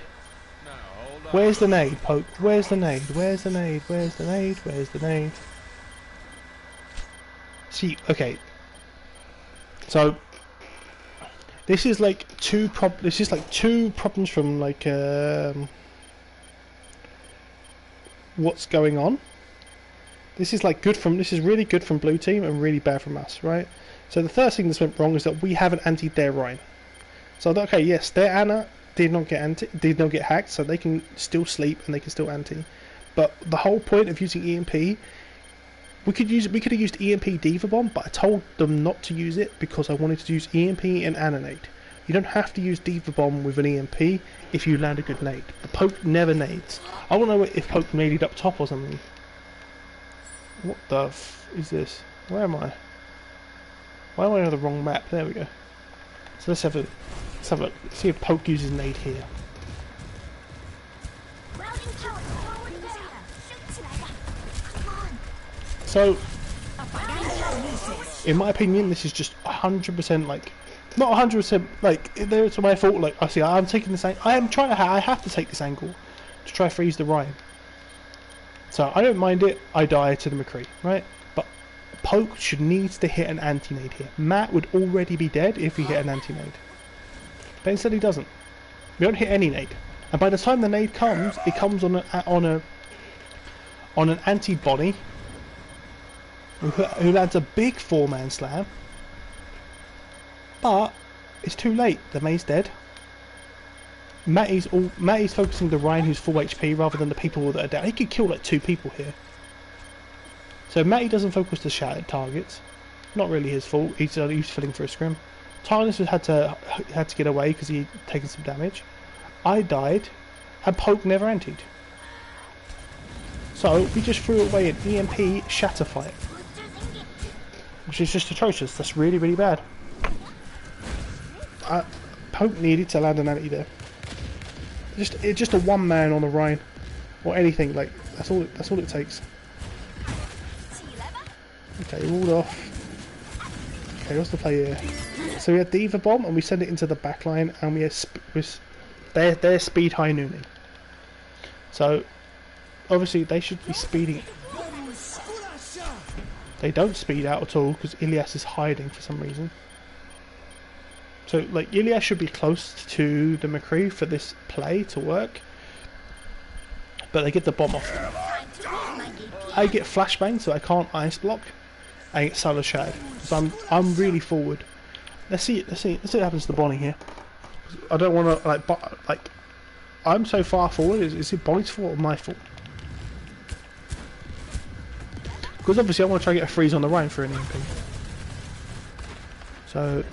B: Where's the nade, Poke? Where's the nade? Where's the nade? Where's the nade? Where's the nade? See, okay. So this is like two problems from like what's going on. This is really good from blue team and really bad from us, right? So the first thing that's went wrong is that we haven't antied their Rhine. So okay, yes, their Anna did not get hacked, so they can still sleep and they can still anti. But the whole point of using EMP, we could have used EMP Diva Bomb, but I told them not to use it because I wanted to use EMP and Anna nade. You don't have to use Diva Bomb with an EMP if you land a good nade. The Poke never nades. I want to know if Poke naded up top or something. What the f is this? Where am I? Why am I on the wrong map? There we go. So let's have a look. Let's see if Poke uses nade here. So, in my opinion, this is just 100% like, not 100% like, it's my fault. Like, I see, I'm taking this angle. I have to take this angle to try freeze the Rhine. So I don't mind it. I die to the McCree, right? But Poke needs to hit an anti-nade here. Matt would already be dead if he hit an anti-nade. But instead he doesn't. We don't hit any nade. And by the time the nade comes, it comes on an anti-Bonnie who lands a big 4-man slam. But it's too late. The May's dead. Matty's focusing the Rhine who's full HP rather than the people that are down. He could kill like 2 people here. So Matty doesn't focus the shattered targets. Not really his fault. He's filling for a scrim. Tarnus had to get away because he'd taken some damage. I died, and Poke never antied. So we just threw away an EMP shatter fight, which is just atrocious. That's really, really bad. Poke needed to land an anti there. Just a 1-man on the Rhine, or anything, like that's all it takes. Okay, ruled off. Okay, what's the play here? So we had Diva Bomb and we send it into the back line, and we had their speed high nooning. So obviously they should be speeding. They don't speed out at all because Ilias is hiding for some reason. So like Ilias should be close to the McCree for this play to work, but they get the bomb off. I get flashbang, so I can't ice block. I get solo shattered, so I'm really forward. Let's see what happens to Bonnie here. I don't want to like I'm so far forward. Is it Bonnie's fault or my fault? Because obviously I want to try and get a freeze on the Rhine for an EMP. So,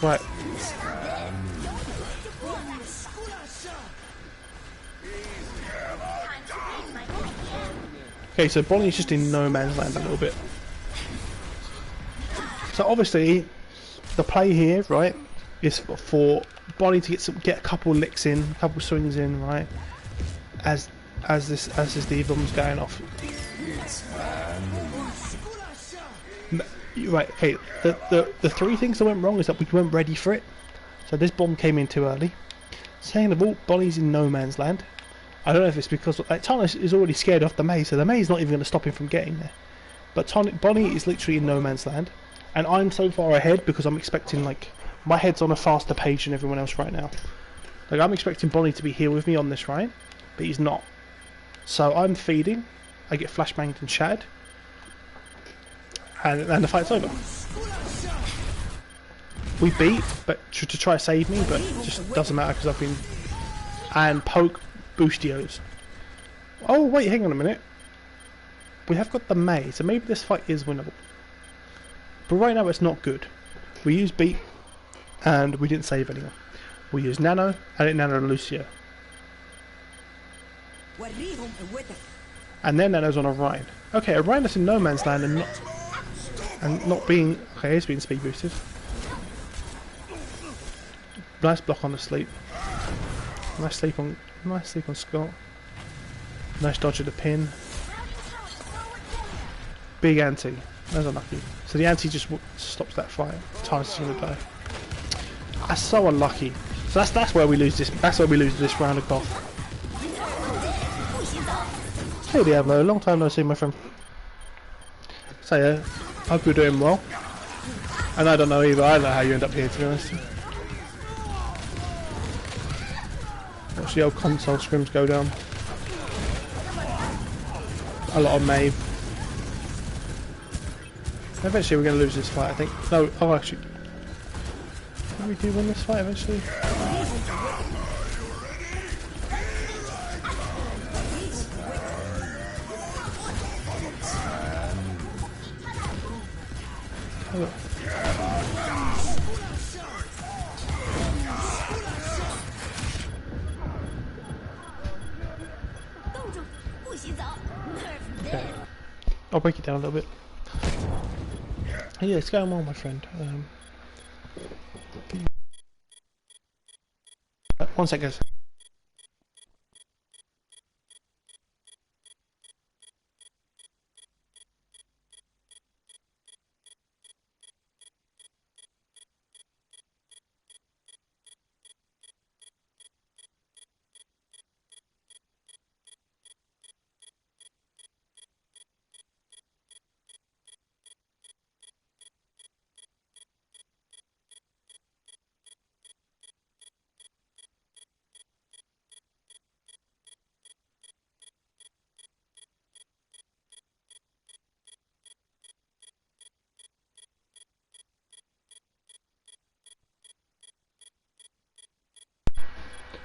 B: right. Okay, so Bonnie's just in no man's land a little bit. So obviously, the play here, right, is for Bonnie to get a couple licks in, a couple swings in, right, as this D-bomb's going off. Right, okay. The 3 things that went wrong is that we weren't ready for it. So this bomb came in too early. Second of all, Bonnie's in no man's land. I don't know if it's because like Tarnish is already scared off the May, so the May's not even going to stop him from getting there. But Bonnie is literally in no man's land, and I'm so far ahead because I'm expecting, like, my head's on a faster page than everyone else right now. Like, I'm expecting Bonnie to be here with me on this ride, but he's not. So I'm feeding. I get flashbanged and shattered. and the fight's over. We beat, but to try to save me, but it just doesn't matter because I've been... And poke Boostios. Oh wait, hang on a minute. We have got the May, so maybe this fight is winnable. But right now it's not good. We used beat, and we didn't save anyone. We used Nano, and it Nano Lucio. And then Nano's on a Rhine. Okay, a Rhine that's in no man's land and not being... Okay, it's being speed boosted. Nice block on the sleep. Nice sleep on Scott. Nice dodge of the pin. Big anti. That was unlucky. So the anti just stops that fight. Tarsus is gonna die. That's so unlucky. So that's where we lose this. That's where we lose this round of golf. Hey Diablo, long time no see, my friend. So hope you're doing well. And I don't know either. I don't know how you end up here, to be honest. Watch the old console scrims go down. A lot of Maeve. Eventually we're going to lose this fight, I think. No, oh actually... Can we do win this fight eventually? Oh, look. Okay. I'll break it down a little bit. Yeah, it's going well, my friend. 1 second.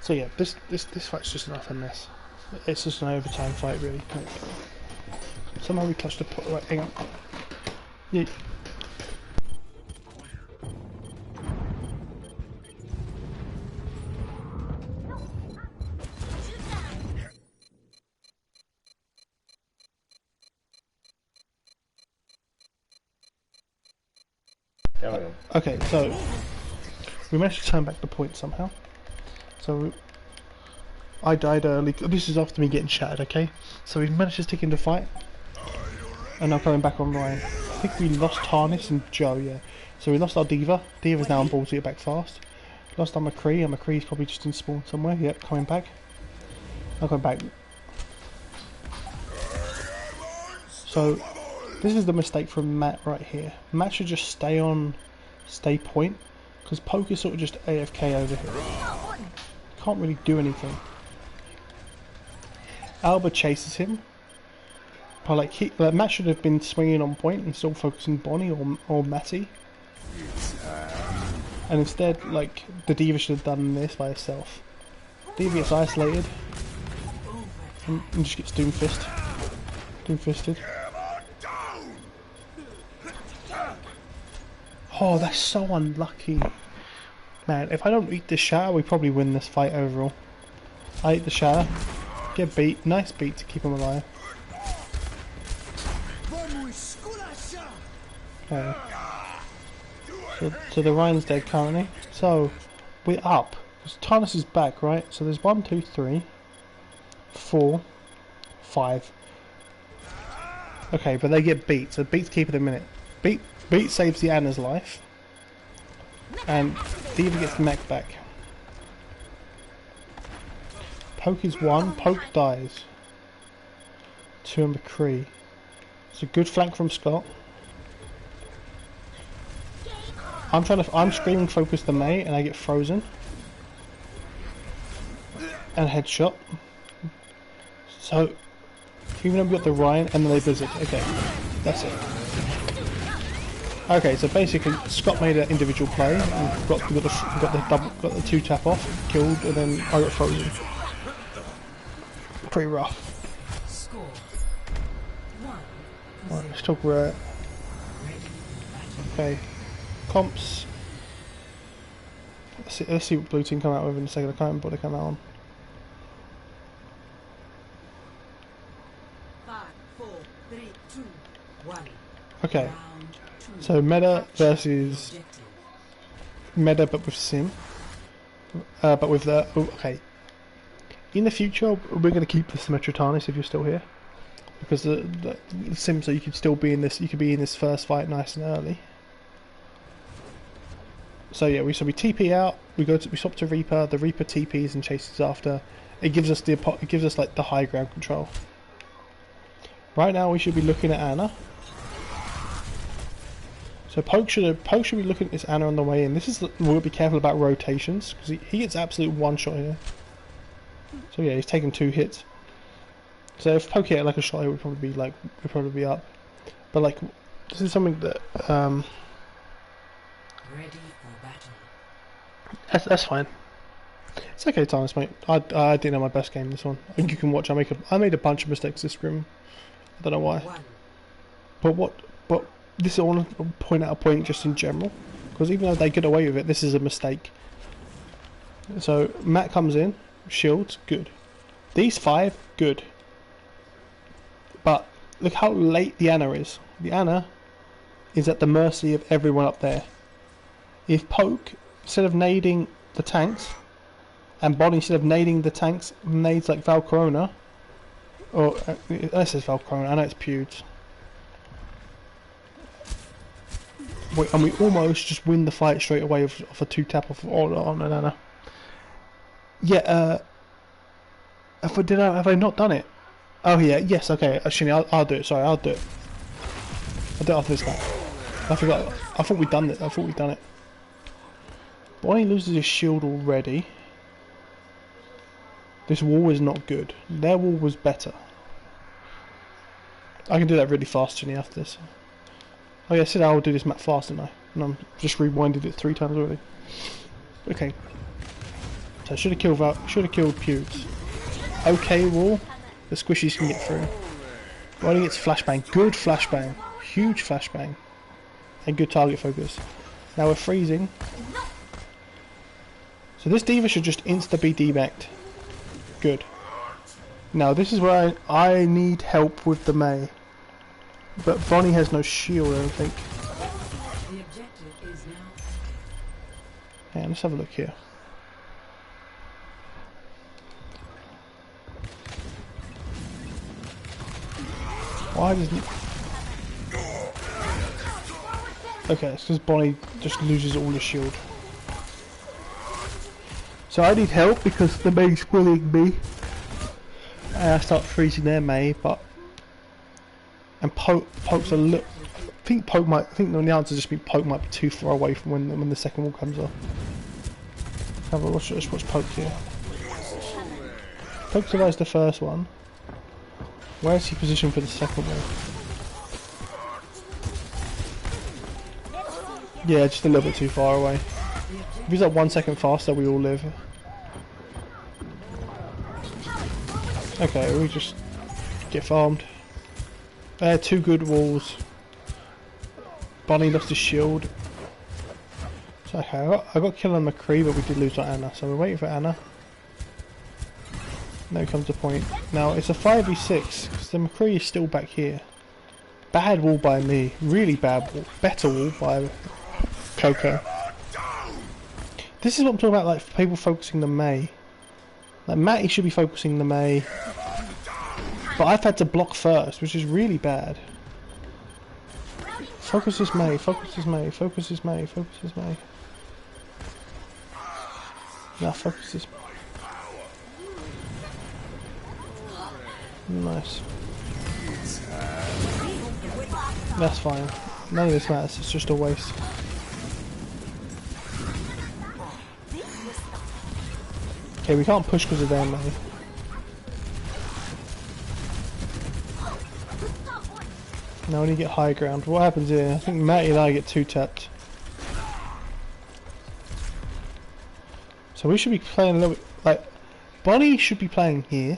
B: So yeah, this fight's just an utter mess. It's just an overtime fight, really. Somehow we clutched the pot. Right, hang on. Yeah. Okay, so we managed to turn back the point somehow. So I died early. This is after me getting shattered, okay? So we managed to stick into fight. And now coming back on Ryan. I think we lost Harness and Joe, yeah. So we lost our Diva. Diva's now on ball to get back fast. Lost our McCree, and McCree's probably just in spawn somewhere. Yep, coming back. I'm coming back. So this is the mistake from Matt right here. Matt should just stay point. Because Poke is sort of just AFK over here. Can't really do anything. Alba chases him. But like Matt should have been swinging on point and still focusing Bonnie or Matty. And instead, like, the Diva should have done this by herself. Diva gets isolated and just gets doomfisted. Oh, that's so unlucky. Man, if I don't eat the shatter, we probably win this fight overall. I eat the shatter, get beat, nice beat to keep him alive. Okay. So the Ryan's dead currently. So we're up. Tarnus is back, right? So there's 1, 2, 3, 4, 5. Okay, but they get beat. So beat's keeping a minute. Beat saves the Anna's life. And Diva gets the mech back. Poke is 1, Poke dies. 2 and McCree. It's a good flank from Scott. I'm screaming focus the May and I get frozen. And headshot. So even though we got the Ryan and then they blizzard. Okay. That's it. Okay, so basically Scott made an individual play and got the 2 tap off, killed, and then I got frozen. Pretty rough.
A: Score. 1.
B: Right, let's talk about. Okay, comps. Let's see what blue team come out with in a second. I can't remember what they come out on.
A: 5, 4, 3, 2, 1.
B: Okay,
A: Round 2.
B: so meta versus
A: Objective.
B: meta, but with sim. But with the okay. In the future, we're going to keep the Symmetritanis if you're still here, because the sim, so you could still be in this. You could be in this first fight nice and early. So yeah, we TP out. We swap to Reaper. The Reaper TPs and chases after. It gives us like the high ground control. Right now we should be looking at Anna. So Poke should be looking at this Anna on the way in. We'll be careful about rotations because he gets absolute one shot here. So yeah, he's taken 2 hits. So if Poke hit like a shot, it would probably be up. But like, this is something that
A: Ready for battle.
B: that's fine. It's okay, Thomas, mate. I didn't have my best game this one. I think you can watch. I made a bunch of mistakes this scrim. I don't know why.
A: 1.
B: But this I want to point out a point just in general, because even though they get away with it, this is a mistake. So Matt comes in, shields, good. These 5, good. But look how late the Anna is. The Anna is at the mercy of everyone up there. If Poke, instead of nading the tanks, and Bonnie, instead of nading the tanks, nades like Valcorona, or this is Valcorona, I know it's Pewds. And we almost just win the fight straight away off a 2 tap on an Anna. Yeah, have I not done it? Oh yeah, yes, okay, actually I'll do it, sorry, I'll do it. I'll do it after this guy. I forgot, I thought we'd done it. Bonnie loses his shield already. This wall is not good. Their wall was better. I can do that really fast, Chinny, after this. Oh yeah, I said I will do this map fast, didn't I? And I'm just rewinded it 3 times already. Okay. So I should have killed Pewds. Okay wall. The squishies can get through. Bonnie gets flashbang. Good flashbang. Huge flashbang. And good target focus. Now we're freezing. So this D.Va should just insta-be debanked. Good. Now this is where I need help with the Mei. But Bonnie has no shield, I don't think.
A: The objective is now.
B: Yeah, let's have a look here. Why doesn't... Okay, it's because Bonnie just loses all the shield. So I need help because the Mei's bullying me. And I start freezing their Mei, but... And Poke's a little... I think the answer just be Poke might be too far away from when the second wall comes off. Let's watch Poke here. Poke survives the first one. Where is he positioned for the second one? Yeah, just a little bit too far away. If he's like 1 second faster, we all live. Okay, we just get farmed. 2 good walls. Bonnie lost his shield. So okay, I got kill on McCree, but we did lose on Anna, so we're waiting for Anna. Now comes the point. Now it's a 5v6 because the McCree is still back here. Bad wall by me, really bad wall. Better wall by Coco. This is what I'm talking about, like people focusing the Mei. Like Matty should be focusing the Mei, but I've had to block first, which is really bad. Focus this Mei, focus this Mei, focus this Mei, focus this Mei. Now focus this Mei. Nice. That's fine. None of this matters, it's just a waste. Okay, we can't push because of their Mei. Now when you get high ground, what happens here? I think Matty and I get 2 tapped. So we should be playing a little bit, like, Bonnie should be playing here.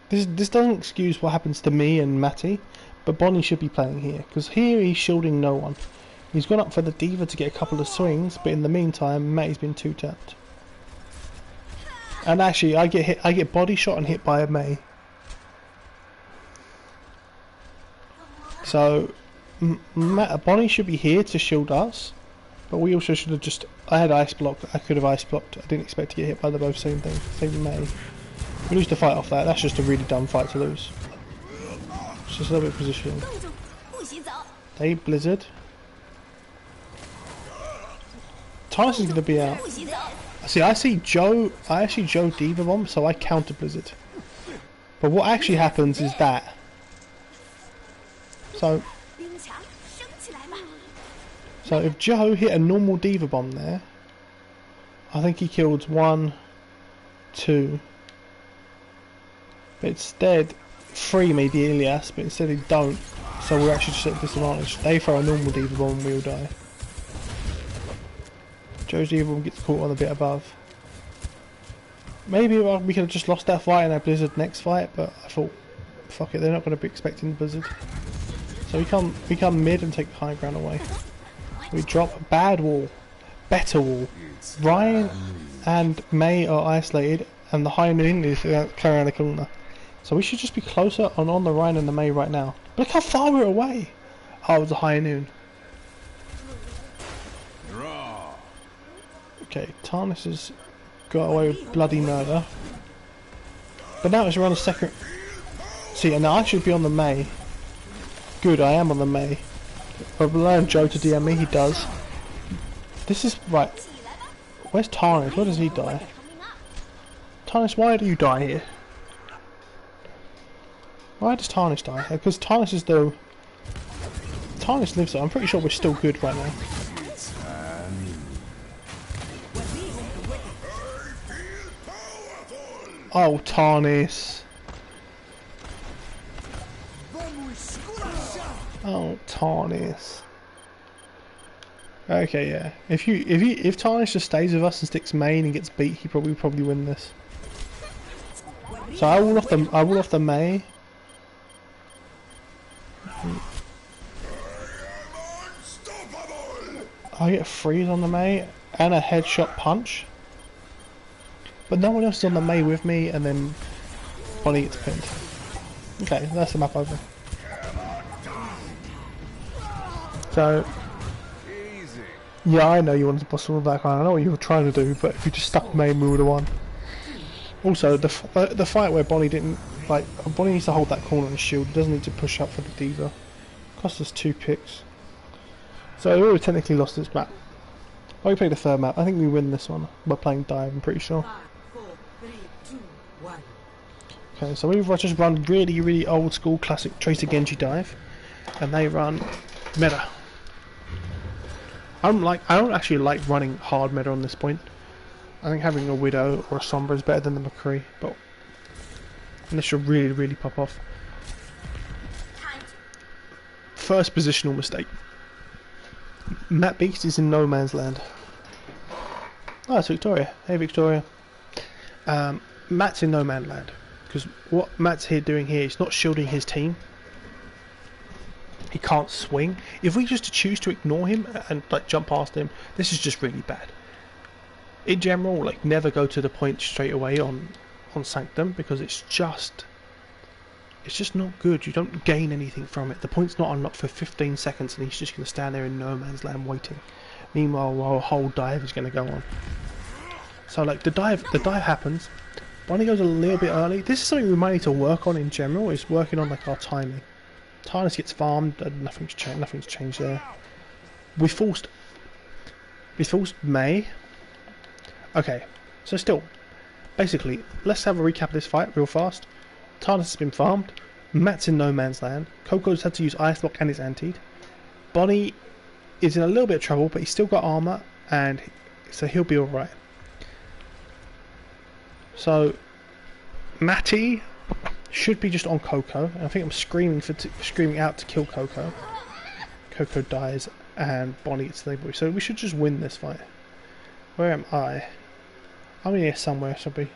B: This doesn't excuse what happens to me and Matty, but Bonnie should be playing here, because here he's shielding no one. He's gone up for the Diva to get a couple of swings, but in the meantime, Matty's been 2 tapped. And actually, I get body shot and hit by a May. So, Bonnie should be here to shield us, but we also should have just... I had ice blocked, I could have ice blocked. I didn't expect to get hit by the both same thing, same May. We lose the fight off that, that's just a really dumb fight to lose. It's just a little bit of positioning. They Blizzard. Titus is going to be out. See, I see Joe Diva Bomb, so I counter Blizzard. But what actually happens is that. So if Joe hit a normal Diva Bomb there, I think he killed 1, 2. But instead, 3 made the Ilias, but instead they don't. So we're actually just at disadvantage. They throw a normal Diva Bomb and we'll die. Joe's Diva Bomb gets caught on the bit above. Maybe we could have just lost that fight and had Blizzard next fight, but I thought, fuck it, they're not going to be expecting Blizzard. So we come mid and take the high ground away. We drop a bad wall, better wall. Ryan and May are isolated, and the high noon is carrying the corner. So we should just be closer on the Ryan and the May right now. But look how far we're away. Oh, it's a high noon. Okay, Tarnis has got away with bloody murder. But now it's around the second. See, and now I should be on the May. Good, I am on the May. I've allowed Joe to DM me, he does. This is right. Where's Tarnis? Where does he die? Tarnis, why do you die here? Why does Tarnis die here? Because Tarnis is the... Tarnis lives there. I'm pretty sure we're still good right now. Oh, Tarnis. Oh, Tarnis. Okay, yeah. If Tarnis just stays with us and sticks main and gets beat, he probably win this. So I will off the May. I get a freeze on the May and a headshot punch. But no one else is on the May with me, and then Bonnie gets pinned. Okay, that's the map over. So, yeah, I know you wanted to boss all that kind. I know what you were trying to do, but if you just stuck May, we would have won. Also, the fight where Bonnie didn't Bonnie needs to hold that corner and shield. He doesn't need to push up for the Diva. Cost us 2 picks. So we already technically lost this map. Oh, we played the third map. I think we win this one. We're playing dive. I'm pretty sure.
A: 5, 4, 3, 2, 1.
B: Okay, so we've just run really old school classic Tracer Genji dive, and they run meta. I don't actually like running hard meta on this point. I think having a Widow or a Sombra is better than the McCree, but unless you really pop off. First positional mistake. Matt Beast is in no man's land. Oh, it's Victoria. Hey, Victoria. Matt's in no man's land because what Matt's doing here is not shielding his team. He can't swing. If we just choose to ignore him and jump past him, this is just really bad. In general, never go to the point straight away on Sanctum because it's just not good. You don't gain anything from it. The point's not unlocked for 15 seconds and he's just going to stand there in no man's land waiting. Meanwhile, while a whole dive is going to go on. So the dive happens. Bonnie goes a little bit early. This is something we might need to work on in general, is working on our timing. Tarnis gets farmed and nothing's changed there. We forced May. Okay, so still, basically, let's have a recap of this fight real fast. Tarnis has been farmed. Matt's in no man's land. Coco's had to use Ice Block and his antied. Bonnie is in a little bit of trouble, but he's still got armor, and so he'll be alright. So, Matty should be just on Coco. And I think I'm screaming out to kill Coco. Coco dies and Bonnie gets the boy. So we should just win this fight. Where am I? I'm in here somewhere. Should be.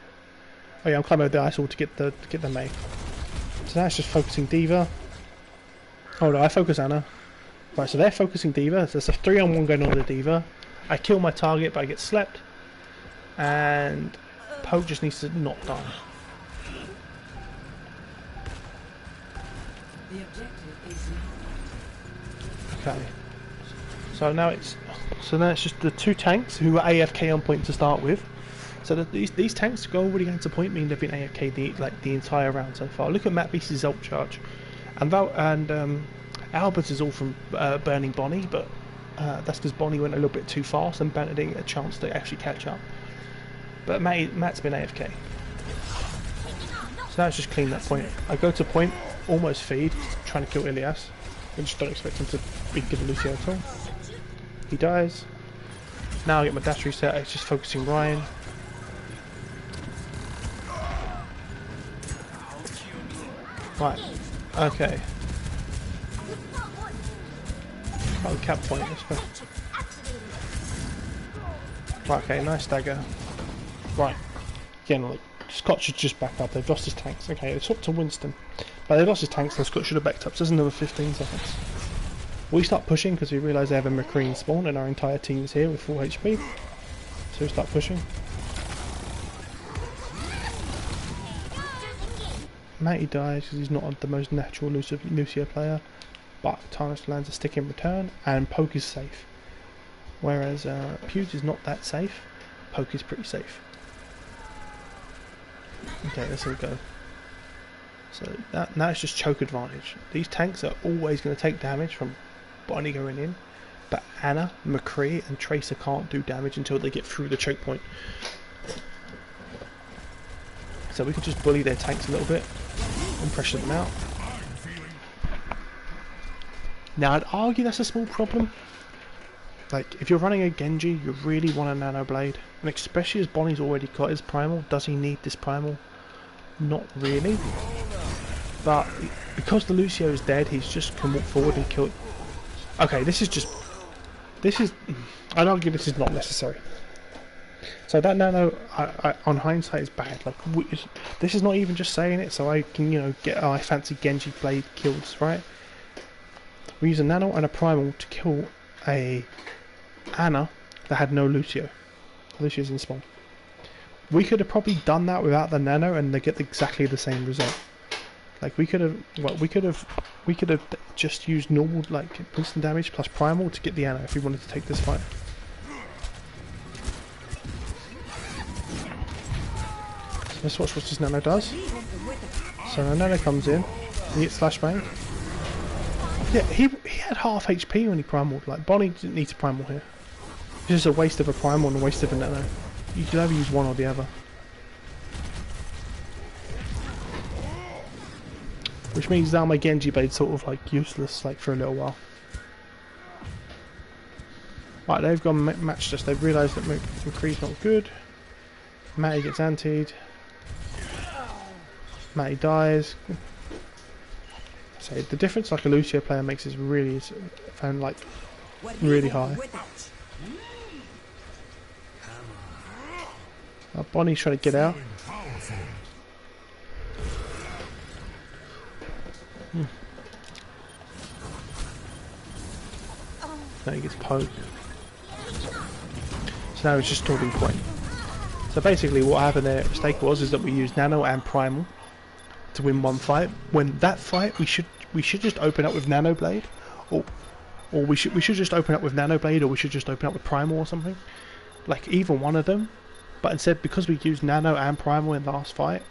B: Oh yeah, I'm climbing over the ice wall to get the Mei. So now it's just focusing D.Va. Oh no, I focus Anna. Right, so they're focusing D.Va. So there's a 3-on-1 going on with the D.Va. I kill my target, but I get slept. And Poke just needs to not die.
A: The objective is
B: Okay. So now it's just the 2 tanks who are AFK on point to start with. So that these tanks go already going to point mean they've been AFK the entire round so far. Look at Matt Beast's ult charge, and Albert is all from burning Bonnie, but that's because Bonnie went a little bit too fast and Banner didn't get a chance to actually catch up. But Matt's been AFK. So now it's just clean that point. I go to point, almost feed, trying to kill Ilias. I just don't expect him to be good at Lucio at all. He dies. Now I get my dash reset, it's just focusing Ryan. Right, okay. Oh, cap point, let's go. Right, okay, nice dagger. Right, again, like, Scott should just back up, they've lost his tanks. Okay, they swapped to Winston. But they've lost his tanks, so Scott should have backed up, so there's another 15 seconds. We start pushing because we realise they have a McCree in spawn and our entire team is here with full HP. So we start pushing. Matty dies because he's not the most natural Lucio player, but Tarnish lands a stick in return, and Poke is safe. Whereas Pewds is not that safe, Poke is pretty safe. Okay, let's go. So now it's just choke advantage. These tanks are always going to take damage from Bonnie going in, but Anna, McCree and Tracer can't do damage until they get through the choke point. So we could just bully their tanks a little bit and pressure them out. Now I'd argue that's a small problem. Like, if you're running a Genji, you really want a Nano Blade, and especially as Bonnie's already got his Primal. Does he need this Primal? Not really. But because the Lucio is dead, he's just can walk forward and kill. Okay, I'd argue this is not necessary. So that Nano, on hindsight, is bad. Like, this is not even just saying it, so I can, get I fancy Genji Blade kills, right? We use a Nano and a Primal to kill a Anna that had no Lucio. Lucio's in spawn. We could have probably done that without the Nano, and they get exactly the same result. Like, we could have just used normal, like, instant damage plus Primal to get the Anna if we wanted to take this fight. Let's watch what this Nano does. So the Nano comes in, he gets flashbang. Yeah, he had half HP when he primaled. Like, Bonnie didn't need to primal here. It's just a waste of a primal and a waste of a Nano. You could either use one or the other. Which means now my Genji Blade's sort of like useless, like, for a little while. Right, they've gone matched us. They've realised that McCree's not good. Matty gets antied. Matty dies. So the difference like a Lucio player makes is really, found like really high. Bonnie's trying to get out. Now he gets poked. So now it's just talking point. So basically what happened there, mistake was, is that we used Nano and Primal to win one fight. When that fight we should just open up with Nano Blade, or we should just open up with Nano Blade, or we should just open up with Primal or something. Like, either one of them. But instead, because we used Nano and Primal in the last fight,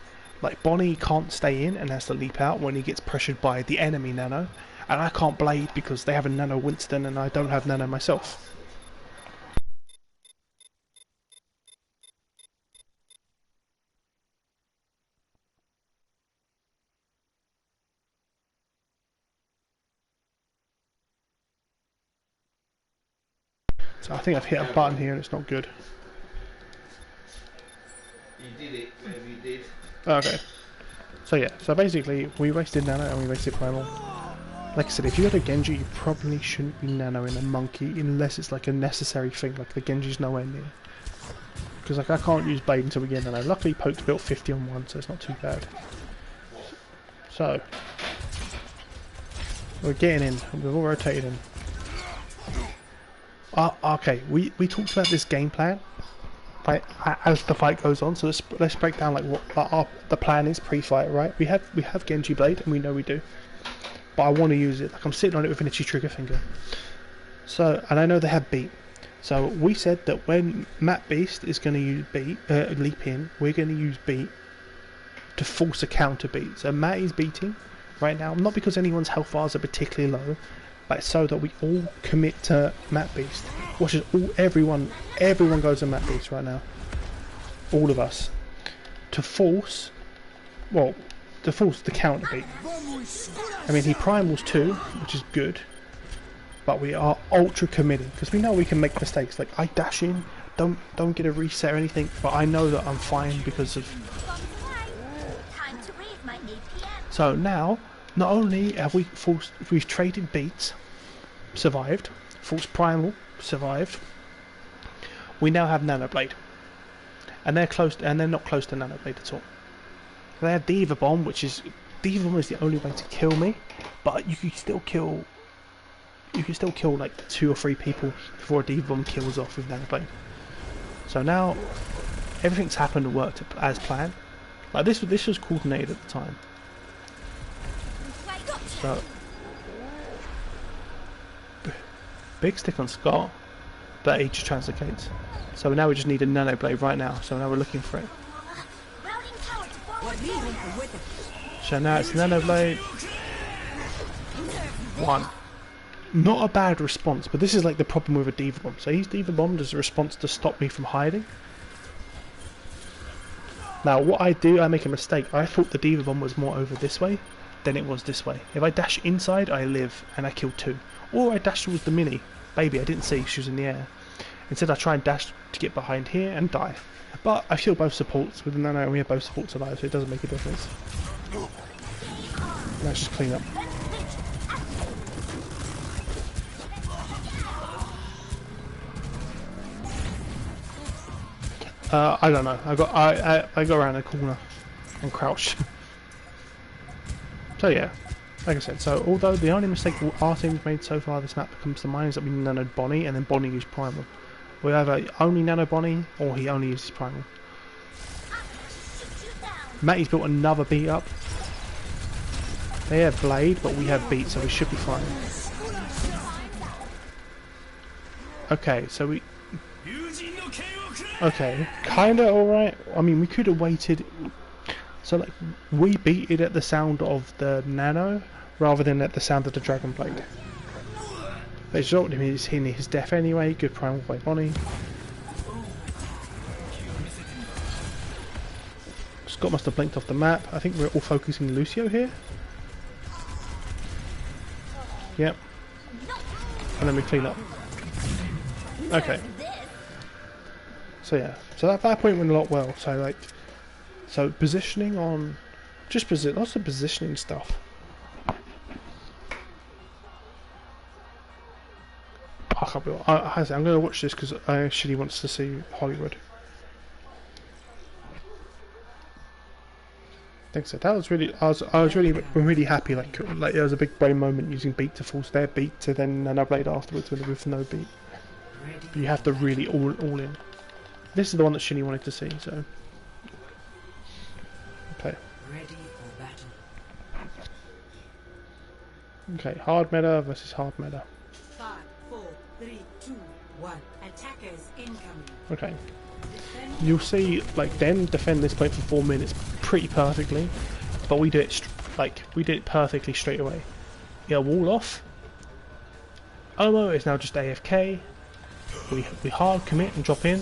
B: like, Bonnie can't stay in and has to leap out when he gets pressured by the enemy Nano, and I can't Blade because they have a Nano Winston and I don't have Nano myself. So I think I've hit a button here and it's not good.
D: You did it, whatever you did.
B: Okay. So yeah, so basically we wasted Nano and we wasted Primal. Like I said, if you had a Genji, you probably shouldn't be nanoing a monkey unless it's like a necessary thing, like the Genji's nowhere near. Because like I can't use Blade until we get nano. Luckily Poke's built 50 on 1, so it's not too bad. So, we're getting in, we've all rotated in. Okay, we talked about this game plan, like, as the fight goes on, so let's break down like what the plan is pre-fight, right? We have Genji Blade, and we know we do. But I want to use it, like I'm sitting on it with an itchy trigger finger. So, and I know they have beat. So we said that when Matt Beast is going to use beat, leap in, we're going to use beat to force a counter beat. So Matt is beating right now, not because anyone's health bars are particularly low, but so that we all commit to Matt Beast. Watch as everyone goes to Matt Beast right now. All of us. To force the counter beat. I mean, he primals too, which is good, but we are ultra committed because we know we can make mistakes. Like I dash in, don't get a reset or anything, but I know that I'm fine because of. So now, not only have we've traded beats, survived, forced primal, survived. We now have Nano Blade, and they're not close to Nano Blade at all. They have Diva Bomb, which is Diva Bomb is the only way to kill me, but you can still kill like 2 or 3 people before a Diva Bomb kills off with Nano Blade. So now everything's happened and worked as planned. Like this was coordinated at the time. So big stick on Scott, but he just translocates. So now we just need a Nano Blade right now. So now we're looking for it. So now it's Nano Blade. 1. Not a bad response, but this is like the problem with a Diva Bomb. So he's Diva Bombed as a response to stop me from hiding. Now what I do, I make a mistake. I thought the Diva Bomb was more over this way than it was this way. If I dash inside, I live and I kill 2. Or I dash towards the mini. Baby, I didn't see, she was in the air. Instead I try and dash to get behind here and die. But I kill both supports with the Nano and we have both supports alive, so it doesn't make a difference. Let's just clean up. I don't know. I got around the corner and crouched. So yeah, like I said. So although the only mistake our team's made so far this map comes to mind is that we nanoed Bonnie and then Bonnie used Primal. We either only nano Bonnie or he only uses Primal. Matty's built another beat up. They have Blade, but we have beat, so we should be fine. Okay, so we. Okay, kinda alright. I mean, we could have waited. So, like, we beat it at the sound of the Nano rather than at the sound of the Dragon Blade. But it resulted in his death anyway. Good primal by Bonnie. Scott must have blinked off the map. I think we're all focusing Lucio here. Yep. And then we clean up. Okay. So yeah, so that point went a lot well. So like, positioning on, lots of positioning stuff. I can't be. I'm going to watch this because I actually wants to see Hollywood. Thanks. So that was really. I was really happy. Like there was a big brain moment using beat to force their beat to then Nano Blade afterwards with no beat. But you have to really all in. This is the one that Shinny wanted to see, so. Okay.
A: Ready for battle.
B: Okay, hard meta versus hard meta.
A: 5, 4, 3, 2, 1. Attackers incoming.
B: Okay. You'll see, like, them defend this point for 4 minutes pretty perfectly, but we did it perfectly straight away. Yeah, wall off. Omo is now just AFK. We hard commit and drop in.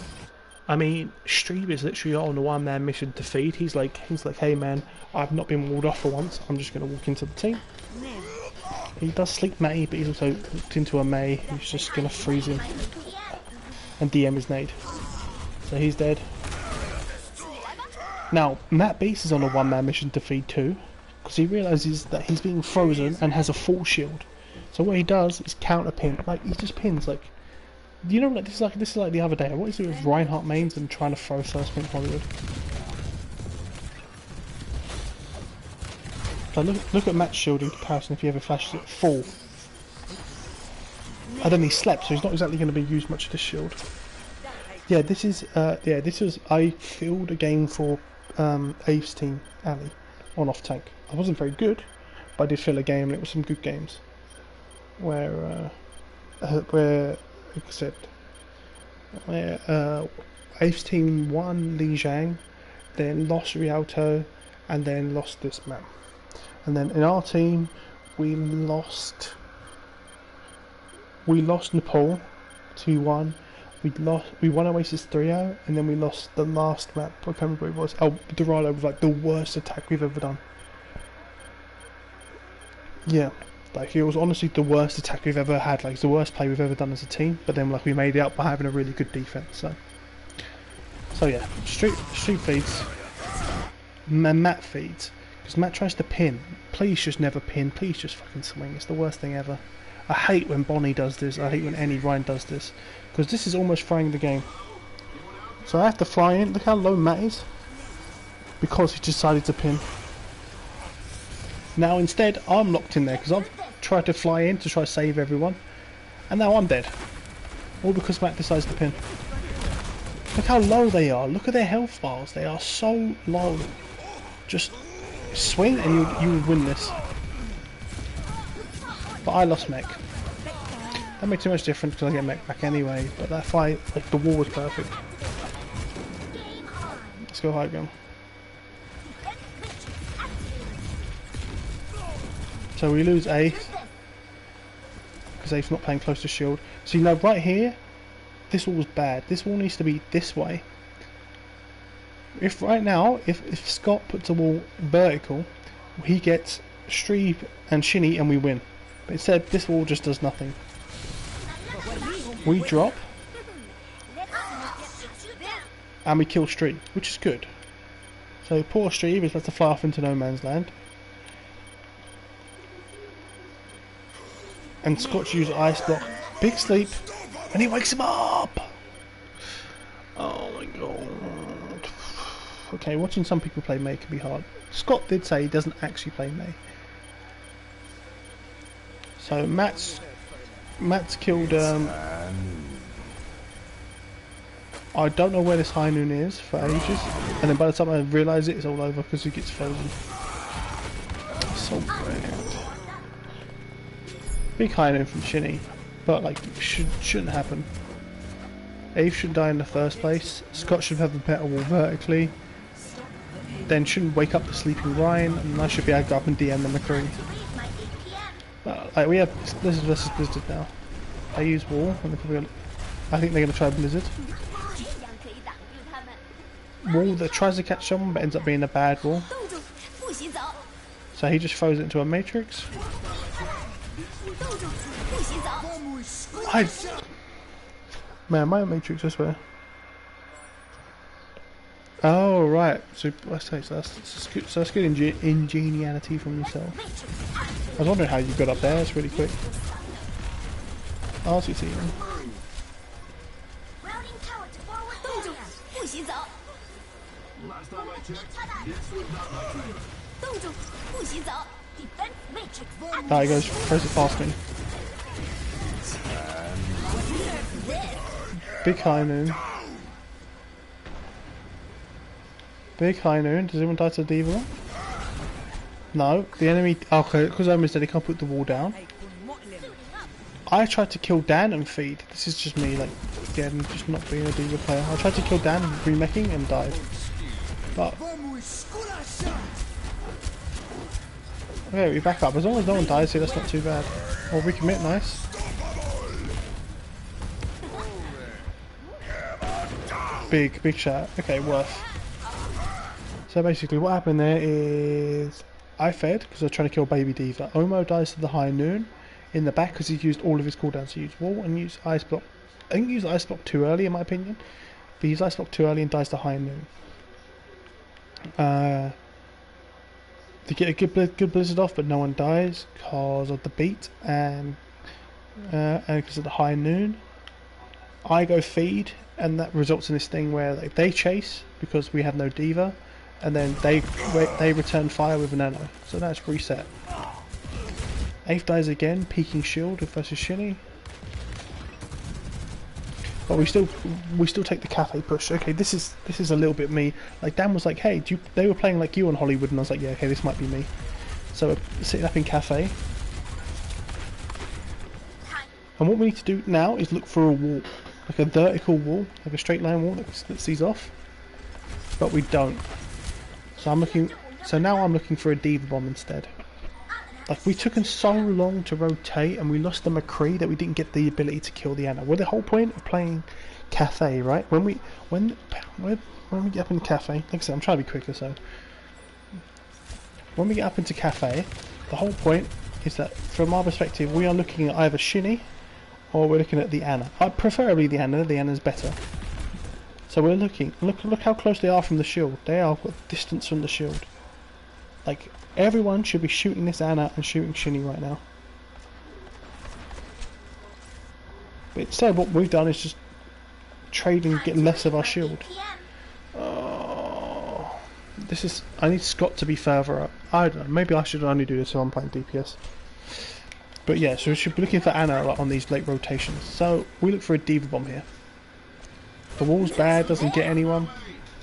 B: I mean, Streeb is literally on a one-man mission to feed. He's like, hey man, I've not been walled off for once. I'm just going to walk into the team. He does sleep Matty, but he's also walked into a May who's just going to freeze him. And DM is nade. So he's dead. Now, Matt Beast is on a one-man mission to feed 2, because he realises that he's being frozen and has a full shield. So what he does is counter pin, like he just pins like, you know, like this is like the other day. What is it with Reinhardt mains and trying to throw first pin Hollywood? So look at Matt's shield in comparison if he ever flashes it full. And then he slept, so he's not exactly going to be used much of this shield. Yeah, this is I filled a game for Aves team Ali on off tank. I wasn't very good, but I did fill a game and it was some good games. Where like I said, where Aves team won Li Zhang, then lost Rialto, and then lost this map. And then in our team, we lost Nepal 2-1. We won Oasis 3-0, and then we lost the last map. I can't remember what it was. Oh, Dorado was like the worst attack we've ever done. Yeah, like it was honestly the worst attack we've ever had. Like it's the worst play we've ever done as a team. But then like we made it up by having a really good defense. So yeah, street feeds, Matt feeds. Because Matt tries to pin. Please just never pin. Please just fucking swing. It's the worst thing ever. I hate when Bonnie does this. I hate when any Ryan does this. Because this is almost throwing the game. So I have to fly in. Look how low Matt is. Because he decided to pin. Now instead, I'm locked in there. Because I've tried to fly in to try to save everyone. And now I'm dead. All because Matt decides to pin. Look how low they are. Look at their health bars. They are so low. Just swing and you would win this. But I lost mech. That made too much difference because I get mech back anyway. But that fight, like the wall was perfect. Let's go high ground. So we lose Ace because Ace's not playing close to shield. So you know right here, this wall was bad. This wall needs to be this way. If right now, if Scott puts a wall vertical, he gets Strebe and Shinny and we win. But instead, this wall just does nothing. We drop and we kill Strebe, which is good. So poor Strebe is about to fly off into no man's land. And Scott's use ice block, big sleep, and he wakes him up. Oh my god. Okay, watching some people play Mei can be hard. Scott did say he doesn't actually play Mei. So Matt's killed. I don't know where this high noon is for ages, and then by the time I realise it, it's all over because he gets frozen. So bad. Big high noon from Shinny, but like shouldn't happen. Ave should die in the first place. Scott should have the better wall vertically. Then shouldn't wake up the sleeping Ryan, and I should be able to go up and DM the McCree. But like we have this is versus Blizzard now. They use wall, and they're probably gonna, I think they're going to try Blizzard. Wall that tries to catch someone but ends up being a bad wall. So he just throws it into a matrix. Man, my matrix, I swear. Oh right, so that's good ingeniality from yourself. I was wondering how you got up there. It's really quick. I'll see you. There he goes, throws it past me. Big high noon. Big high noon. Does anyone die to the D.Va? No. The enemy... Okay, because I'm dead, he can't put the wall down. I tried to kill Dan and feed. This is just me, like, again, just not being a D.Va player. I tried to kill Dan, remeching, and died. But... Okay, we back up. As long as no one dies here, that's not too bad. Or recommit, nice. Big shot. Okay, worth. So basically what happened there is I fed because I was trying to kill baby D.Va. Omo dies to the high noon in the back because he used all of his cooldowns. He used wall and used ice block. I think he used ice block too early in my opinion. But he used ice block too early and dies to high noon. They get a good blizzard off, but no one dies because of the beat and because of the high noon. I go feed, and that results in this thing where like, they chase because we have no diva, and then they return fire with a nano. So that's reset. Ace dies again, peeking shield versus Shinny. But we still take the cafe push. Okay, this is a little bit me. Like Dan was like, hey, they were playing like you on Hollywood, and I was like, yeah, okay, this might be me. So we're sitting up in cafe, and what we need to do now is look for a wall, like a vertical wall, like a straight line wall that sees off. But we don't. So now I'm looking for a diva bomb instead. Like, we took so long to rotate, and we lost the McCree that we didn't get the ability to kill the Ana. Well, the whole point of playing Cafe, right? When we get up in Cafe, like I said, I'm trying to be quicker, so when we get up into Cafe, the whole point is that, from our perspective, we are looking at either Shinny or we're looking at the Ana. Preferably the Ana. The Ana's better. So we're looking. Look how close they are from the shield. They are distance from the shield. Like, everyone should be shooting this Ana and shooting Shinny right now. But instead, what we've done is just trade and get less of our shield. Oh, I need Scott to be further up. I don't know. Maybe I should only do this if I'm playing DPS. But yeah, so we should be looking for Ana on these late rotations. So we look for a diva bomb here. The wall's bad, doesn't get anyone.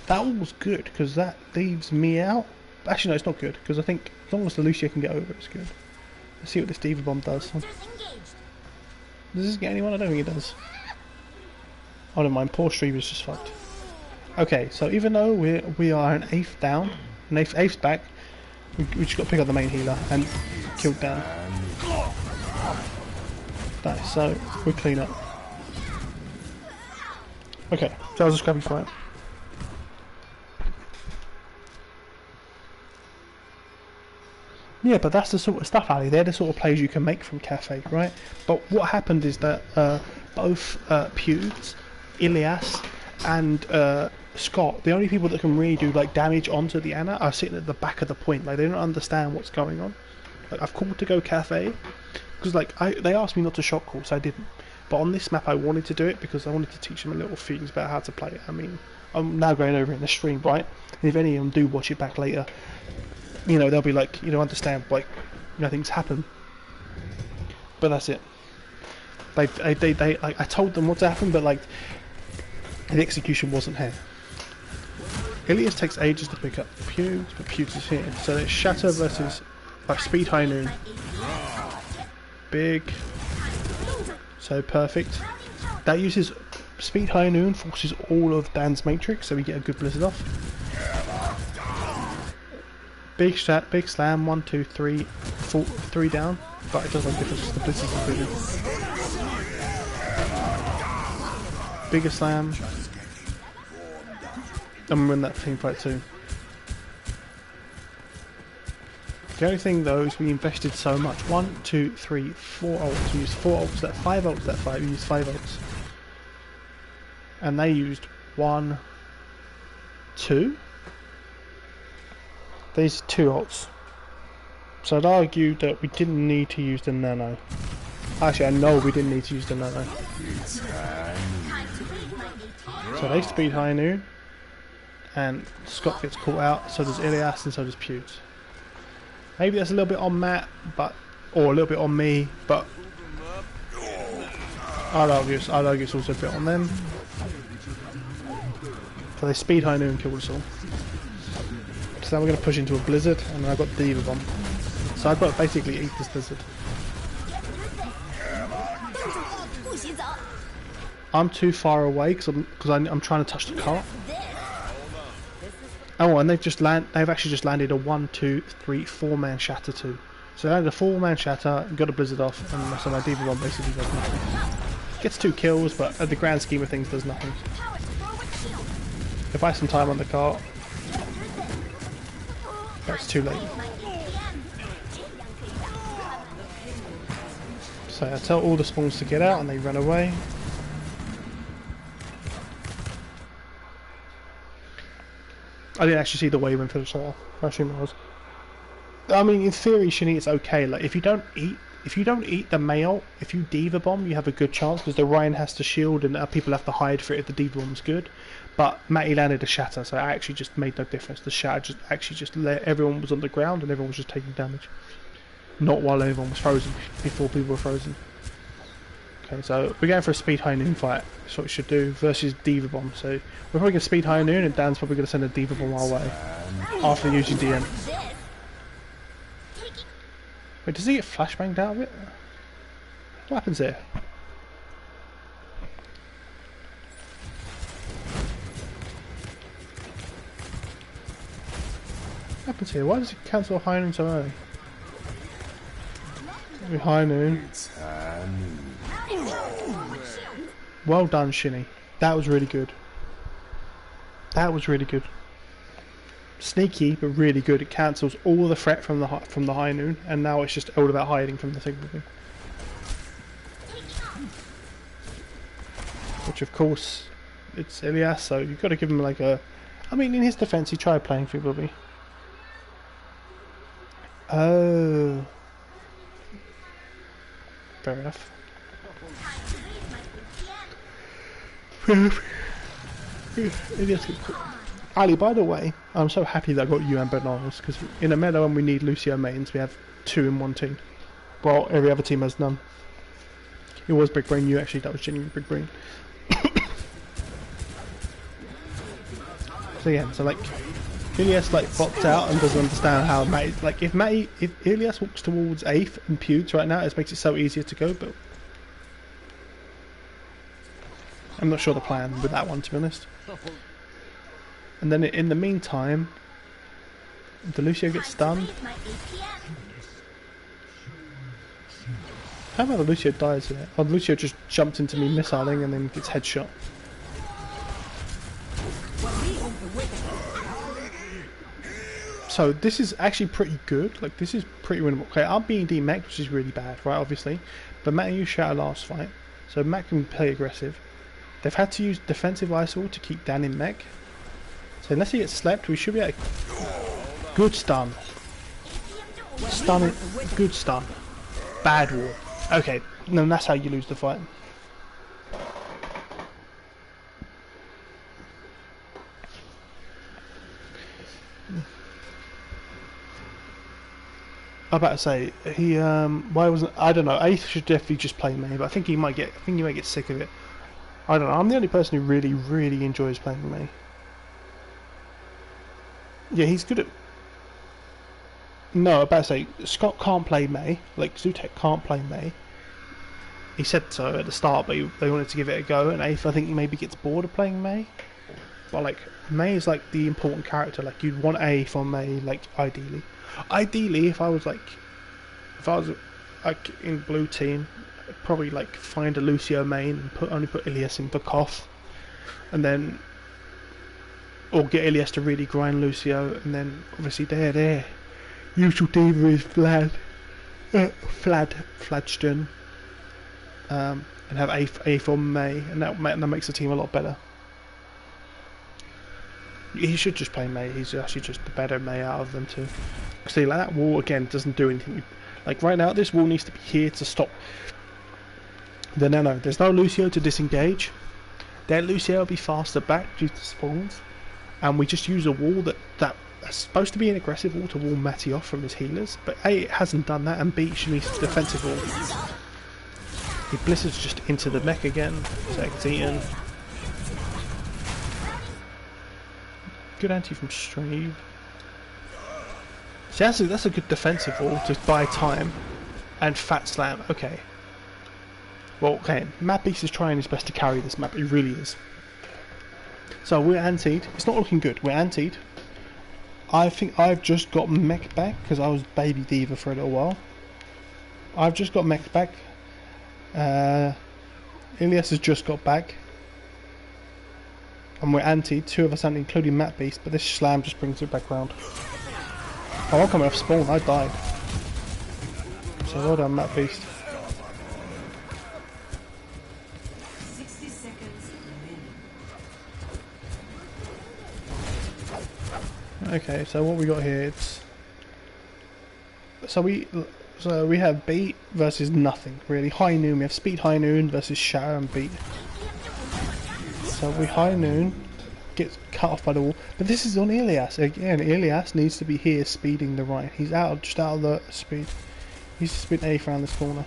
B: That wall's good because that leaves me out. Actually, no, it's not good, because I think as long as the Lucia can get over, it's good. Let's see what this diva bomb does. Does this get anyone? I don't think it does. Oh, never mind. Poor Streaver's just fucked. Okay, so even though we are an 8th down, an 8th's back, we just got to pick up the main healer and kill Dan. Nice, so we clean up. Okay, so that was a scrappy fight. Yeah, but that's the sort of stuff, Ali. They're the sort of plays you can make from Cafe, right? But what happened is that both Pewds, Ilias, and Scott, the only people that can really do like damage onto the Ana, are sitting at the back of the point. Like, they don't understand what's going on. Like, I've called to go Cafe because they asked me not to shot call, so I didn't. But on this map, I wanted to do it because I wanted to teach them a little things about how to play it. I mean, I'm now going over it in the stream, right? And if any of them do watch it back later, you know, they'll be like, you know, understand, like, you know, things happen. But that's it. I told them what to happen, but like, the execution wasn't here. Ilias takes ages to pick up Pewds, but Pewds is here. So it's Shatter versus like Speed High Noon. Big. So perfect. That uses Speed High Noon, forces all of Dan's Matrix, so we get a good blizzard off. Big shot, big slam, 1, 2, 3, 4, 3 down, but it does make a difference, the blizzard's completely. Bigger slam, and we win that team fight too. The only thing though is we invested so much. 1, 2, 3, 4 ults. We used 4 ults, that 5 ults, that 5. We used 5 ults. And they used 1, 2. They used 2 ults. So I'd argue that we didn't need to use the nano. Actually, I know we didn't need to use the nano. So they speed High Noon. And Scott gets caught out, so does Ilias, and so does Pewds. Maybe that's a little bit on Matt, or a little bit on me, but I'd argue it's also a bit on them. So they speed High Noon and kill us all. So now we're going to push into a blizzard, and then I've got the Diva Bomb. So I've got to basically eat this blizzard. I'm too far away because I'm trying to touch the cart. Oh, and they've actually just landed a 1, 2, 3, 4-man shatter too. So they landed a 4-man shatter, got a blizzard off, and so my Diva Bomb basically does nothing. Gets 2 kills, but at the grand scheme of things does nothing. If I have some time on the cart, that's too late. So I tell all the spawns to get out and they run away. I didn't actually see the way he went for the shuttle. I assume it was. I mean, in theory, Shinny, it's okay. Like, if you don't eat the male, if you Diva Bomb, you have a good chance because the Ryan has to shield and people have to hide for it if the Diva Bomb's good. But Matty landed a shatter, so it actually just made no difference. The shatter just let everyone was on the ground and everyone was just taking damage. Not while everyone was frozen, before people were frozen. Okay, so we're going for a Speed High Noon fight. That's what we should do, versus Diva Bomb. So we're probably going to Speed High Noon and Dan's probably going to send a Diva Bomb our way after using DM. Wait, does he get flashbanged out of it? What happens here? What happens here? Why does he cancel High Noon so early? High Noon. Well done, Shinny. That was really good. That was really good. Sneaky, but really good. It cancels all the threat from the High Noon, and now it's just all about hiding from the signal thing. Which, of course, it's Ilias, so you've got to give him like a. I mean, in his defense, he tried playing through Bobby. Oh. Fair enough. Ali, by the way, I'm so happy that I got you and Bananas, because in a meta when we need Lucio mains, we have 2 in one team. Well, every other team has none. It was Big Brain, you actually, that was genuine Big Brain. So yeah, so like, Ilias like bots out and doesn't understand how Matty, like if Ilias walks towards 8th and Pewds right now, it makes it so easier to go, but I'm not sure the plan with that one, to be honest. And then in the meantime, the Lucio gets stunned. How about the Lucio dies here? Oh, the Lucio just jumped into me missiling and then gets headshot. So this is actually pretty good. Like, this is pretty winnable. Okay, our B&D mech, which is really bad, right, obviously. But Matt used Shatter last fight, so Matt can play aggressive. They've had to use defensive ISOL to keep Dan in mech. So unless he gets slept, we should be able to... Good stun. Stun it. Good stun. Bad wall. Okay, no, that's how you lose the fight. I'm about to say he why wasn't I don't know. Ace should definitely just play May, but I think he might get sick of it. I don't know. I'm the only person who really enjoys playing May. Yeah, he's good at. No, I'm about to say Scott can't play May. Like Zutek can't play May. He said so at the start, but they wanted to give it a go. And Ace, I think, maybe gets bored of playing May. But like May is like the important character. Like you'd want Ace on May, like ideally. Ideally, if I was like in blue team, I'd probably like find a Lucio main and only put Ilias in for Koth, and then or get Ilias to really grind Lucio, and then obviously there usual diva is Fladstone, and have A from May, and that makes the team a lot better. He should just play May. He's actually just the better May out of them two. See, like that wall again doesn't do anything. Like right now, this wall needs to be here to stop. No, there's no Lucio to disengage. Their Lucio will be faster back due to spawns, and we just use a wall that's supposed to be an aggressive wall to wall Matty off from his healers. But A, it hasn't done that, and B, she needs a defensive wall. He blizzards just into the mech again. So it's eaten. Good anti from Strave. See, that's a good defensive wall to buy time. And Fat Slam, okay. Well, okay, Mad Beast is trying his best to carry this map, he really is. So we're antied. It's not looking good, we're antied. I think I've just got mech back, because I was baby diva for a little while. I've just got mech back. Ilias has just got back. And we're anti, 2 of us anti, including Matt Beast, but this slam just brings it back round. Oh, I'm coming off spawn, I died. So well done, Matt Beast.
A: 60 seconds remaining.
B: Okay, so what we got here? It's so we have beat versus nothing really. High noon. We have speed high noon versus shatter and beat. So we high noon gets cut off by the wall, but this is on Ilias again. Ilias needs to be here speeding the right. He's just out of the speed. He's spin A around this corner.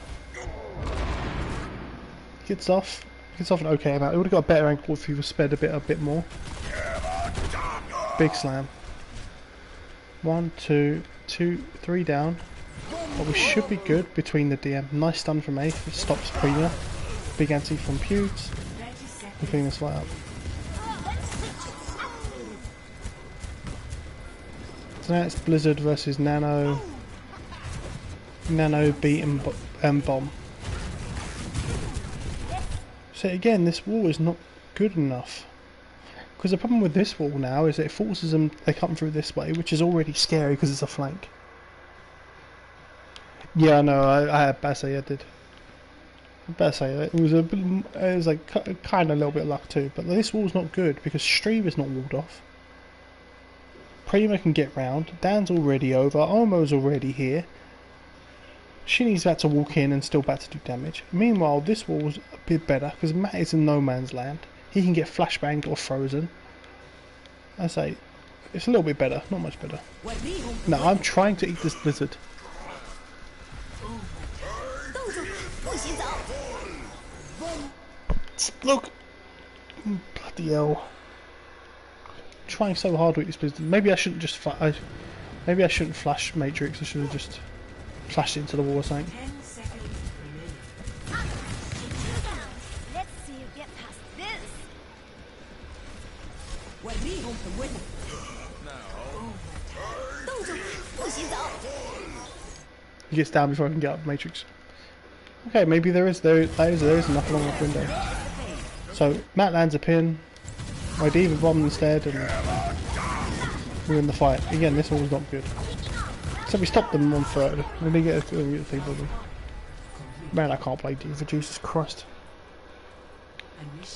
B: Gets off an okay amount. He would have got a better angle if he was sped a bit more. Big slam. 1, 2, 2, 3 down. But we should be good between the DM. Nice stun from A. It stops Prima. Big anti from Pewds. We clean this right up. So now it's Blizzard versus Nano. Nano, Beat and Bomb. So again, this wall is not good enough. Because the problem with this wall now is that it forces them, they come through this way, which is already scary because it's a flank. Yeah, no, I better say I did. I better say that. It was like kind of a little bit of luck too, but this wall's not good because Stream is not walled off. Prima can get round, Dan's already over, Omo's already here. Shinny's about to walk in and still about to do damage. Meanwhile, this wall's a bit better because Matt is in no man's land. He can get flashbanged or frozen. I say, it's a little bit better, not much better. No, I'm trying to eat this Blizzard. Look! Bloody hell. I'm trying so hard to eat this Blizzard. Maybe I shouldn't just maybe I shouldn't flash Matrix, I should have just flashed it into the wall or something.
A: 10 seconds remaining.
D: Let's see you get past this.
B: He gets down before I can get up Matrix. Okay, maybe there is enough along the window. So Matt lands a pin. My Diva bomb instead, and we're in the fight. Again, this one was not good. So we stopped them on third. We didn't get a thing with them. Man, I can't play Diva. Jesus Christ.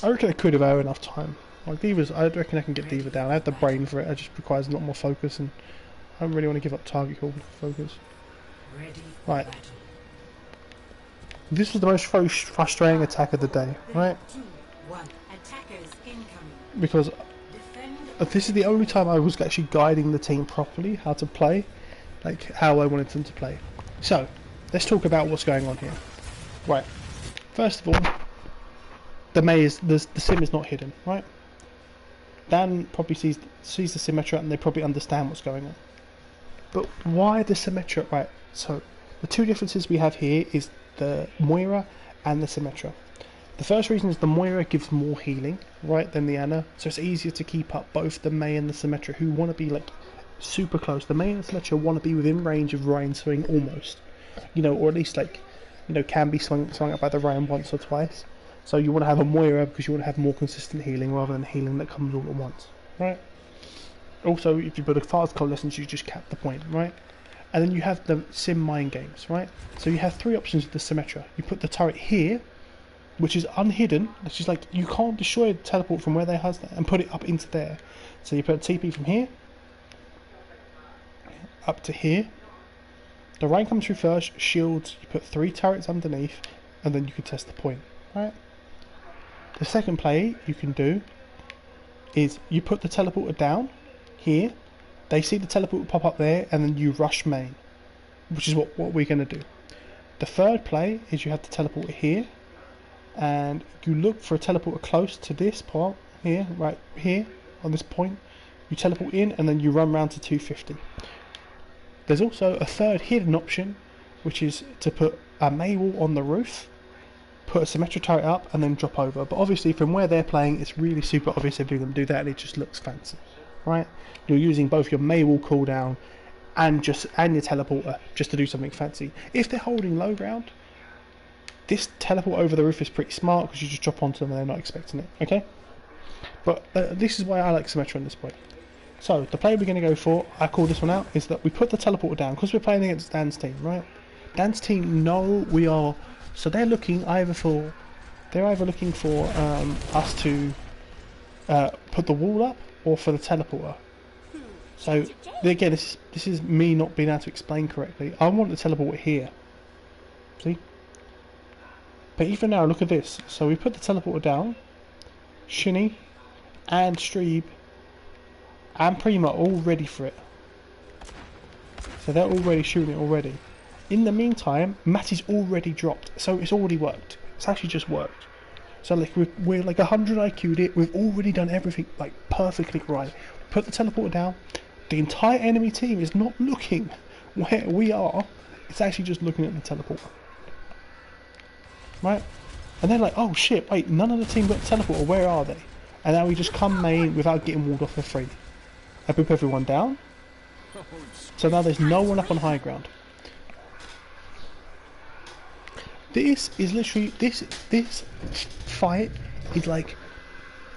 B: I reckon I could have had enough time. Like Diva's, I reckon I can get Diva down. I have the brain for it. It just requires a lot more focus, and I don't really want to give up target hold focus. Right. This was the most frustrating attack of the day, right? Because this is the only time I was actually guiding the team properly, how to play, like how I wanted them to play. So, let's talk about what's going on here. Right. First of all, the sim is not hidden, right? Dan probably sees the Symmetra and they probably understand what's going on. But why the Symmetra? Right, so the two differences we have here is the Moira and the Symmetra. The first reason is the Moira gives more healing, right, than the Ana, so it's easier to keep up both the Mei and the Symmetra, who want to be like super close. The Mei and the Symmetra want to be within range of Ryan swing almost, or at least like, can be swung up by the Ryan once or twice. So you want to have a Moira because you want to have more consistent healing rather than healing that comes all at once, right? Also, if you put a fast coalescence, you just cap the point, right? And then you have the sim mind games, right? So you have three options with the Symmetra. You put the turret here, which is unhidden. It's just like you can't destroy a teleport from where they has that and put it up into there. So you put a TP from here up to here. The Ryan comes through first, shields. You put 3 turrets underneath, and then you can test the point, right? The second play you can do is you put the teleporter down here. They see the teleporter pop up there, and then you rush main, which is what we're going to do. The third play is you have the teleporter here, and you look for a teleporter close to this part here, right here on this point. You teleport in, and then you run round to 250. There's also a third hidden option, which is to put a Mei wall on the roof, put a Symmetra turret up, and then drop over. But obviously, from where they're playing, it's really super obvious if you're going to do that, and it just looks fancy, right? You're using both your Mei wall cooldown and your teleporter just to do something fancy. If they're holding low ground, this teleport over the roof is pretty smart because you just drop onto them and they're not expecting it, okay? But this is why I like Symmetra at this point. So, the play we're going to go for, I call this one out, is that we put the teleporter down because we're playing against Dan's team, right? Dan's team know we are, so they're looking either for us to put the wall up or for the teleporter. So again, this is me not being able to explain correctly. I want the teleporter here. See? But even now, look at this. So we put the teleporter down. Shinny and Streeb and Prima are all ready for it. So they're already shooting it already. In the meantime, Matty's already dropped. So it's already worked. It's actually just worked. So like we're like 100 IQ'd it. We've already done everything like perfectly right. Put the teleporter down. The entire enemy team is not looking where we are. It's actually just looking at the teleporter. Right? And they're like, oh shit, wait, none of the team got the teleporter, where are they? And now we just come main without getting walled off for free. I boop everyone down. So now there's no one up on high ground. This is literally, this fight is like,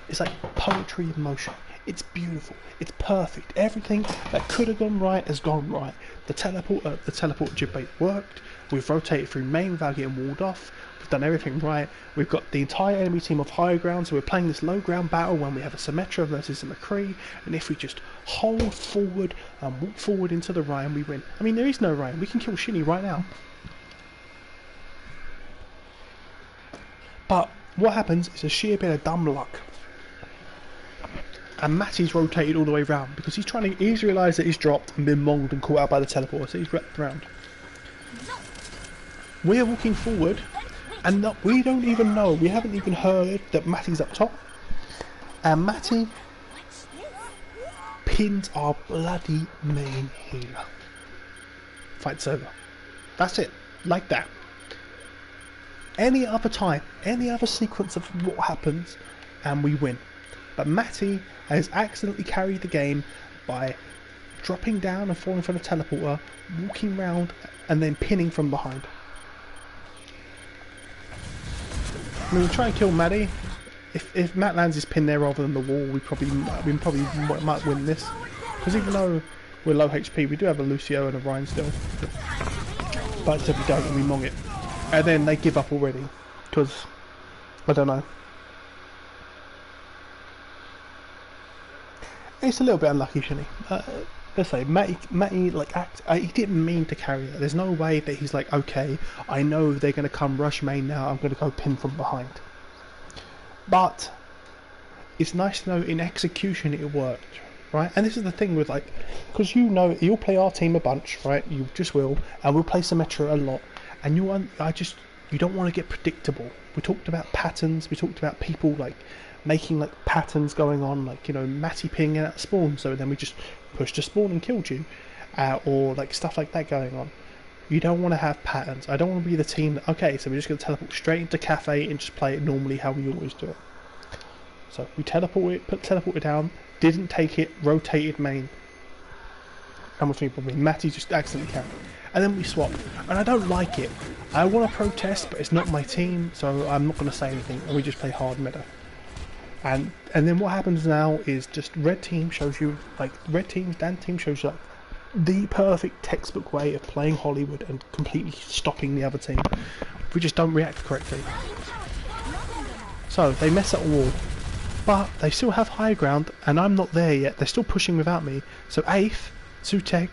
B: it's like poetry in motion. It's beautiful. It's perfect. Everything that could have gone right has gone right. The teleport jib bait worked. We've rotated through main without getting walled off. We've done everything right. We've got the entire enemy team of high ground, so we're playing this low ground battle when we have a Symmetra versus a McCree, and if we just hold forward and walk forward into the Ryan, we win. I mean, there is no Ryan. We can kill Shinny right now. But what happens is a sheer bit of dumb luck. And Matty's rotated all the way round because he's realised that he's dropped and been monged and caught out by the teleporter, so he's wrapped around. We're walking forward, and we don't even know, we haven't even heard that Matty's up top. And Matty pins our bloody main healer. Fight's over. That's it. Like that. Any other time, any other sequence of what happens, and we win. But Matty has accidentally carried the game by dropping down and falling from the teleporter, walking round, and then pinning from behind. I mean, try and kill Matty. If Matt lands his pin there rather than the wall, we probably might win this. Because even though we're low HP, we do have a Lucio and a Ryan still. But if we don't, we mong it. And then they give up already. Because, I don't know. It's a little bit unlucky, Shinny. Let's say, Matty like, he didn't mean to carry it. There's no way that he's like, okay, I know they're going to come rush main now, I'm going to go pin from behind. But, it's nice to know in execution it worked, right? And this is the thing with like, because you know, you'll play our team a bunch, right? You just will, and we'll play Symmetra a lot, and you don't want to get predictable. We talked about patterns, we talked about people like, making like patterns going on, like, you know, Matty pinging out spawn, so then we just pushed to spawn and killed you, or like stuff like that going on. You don't want to have patterns. I don't want to be the team that, okay, so we're just going to teleport straight into cafe and just play it normally how we always do it. So we teleport it, put teleporter down, didn't take it, rotated main, and with people, Matty just accidentally carried, and then we swap, and I don't like it. I want to protest, but it's not my team, so I'm not going to say anything, and we just play hard meta. And then what happens now is just red team shows you, like, Dan team shows you like the perfect textbook way of playing Hollywood and completely stopping the other team. We just don't react correctly. So they mess up the wall, but they still have high ground, and I'm not there yet. They're still pushing without me. So Aeth, Sutek,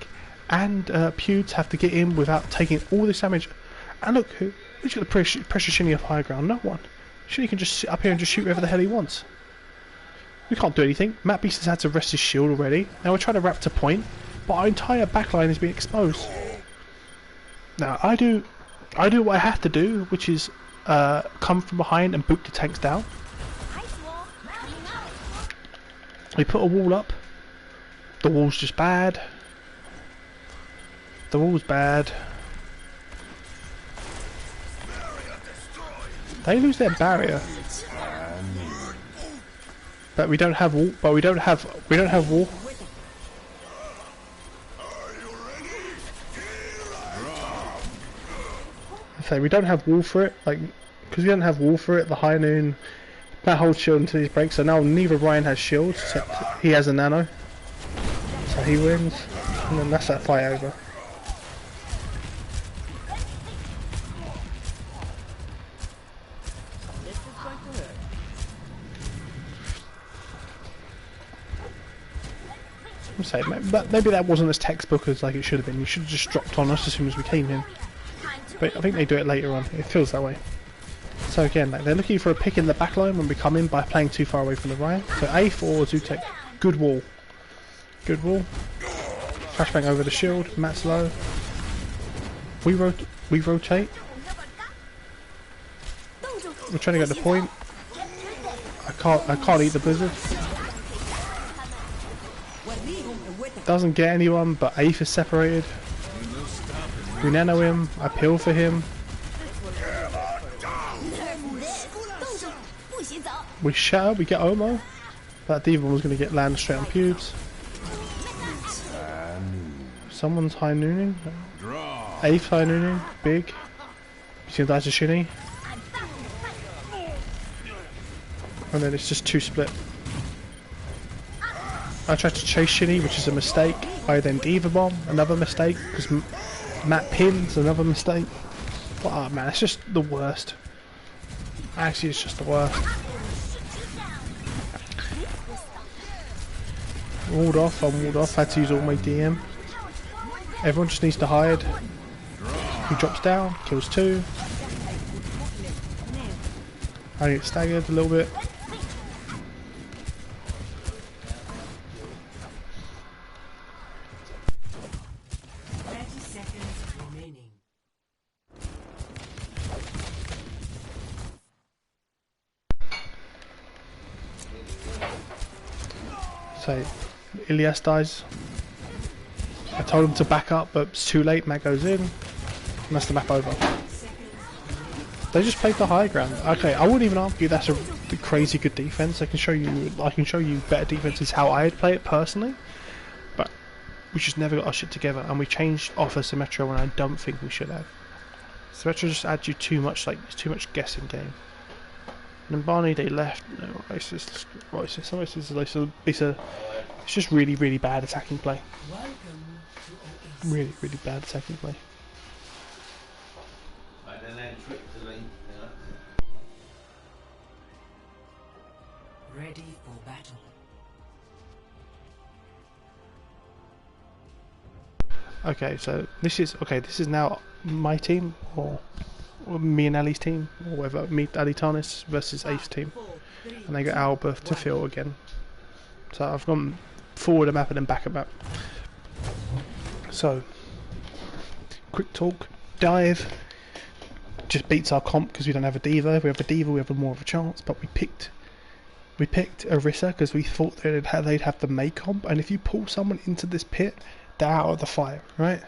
B: and Pewds have to get in without taking all this damage. And look, who's going to pressure Shinny off high ground? No one. Shinny can just sit up here and just shoot wherever the hell he wants. We can't do anything. Matt Beast has had to rest his shield already. Now we're trying to wrap to point, but our entire backline has been exposed. Now I do what I have to do, which is come from behind and boot the tanks down. We put a wall up. The wall's just bad. The wall's bad. They lose their barrier. But we don't have wall. But we don't have wall. So we don't have wall for it, like, because we don't have wall for it. The High Noon, that holds shield until he breaks. So now neither Ryan has shields, except he has a nano. So he wins, and then that's that fight over. I'm saying, maybe that wasn't as textbook as like it should have been. You should have just dropped on us as soon as we came in. But I think they do it later on. It feels that way. So again, like, they're looking for a pick in the back line when we come in by playing too far away from the Ryan. So A for Zutek. Good wall. Good wall. Flashbang over the shield. Matt's low. We rotate. We're trying to get the point. I can't eat the blizzard. Doesn't get anyone, but Aeth is separated. We nano him. I peel for him. We shatter. We get Omo. That D.Va was going to get land straight on pubes. Someone's high nooning. Aeth high nooning. Big. You see that's a shinny. And then it's just 2 split. I tried to chase Shinny, which is a mistake. I then D.Va bomb, another mistake, because Matt pins, another mistake. Oh man, it's just the worst. Actually, it's just the worst. Walled off, I'm walled off, had to use all my DM. Everyone just needs to hide. He drops down, kills 2. I get staggered a little bit. So, Ilias dies. I told him to back up, but it's too late. Matt goes in, and that's the map over. They just played the high ground. Okay, I wouldn't even argue that's a crazy good defense. I can show you better defenses how I'd play it personally, but we just never got our shit together, and we changed off of Symmetra when I don't think we should have. Symmetra just adds you too much, like too much guessing game. And then Barney, they left. No, it's just really, really bad attacking play. Really, really bad attacking play.
A: Ready for battle.
B: Okay, so this is now my team, or me and Ali's team, or whatever, me, Ali Tarnis versus Ace team, and they got Alba to fill again. So I've gone forward a map and then back a map. So, quick talk, dive, just beats our comp because we don't have a D.Va. If we have a D.Va, we have more of a chance, but we picked Orisa because we thought they'd have the May comp, and if you pull someone into this pit, they're out of the fire, right?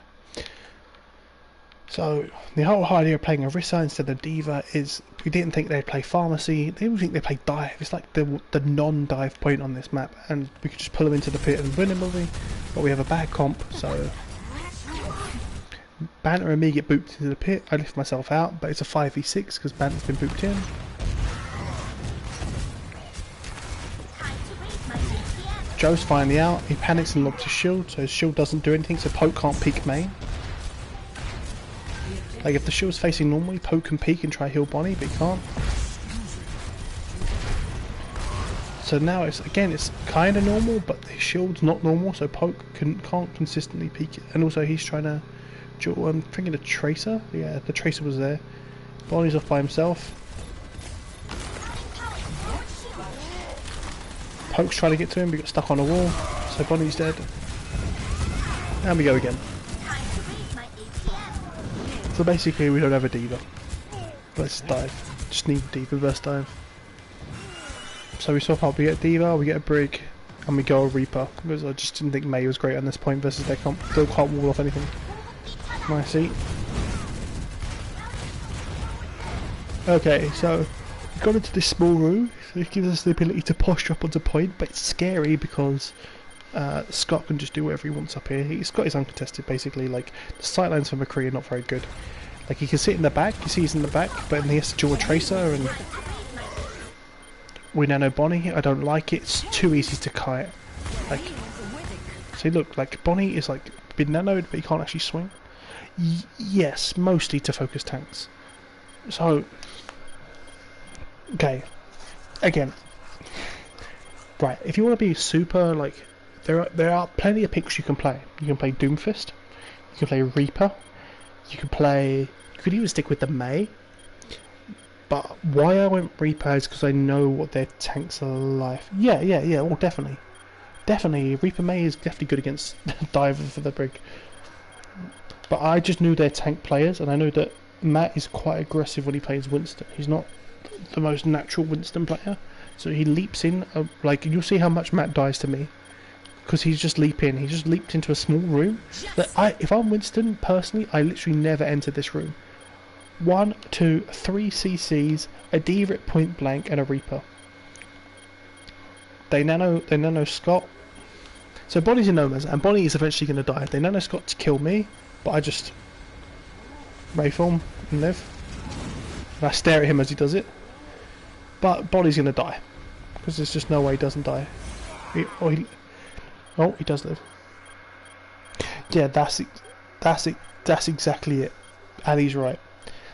B: So the whole idea of playing Orisa instead of D.Va is we didn't think they'd play Pharmacy, they didn't think they'd play Dive. It's like the non-dive point on this map, and we could just pull them into the pit and win them, but we have a bad comp, so Banter and me get booped into the pit. I lift myself out, but it's a 5v6 because Banter's been booped in. Joe's finally out, he panics and locks his shield, so his shield doesn't do anything, so Poke can't peek main. Like if the shield's facing normally, Poke can peek and try heal Bonnie, but he can't. So now it's kind of normal, but the shield's not normal, so Poke can't consistently peek it. And also he's trying to I'm thinking a Tracer. Yeah, the Tracer was there. Bonnie's off by himself. Poke's trying to get to him, but he got stuck on a wall, so Bonnie's dead. And we go again. So basically we don't have a D.Va. Let's dive. Just need D.Va versus dive. So we swap out, we get a D.Va, we get a Brig, and we go a Reaper. Because I just didn't think May was great on this point versus their comp. Still can't wall off anything. Nice seat. Okay, so we've gone into this small room, so it gives us the ability to posture up onto point, but it's scary because Scott can just do whatever he wants up here. Scott is uncontested basically, like the sightlines for McCree are not very good. Like he can sit in the back, you see he's in the back, but then he has to dual a Tracer and we nano Bonnie. I don't like it, it's too easy to kite. Like, see look, like Bonnie is like been nanoed but he can't actually swing. Yes, mostly to focus tanks. So, okay, again, right, if you want to be super like there are plenty of picks you can play. You can play Doomfist, you can play Reaper, you could even stick with the May. But why I went Reaper is because I know what their tanks are like. Yeah. Well, definitely. Reaper May is definitely good against Diver for the Brig. But I just knew their tank players, and I know that Matt is quite aggressive when he plays Winston. He's not the most natural Winston player, so he leaps in. Like, you'll see how much Matt dies to me, because he's just leaping. He just leaped into a small room. That if I'm Winston personally, I literally never enter this room. 1, 2, 3 CCs, a Diva at point blank, and a Reaper. They nano Scott. So Bonnie's in Nomads, and Bonnie is eventually going to die. They nano Scott to kill me, but I just Rayform and live. And I stare at him as he does it. But Bonnie's going to die, because there's just no way he doesn't die. He does live. Yeah, that's exactly it. Ali's right.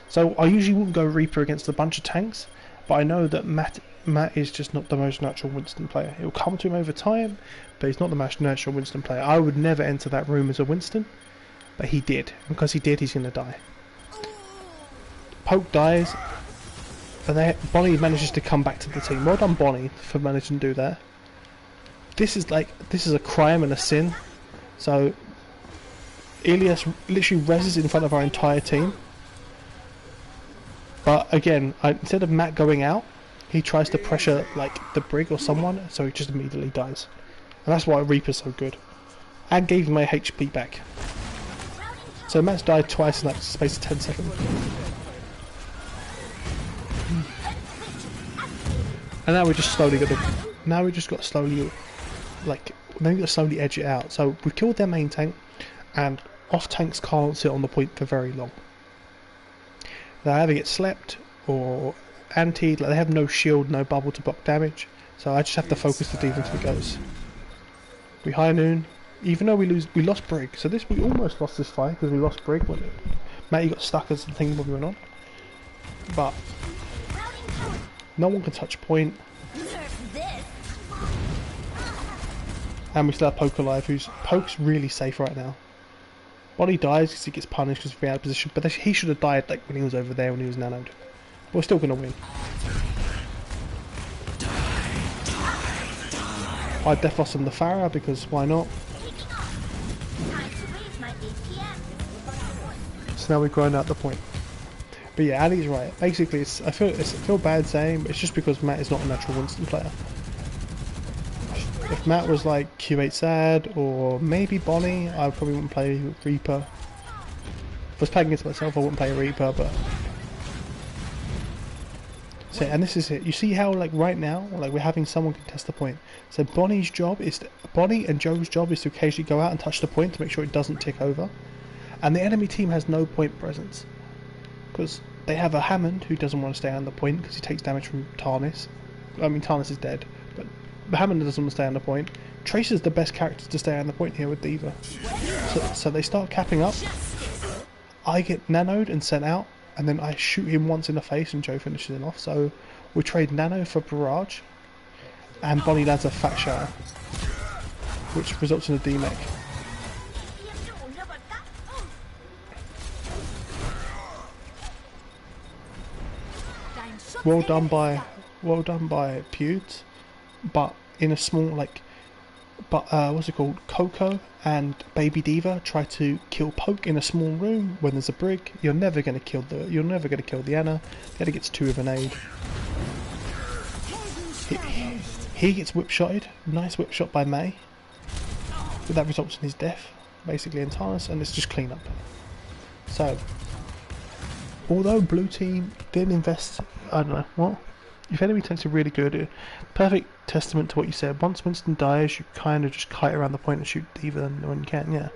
B: So I usually wouldn't go Reaper against a bunch of tanks, but I know that Matt is just not the most natural Winston player. It will come to him over time, but he's not the most natural Winston player. I would never enter that room as a Winston, but he did. And because he did, he's going to die. Poke dies, and Bonnie manages to come back to the team. Well done, Bonnie, for managing to do that. This is a crime and a sin. So Elias literally reses in front of our entire team. But again, instead of Matt going out, he tries to pressure like the Brig or someone, so he just immediately dies. And that's why Reaper's so good. And gave my HP back. So Matt's died twice in like the space of 10 seconds. And now we just slowly got to slowly edge it out. So we killed their main tank, and off tanks can't sit on the point for very long. They either get slept or antied. Like, they have no shield, no bubble to block damage. So I just have to focus the Diva until it goes. We high noon, even though we lost Brig. So we almost lost this fight because we lost Brig when Matty got stuck as the thing we went on. But no one can touch point. And we still have Poke alive, Poke's really safe right now. Bonnie dies because he gets punished because we're out of position, but he should have died like when he was over there when he was nanoed. But we're still going to win. I Death Loss on the Farah because why not? So now we've grown out the point. But yeah, Ali's right. Basically, I feel bad saying, but it's just because Matt is not a natural Winston player. If Matt was like Q8 Sad or maybe Bonnie, I probably wouldn't play Reaper. If I was playing against myself, I wouldn't play Reaper, but... So, and this is it. You see how, like, right now, like, we're having someone contest the point. So Bonnie and Joe's job is to occasionally go out and touch the point to make sure it doesn't tick over. And the enemy team has no point presence. Because they have a Hammond who doesn't want to stay on the point because he takes damage from Tarnis. I mean, Tarnis is dead, but Hammond doesn't want to stay on the point. Trace is the best character to stay on the point here with Diva. So they start capping up. I get nanoed and sent out, and then I shoot him once in the face and Joe finishes him off. So we trade nano for barrage, and Bonnie lands a fat shatter, which results in a D-mech. Well done by Pewds, but in a small what's it called? Coco and Baby Diva try to kill Poke in a small room when there's a Brig. You're never gonna kill the Anna. The Anna gets 2 of an aid. He gets whip-shotted. Nice whip-shot by May. But that results in his death, basically, in Tarnis, and it's just clean up. So, although blue team didn't invest, I don't know, what? If enemy tanks are really good, perfect testament to what you said. Once Winston dies, you kind of just kite around the point and shoot Diva when you can, yeah.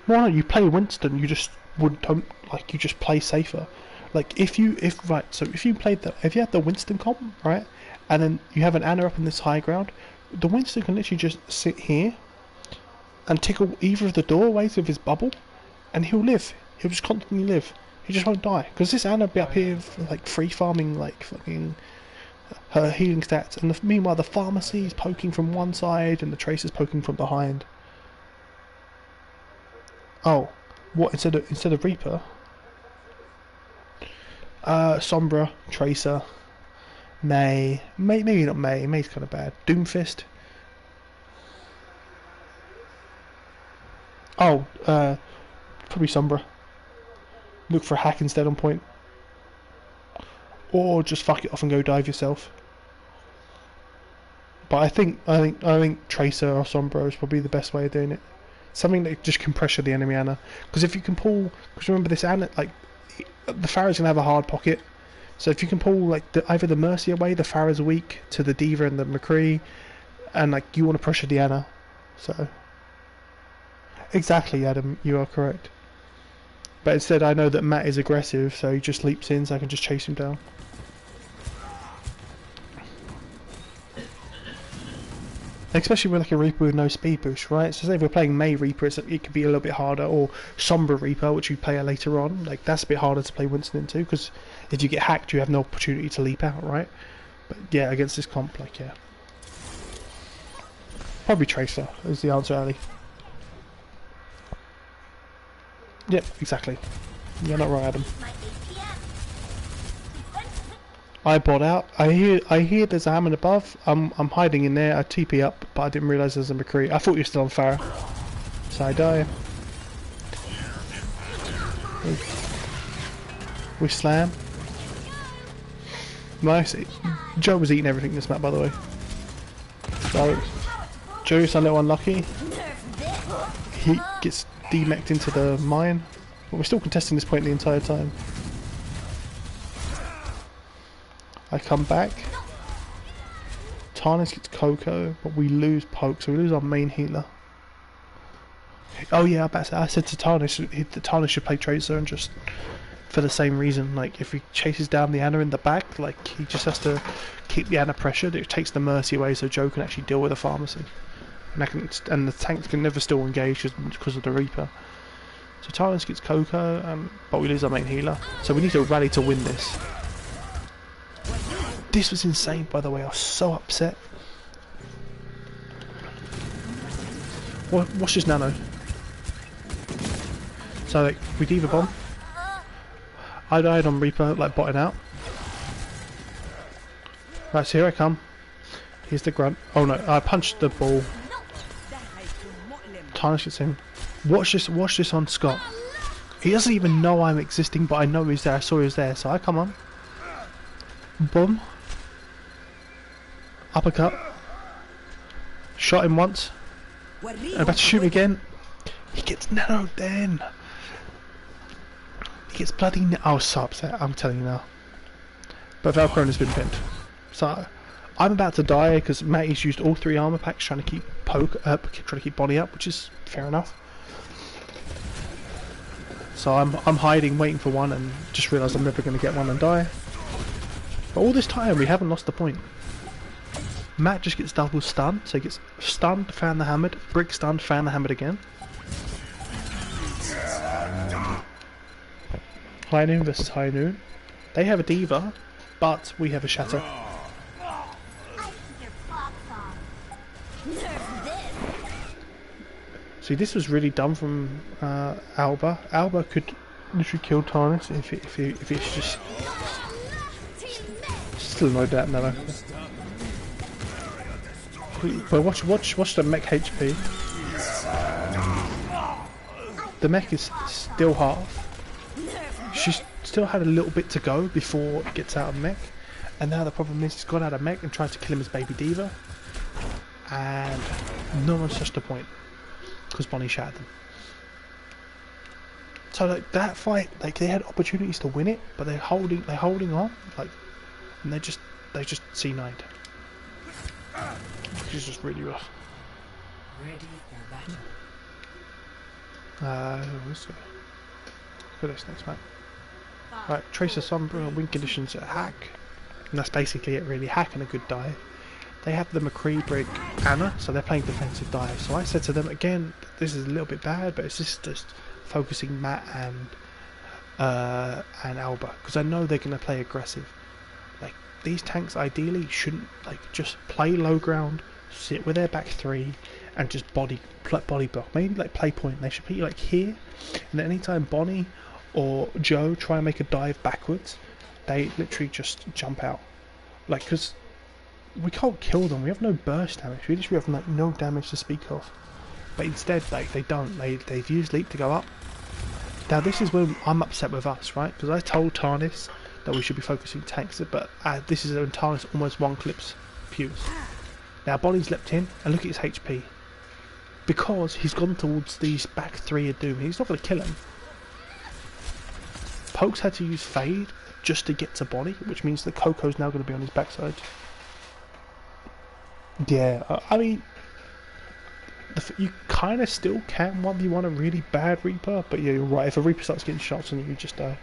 B: Why don't you play Winston? You just you just play safer. Like if you had the Winston comp, right, and then you have an Anna up in this high ground, the Winston can literally just sit here and tickle either of the doorways with his bubble, and he'll live. He'll just constantly live. He just won't die because this Anna be up here like free farming like fucking her healing stats, and meanwhile the pharmacy's poking from one side and the tracer's poking from behind. Oh, what instead of Reaper? Sombra, Tracer, maybe not May. May's kind of bad. Doomfist. Oh, probably Sombra. Look for a hack instead on point. Or just fuck it off and go dive yourself. But I think Tracer or Sombra is probably the best way of doing it. Something that just can pressure the enemy Ana. Because if you can pull, because remember this Ana, like the Pharah's gonna have a hard pocket. So if you can pull like either the Mercy away, the Pharah's weak to the Diva and the McCree, and like you want to pressure the Ana. So exactly, Adam, you are correct. But instead, I know that Matt is aggressive, so he just leaps in, so I can just chase him down. Especially with like a Reaper with no speed boost, right? So say if we're playing May Reaper, it could be a little bit harder, or Sombra Reaper, which you play later on. Like that's a bit harder to play Winston into, because if you get hacked, you have no opportunity to leap out, right? But yeah, against this comp, like yeah, probably Tracer is the answer, Ali. Yep, exactly. You're not wrong, Adam. I bought out. I hear there's a Hammond above. I'm hiding in there. I TP up, but I didn't realise there's a McCree. I thought you were still on fire, so I die. We slam. Nice. Joe was eating everything this map, by the way. So Joe's a little unlucky. He gets demeched into the mine, but we're still contesting this point the entire time. I come back. Tarnis gets Coco, but we lose Poke, so we lose our main healer. Oh yeah, I said to Tarnis, Tarnis should play Tracer, and just for the same reason, like if he chases down the Ana in the back, like he just has to keep the Ana pressured. It takes the Mercy away, so Joe can actually deal with the Pharmacy, and the tanks can never still engage because of the Reaper. So Tarnis gets Coco, but we lose our main healer, so we need to rally to win this. This was insane, by the way. I was so upset. Watch this nano. So like, we Diva bomb. I died on Reaper, like botting out. Right, so here I come. Here's the grunt. Oh no, I punched the ball. Tarnish gets him. Watch this on Scott. He doesn't even know I'm existing, but I know he's there. I saw he was there, so I come on. Boom. Uppercut. Shot him once. I'm about to shoot him again. He gets nanoed then. He gets bloody I was so upset, I'm telling you now. But Valkyrie has been pinned. So I'm about to die because Matty's used all 3 armor packs trying to keep Poke up, trying to keep Bonnie up, which is fair enough. So I'm hiding, waiting for one, and just realised I'm never going to get one and die. But all this time we haven't lost the point. Matt just gets double stunned, so he gets stunned, fan the hammered, brick stunned, fan the hammered again. High Noon versus High Noon. They have a Diva, but we have a Shatter. See, this was really dumb from Alba. Alba could literally kill Tarnis if it's just still no doubt, no. But watch the mech HP. The mech is still half. She's still had a little bit to go before it gets out of mech, and now the problem is it's gone out of mech and tried to kill him as baby Diva, and no one's touched the point because Bonnie shattered them. So like that fight, like they had opportunities to win it, but they're holding on, like, and they just C9'd. Which is just really rough.
A: Ready for battle.
B: Let's go. Look at this next map. Right, Tracer Sombra, win conditions at hack. And that's basically it really, hack and a good dive. They have the McCree, Brick, Ana, so they're playing defensive dive. So I said to them, again, this is a little bit bad, but it's just focusing Matt and Alba, because I know they're going to play aggressive. Like, these tanks ideally shouldn't like just play low ground, sit with their back three, and just body block. Maybe like play point. They should be like here, and then anytime Bonnie or Joe try and make a dive backwards, they literally just jump out. Like, because we can't kill them. We have no burst damage. We literally have like no damage to speak of. But instead, like they don't. They've used leap to go up. Now this is when I'm upset with us, right? Because I told Tarnis that we should be focusing tanks, but this is when Tarnis almost one clips Fuse. Now Bonnie's leapt in, and look at his HP. Because he's gone towards these back three of Doom. He's not going to kill him. Pokes had to use Fade just to get to Bonnie, which means that Coco's now going to be on his backside. Yeah, I mean, you kind of still can 1v1 a really bad Reaper, but yeah, you're right, if a Reaper starts getting shots on you, you just die.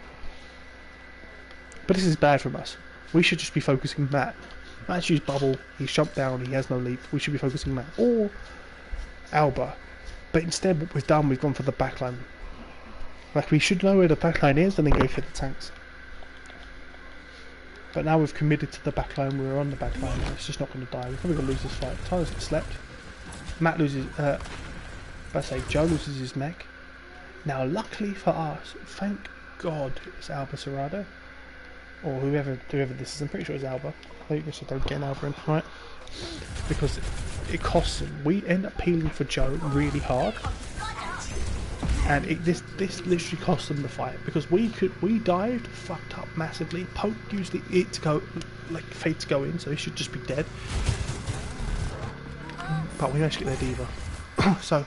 B: But this is bad from us. We should just be focusing Matt. Matt's used Bubble, he's jumped down, he has no leap. We should be focusing Matt. Or Alba. But instead what we've done, we've gone for the backline. Like, we should know where the backline is and then go for the tanks. But now we've committed to the backline, we're on the backline, and it's just not going to die. We're probably going to lose this fight. Tyler's get slept. Matt loses, Joe loses his mech. Now luckily for us, thank God it's Alba Serrado. Or whoever this is, I'm pretty sure it's Alba. I guess I don't get an Alba in, right? Because it costs him. We end up peeling for Joe really hard. And this literally cost them the fight, because we dived, fucked up massively. Poke used it to go, like Fate to go in, so he should just be dead. But we managed to get their Diva. So,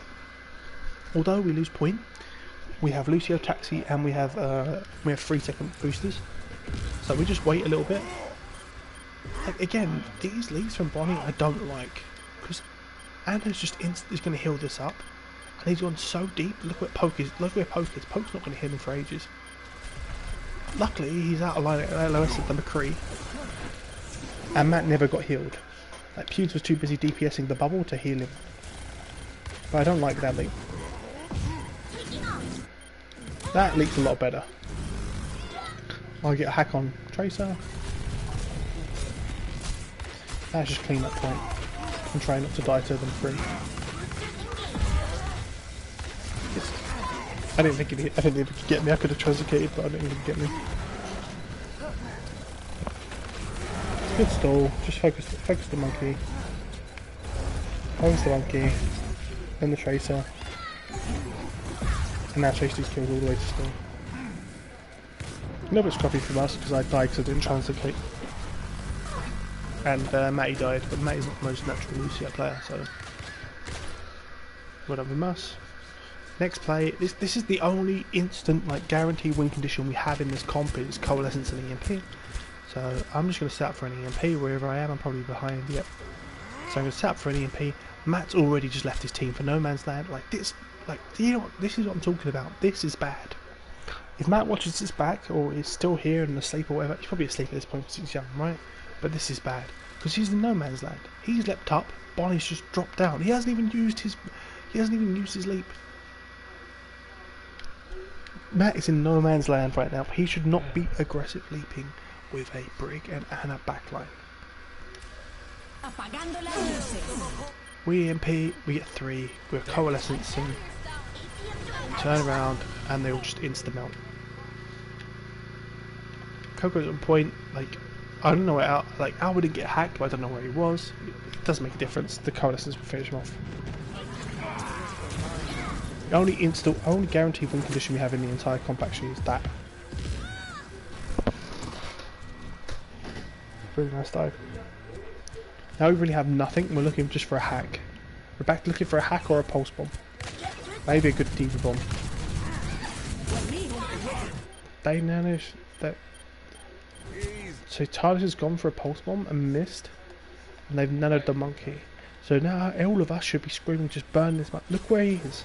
B: although we lose point, we have Lucio Taxi and we have 3-second boosters. So we just wait a little bit. Like, again, these leads from Bonnie I don't like, because Anna's just is going to heal this up. And he's gone so deep. Look where Poke is. Look where Poke is. Poke's not going to heal him for ages. Luckily, he's out of line at LOS of the McCree. And Matt never got healed. Like, Pewds was too busy DPSing the bubble to heal him. But I don't like that leap. That leap's a lot better. I'll get a hack on Tracer. That's just clean up point. And try not to die to them free. I didn't think it could get me. I could have transicated, but I didn't even get me. Good stall. Just focus the monkey. Focus the monkey. Then the Tracer. And now chase these kills all the way to stall. A little bit scruffy from us because I died because I didn't translocate. And Matty died, but Matty's not the most natural Lucio player, so well done with us. Next play, this is the only instant like guaranteed win condition we have in this comp is Coalescence and EMP. So I'm just going to set up for an EMP wherever I am. I'm probably behind, yep. So I'm going to set up for an EMP. Matt's already just left his team for no man's land. Like this, you know what, this is what I'm talking about. This is bad. If Matt watches this back or is still here and asleep or whatever, he's probably asleep at this point because he's young, right? But this is bad because he's in no man's land. He's leapt up. Bonnie's just dropped down. He hasn't even used his leap. Matt is in no man's land right now. He should not be aggressive leaping with a Brig and Anna backline. We EMP, we get 3, we're Coalescence and turn around and they'll just insta-melt. Coco's on point, like, I don't know where Al didn't get hacked, but I don't know where he was. It doesn't make a difference, the Coalescence will finish him off. The only guaranteed win condition we have in the entire comp actually is that. Really nice dive. Now we really have nothing, we're looking just for a hack. We're back to looking for a hack or a pulse bomb. Maybe a good Diva bomb. They managed that. So Tyler has gone for a pulse bomb and missed. And they've nanoed the monkey. So now all of us should be screaming, just burn this monkey. Look where he is.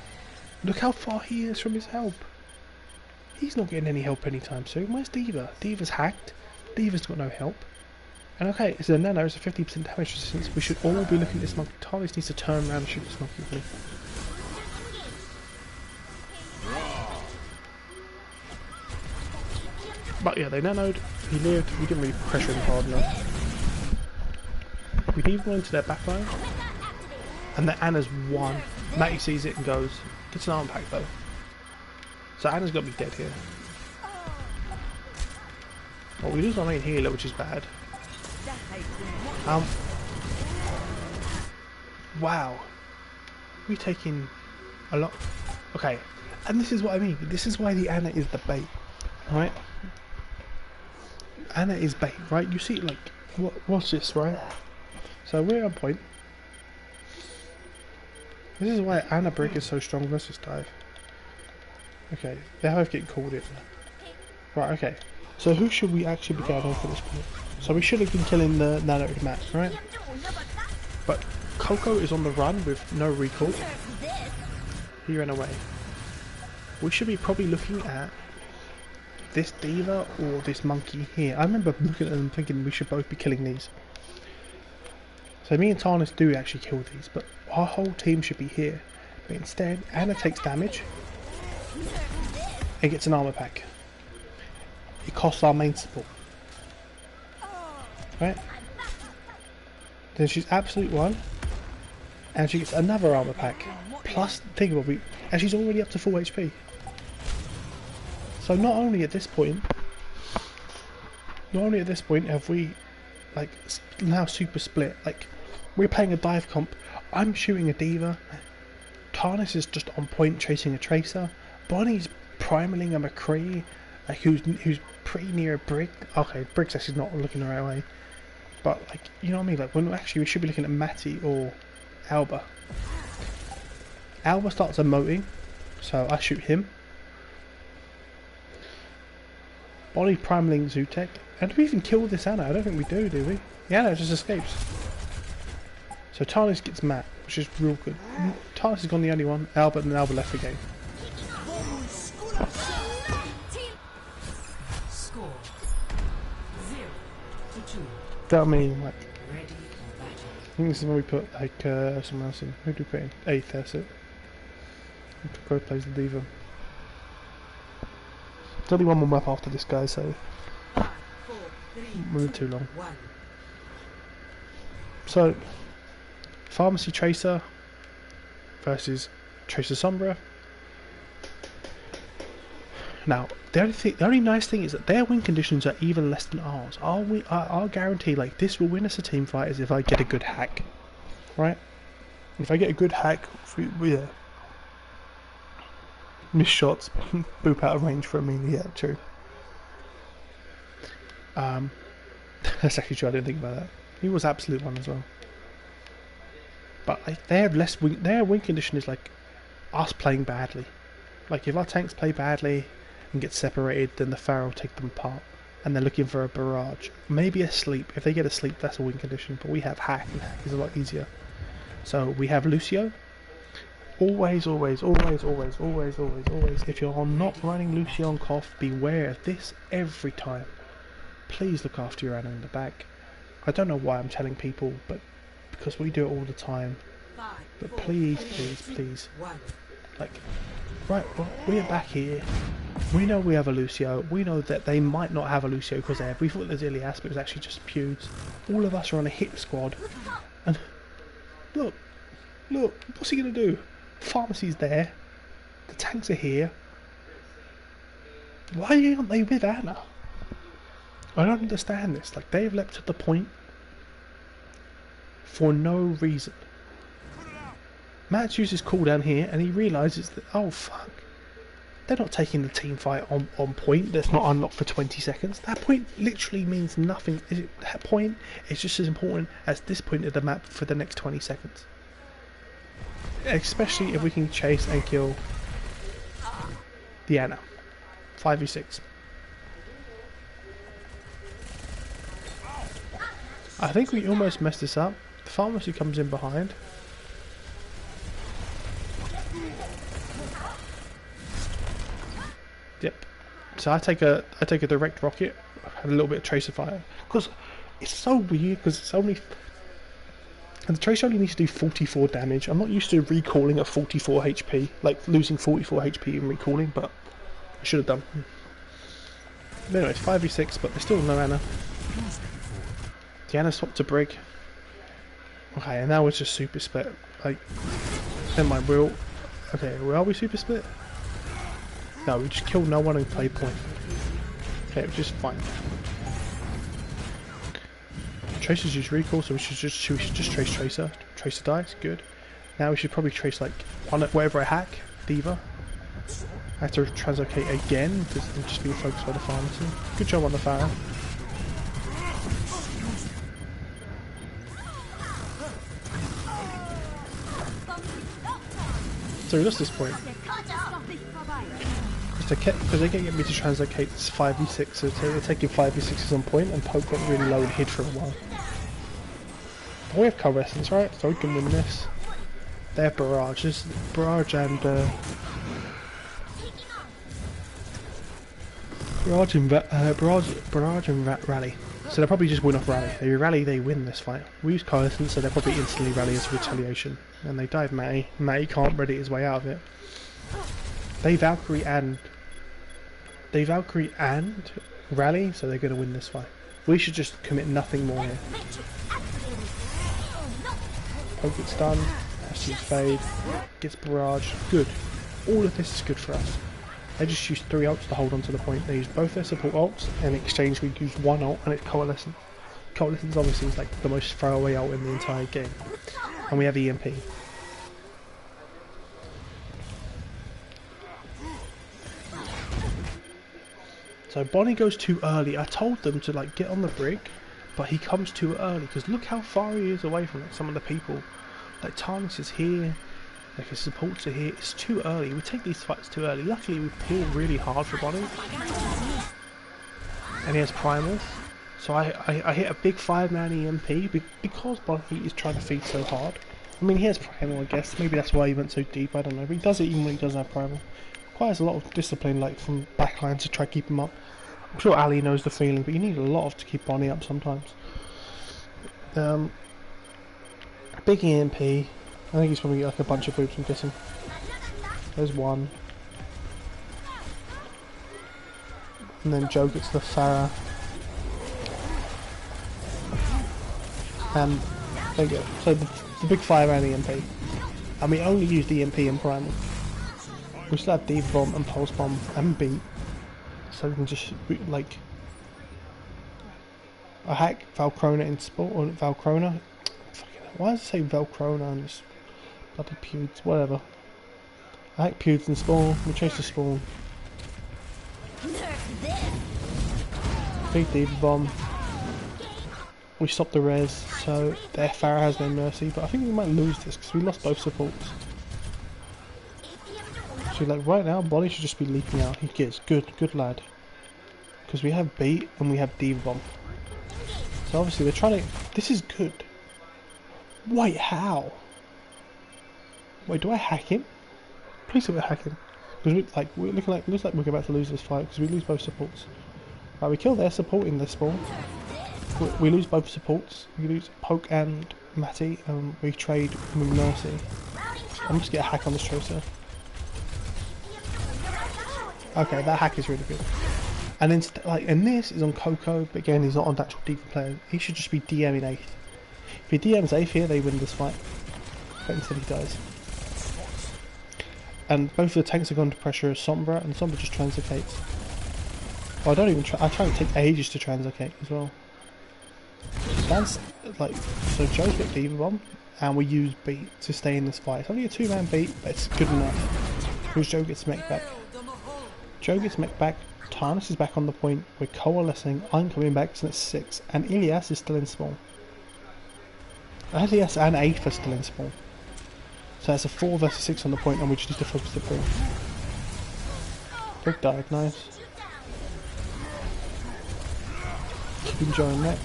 B: Look how far he is from his help. He's not getting any help anytime soon. Where's Diva? Diva's hacked. Diva's got no help. And okay, so nano is a 50% damage resistance. We should all be looking at this monkey. Talis needs to turn around and shoot this monkey with me. But yeah, they nanoed. He lived. We didn't really pressure him hard enough. We've even gone into their backline. And the Anna's won. Matty sees it and goes, gets an arm pack though. So Anna's got to be dead here. Well, we lose our main healer, which is bad. Wow. We're taking a lot. Okay. And this is what I mean. This is why the Anna is the bait. Right? Anna is bait, right? You see, like, what's this, right? So we're on point. This is why Anna Brick is so strong versus dive. Okay, they're both getting called in. Right, okay. So who should we actually be going on for this point? So we should have been killing the Nano Max, right? But Coco is on the run with no recall. He ran away. We should be probably looking at this Diva or this Monkey here. I remember looking at them thinking we should both be killing these. So me and Tarnis do actually kill these, but our whole team should be here. But instead, Anna takes damage and gets an armor pack. It costs our main support. Right? Then she's absolute one, and she gets another armor pack. Plus, think about it, and she's already up to full HP. So not only at this point have we like now super split. Like we're playing a dive comp. I'm shooting a Diva. Tarnis is just on point chasing a Tracer. Bonnie's primaling a McCree, like who's pretty near a Brig. Okay, Brig's actually not looking the right way. But like, you know what I mean? Like when actually we should be looking at Matty or Alba. Alba starts emoting, so I shoot him. Bonnie primaling Zootek. And do we even kill this Anna? I don't think we do we? The Anna just escapes. So Tarnis gets Matt, which is real good. Tarnis has gone the only one. Albert and Alba left again.
A: Score 0-2.
B: That mean like
A: Ready for battle.
B: I think this is when we put like someone else in. Who do we put in? Eighth, that's it. Go plays the Diva. There's only one more map after this guy, so
A: 5, 4, 3,
B: we're too long.
A: 1.
B: So Pharmacy Tracer versus Tracer Sombra. Now the only nice thing is that their win conditions are even less than ours. I'll guarantee like this will win us a team fight is if I get a good hack, right? If I get a good hack, yeah. Miss shots, boop out of range for me. Yeah, true. That's actually true. I didn't think about that. He was absolute one as well. But like, they have less win. Their win condition is like us playing badly. Like if our tanks play badly and get separated, then the Pharaoh will take them apart, and they're looking for a barrage. Maybe a sleep. If they get a sleep, that's a win condition. But we have hack, and hack is a lot easier. So we have Lucio. Always, always, always, always, always, always, always. If you're not running Lucio on Koth, beware of this every time. Please look after your Anna in the back. I don't know why I'm telling people, but because we do it all the time.
A: 5,
B: But
A: 4,
B: please,
A: 3,
B: please,
A: 2,
B: please.
A: 1.
B: Like, right, well, we're back here. We know we have a Lucio. We know that they might not have a Lucio because they have. We thought the Ilias, but it was actually just Pewds. All of us are on a hit squad. And look, what's he going to do? Pharmacy's there. The tanks are here. Why aren't they with Anna? I don't understand this. Like, they've leapt at the point for no reason. Matt uses cooldown here and he realises that, oh fuck, they're not taking the team fight on point that's not unlocked for 20 seconds. That point literally means nothing. That point is just as important as this point of the map for the next 20 seconds. Especially if we can chase and kill the Anna. 5v6. I think we almost messed this up. The Pharmacy comes in behind. Yep. So I take a direct rocket. Have a little bit of tracer fire because it's so weird because it's only. And the Tracer only needs to do 44 damage. I'm not used to recalling at 44 HP, like losing 44 HP and recalling, but I should have done. But anyway, it's 5v6, but there's still no Anna. The Anna swapped to Brig. Okay, and now it's just super split. Like, never mind, we're all... Okay, well, are we super split? No, we just killed no one and played point. Okay, which is fine. Tracer's use recall, so we should just trace Tracer. Tracer dies, good. Now we should probably trace like whatever I hack, Diva. I have to translocate again because I'm just being focused by the pharmacy. Good job on the Pharaoh. So we lost this point. Because they can't get me to translocate this 5v6, so they're taking 5v6s on point, and Poke got really low and hid for a while. But we have Coalescence, right? So we can win this. They have Barrage. This Barrage and Rally. So they'll probably just win off Rally. They rally, they win this fight. We use Coalescence, so they'll probably instantly rally as retaliation. And they dive Matty. Matty can't ready his way out of it. They Valkyrie and rally, so they're going to win this fight. We should just commit nothing more here. Poke gets done. Hashtag fade. Gets barrage. Good. All of this is good for us. They just use 3 ults to hold on to the point. They use both their support ults, and in exchange we use 1 ult, and it's Coalescence. Coalescence obviously is like the most throwaway ult in the entire game. And we have EMP. So Bonnie goes too early. I told them to like get on the brig, but he comes too early because look how far he is away from like, some of the people. Like Tarnis is here, like his supports are here. It's too early. We take these fights too early. Luckily we peel really hard for Bonnie, and he has primals. So I hit a big 5-man EMP because Bonnie is trying to feed so hard. I mean he has primal, I guess. Maybe that's why he went so deep. I don't know. But he does it even when he doesn't have primal. Requires a lot of discipline, like from backline to try to keep him up. I'm sure Ali knows the feeling, but you need a lot of to keep Bonnie up sometimes. Big EMP. I think he's probably like a bunch of boobs, I'm guessing. There's one. And then Joe gets the Farah. And there you go. So the big 5-man EMP. And we only use the EMP and primal. We still have Diva Bomb and Pulse Bomb and Beat. So we can just, like... I hack Valkrona in Spawn, or Valkrona? Why does it say Valkrona and it's bloody Pewds? Whatever. I hack Pewds in Spawn, we chase the Spawn. Big Diva Bomb. We stop the res, so their Farah has no mercy, but I think we might lose this because we lost both supports. So like right now, Bonnie should just be leaking out. He gets good lad. Because we have Beat and we have Diva Bomb. So obviously they're trying to... This is good. Wait, how? Wait, do I hack him? Please don't hack him. Because looks like we're about to lose this fight because we lose both supports. Right, we kill their support in this spawn. We lose both supports. We lose Poke and Matty, and we trade with Mercy. I'm just gonna hack on this Tracer. Okay, that hack is really good. And then, and this is on Coco, but again, he's not on actual Diva player. He should just be DMing 8th. If he DMs 8th here, they win this fight. But instead he dies. And both of the tanks are gone to pressure Sombra, and Sombra just translocates. Oh, I don't even I try to take ages to translocate as well. That's like, so Joe's got Diva Bomb, and we use Beat to stay in this fight. It's only a 2-man Beat, but it's good enough. Because Joe gets mech back. Joe gets mech back, Tarnis is back on the point, we're coalescing, I'm coming back, so it's 6, and Ilias is still in spawn. Ilias and 8th are still in spawn. So that's a 4 versus 6 on the point, and we just need to focus the Brig. Brig died, nice. Keep enjoying that.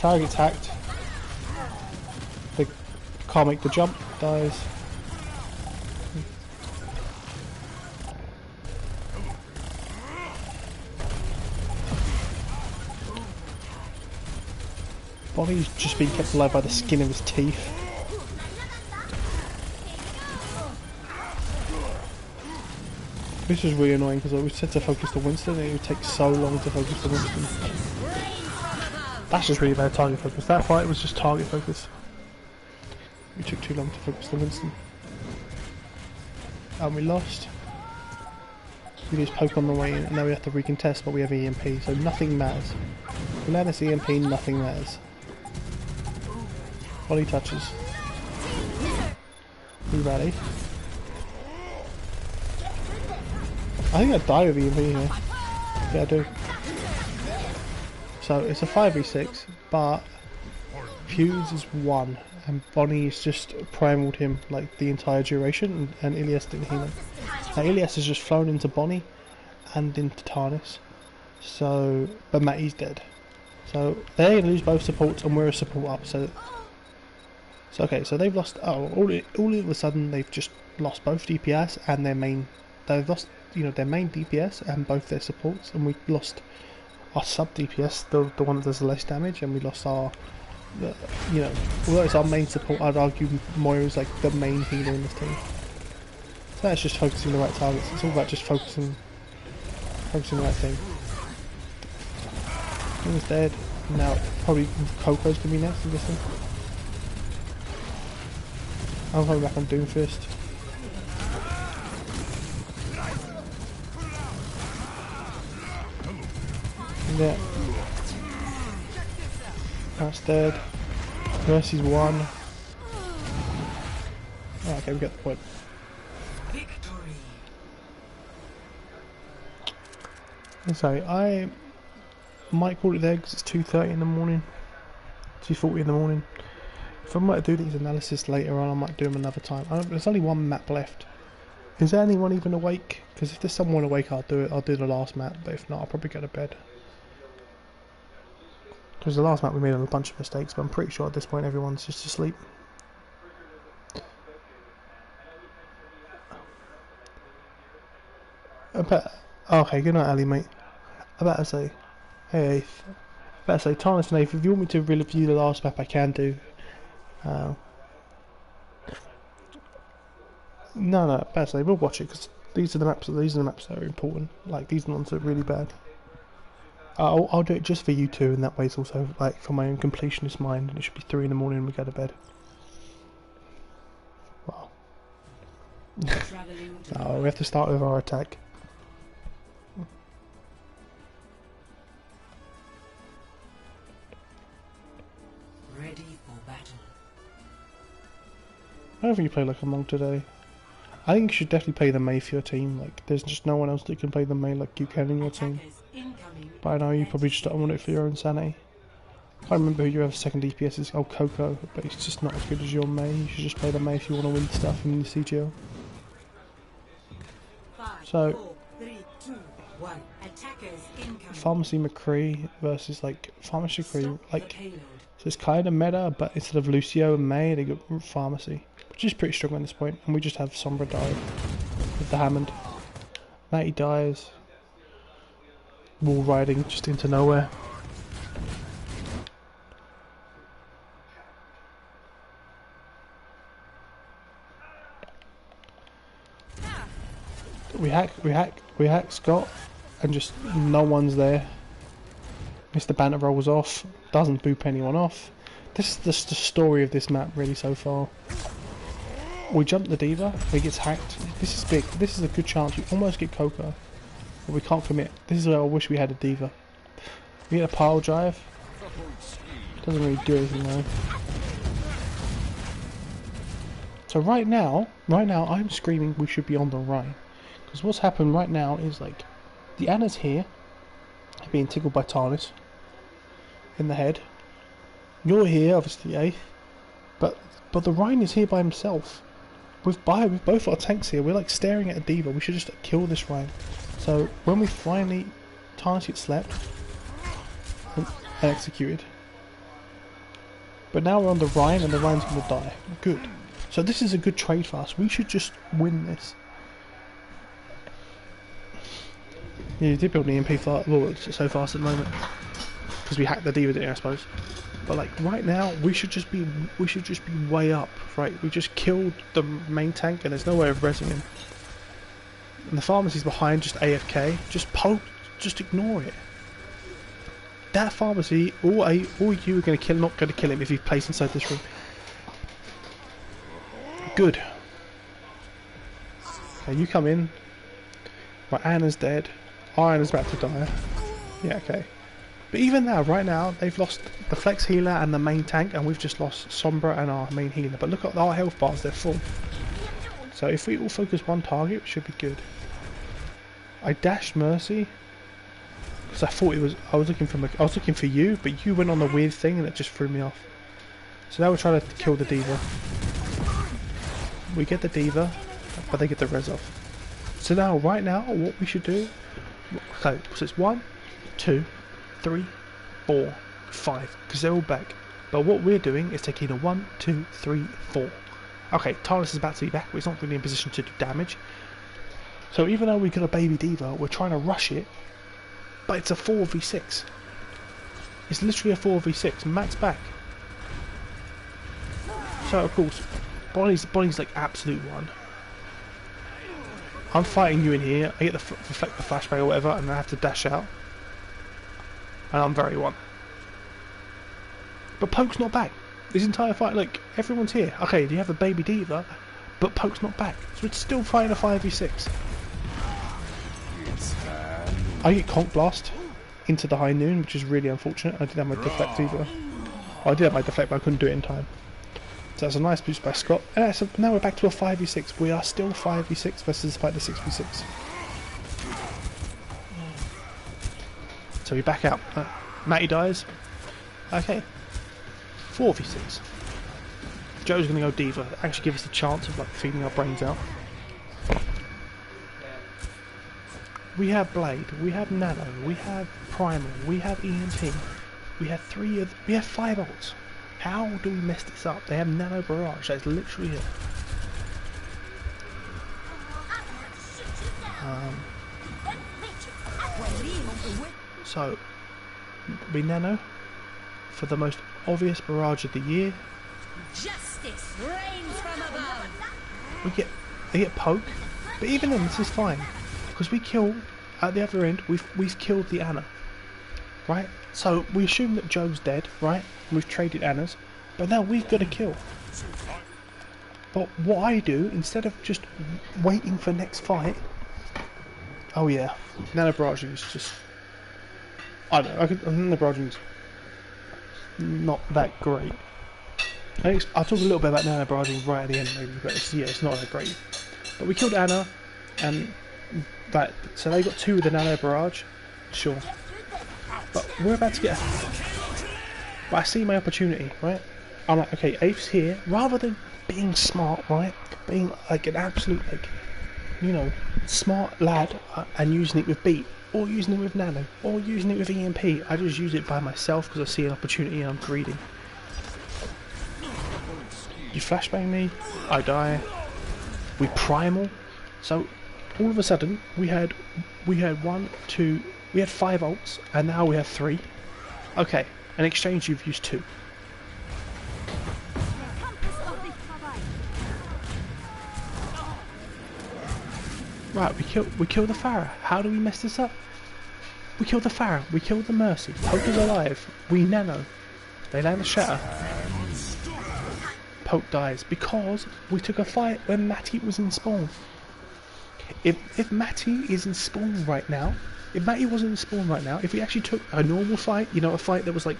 B: Farah gets hacked. They can't make the jump, dies. Bonnie's just being kept alive by the skin of his teeth. This is really annoying because I was set to focus the Winston and it would take so long to focus the Winston. That's just really bad target focus. That fight was just target focus. We took too long to focus the Winston. And we lost. We just poke on the way in, and now we have to recontest, but we have EMP, so nothing matters. Without this EMP, nothing matters. Body touches. We rally. I think I die with EMP here. Yeah, I do. So it's a 5v6, but Fuse is 1, and Bonnie has just primaled him like the entire duration, and Ilias didn't heal him. Now Ilias has just flown into Bonnie and into Tarnis, so but Matty's dead. So they're going to lose both supports, and we're a support up. So okay, so they've lost. Oh, all of a sudden they've just lost both DPS and their main. They've lost, you know, their main DPS and both their supports, and we lost our sub DPS, the one that does the less damage, and we lost our, you know, although it's our main support, I'd argue Moira's like the main healer in this team. So that's just focusing the right targets. It's all about just focusing the right thing. He's dead. Now probably Coco's gonna be next in this thing. I'm coming back on Doomfist. Yeah. That's dead. Mercy's 1. Oh, okay, we got the point.
A: Victory.
B: Sorry, I might call it there because it's 2:30 in the morning. 2:40 in the morning. If I might do these analysis later on, I might do them another time. There's only one map left. Is there anyone even awake? Because if there's someone awake, I'll do it. I'll do the last map, but if not, I'll probably go to bed. Because the last map we made a bunch of mistakes, but I'm pretty sure at this point everyone's just asleep. Okay, good night, Ali, mate. I better say, hey, Ace. I better say, Tarnis and Ace, if you want me to review the last map, I can do. No, better say, we'll watch it, because these are the maps that are important. Like, these are the ones that are really bad. I'll do it just for you two, and that way it's also like for my own completionist mind, and it should be 3 in the morning and we go to bed. Wow. Oh, we have to start with our attack.
A: Ready for battle.
B: I don't think you play like a monk today. I think you should definitely play the Mei for your team. Like, there's just no one else that can play the Mei like you can in your team. But I know you probably just don't want it for your own sanity. I can't remember who your other second DPS is. Oh, Coco, but he's just not as good as your Mei. You should just play the Mei if you want to win stuff in the CGL. So,
A: 4, 3, 2, 1. Attackers incoming.
B: Pharmacy McCree versus like Pharmacy McCree, like, so it's kind of meta, but instead of Lucio and Mei, they got Pharmacy, which is pretty strong at this point. And we just have Sombra die with the Hammond. Matty dies. Wall riding just into nowhere. We hack Scott, and just no one's there. Mr. Banter rolls off, doesn't boop anyone off. This is just the story of this map really so far. We jump the D.Va, he gets hacked. This is big, this is a good chance, we almost get Coco. But we can't commit. This is where I wish we had a D.Va. We get a pile drive. Doesn't really do anything though. So right now I'm screaming we should be on the Rhine. Because what's happened right now is like the Anna's here being tickled by Tarnis in the head. You're here, obviously, eh? But the Rhine is here by himself. With both our tanks here, we're like staring at a D.Va. We should just kill this Rhine. So when we finally Tarnis gets slapped and executed. But now we're on the Rhine and the Rhine's gonna die. Good. So this is a good trade for us. We should just win this. Yeah, you did build an EMP so fast at the moment. Because we hacked the D.Va, didn't we, I suppose. But like right now we should just be way up, right? We just killed the main tank and there's no way of resing him. And the pharmacy's behind, just AFK. Just ignore it. that pharmacy, all you are going to kill, not going to kill him if he's placed inside this room. Good. Okay, you come in. Right, Anna's dead. Anna's about to die. Yeah, okay. But even now, right now, they've lost the flex healer and the main tank, and we've just lost Sombra and our main healer. But look at our health bars, they're full. So if we all focus one target, it should be good. I dashed Mercy because I thought I was looking for you, but you went on the weird thing and it just threw me off. So now we're trying to kill the diva. We get the diva, but they get the res off. So now, right now, what we should do? Okay, so it's 1, 2, 3, 4, 5, because they're all back. But what we're doing is taking a 1, 2, 3, 4. Okay, Talus is about to be back, but he's not really in position to do damage. So even though we've got a baby diva, we're trying to rush it, but it's a 4v6. It's literally a 4v6. Matt's back. So of course, Bonnie's like absolute one. I'm fighting you in here. I get the reflect the flashbang or whatever, and I have to dash out. And I'm very one. But Poke's not back. This entire fight, like, everyone's here. Okay, you have a baby diva, but Poke's not back. So it's still fighting a 5v6. I get Conk Blast into the high noon, which is really unfortunate. I did have my deflect either. Oh, I did have my deflect, but I couldn't do it in time. So that's a nice boost by Scott. And so now we're back to a 5v6. We are still 5v6 versus fight the 6v6. So we back out. Matty dies. Okay. 4v6. Joe's going to go diva. Actually give us the chance of like feeding our brains out. We have Blade, we have Nano, we have Primal, we have EMP, we have 5 ults. How do we mess this up? They have Nano Barrage, that's literally it. So, we Nano for the most obvious barrage of the year.
A: Justice reigns from above.
B: They get Poke, but even then this is fine. Because we kill, at the other end, we've killed the Anna, right? So we assume that Joe's dead, right? We've traded Annas, but now we've got to kill. But what I do, instead of just waiting for next fight, oh yeah, Nano Barraging is just, I don't know, Nano Barraging's not that great. I'll talk a little bit about Nano Barraging right at the end maybe, but it's not that great. But we killed Anna, and that, so they got 2 with the Nano Barrage, sure. But we're about to get but I see my opportunity, right? I'm like, okay, Apes here, rather than being smart, right? Being like an absolute, like, you know, smart lad and using it with Beat, or using it with Nano, or using it with EMP. I just use it by myself because I see an opportunity and I'm greedy. You flashbang me, I die. We Primal. So all of a sudden we had 1, 2, we had 5 ults, and now we have 3. Okay, in exchange you've used 2. Right, we kill the Pharah. How do we mess this up? We kill the Pharah, we kill the Mercy. Poke is alive. We Nano. They land the Shatter. Poke dies because we took a fight when Matty was in spawn. If Matty is in spawn right now, if Matty wasn't in spawn right now, if we actually took a normal fight, you know, a fight that was like,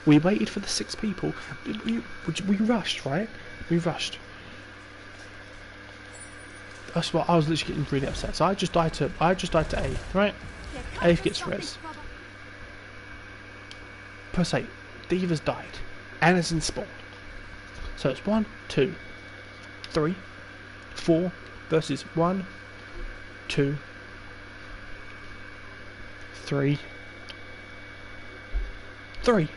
B: we waited for the 6 people, we rushed, right? We rushed. That's what I was literally getting really upset. So I just died to A, right? A gets res. Press 8. Diva's died. Anna's in spawn. So it's 1, 2, 3, 4 versus 1, 2, 3, 3.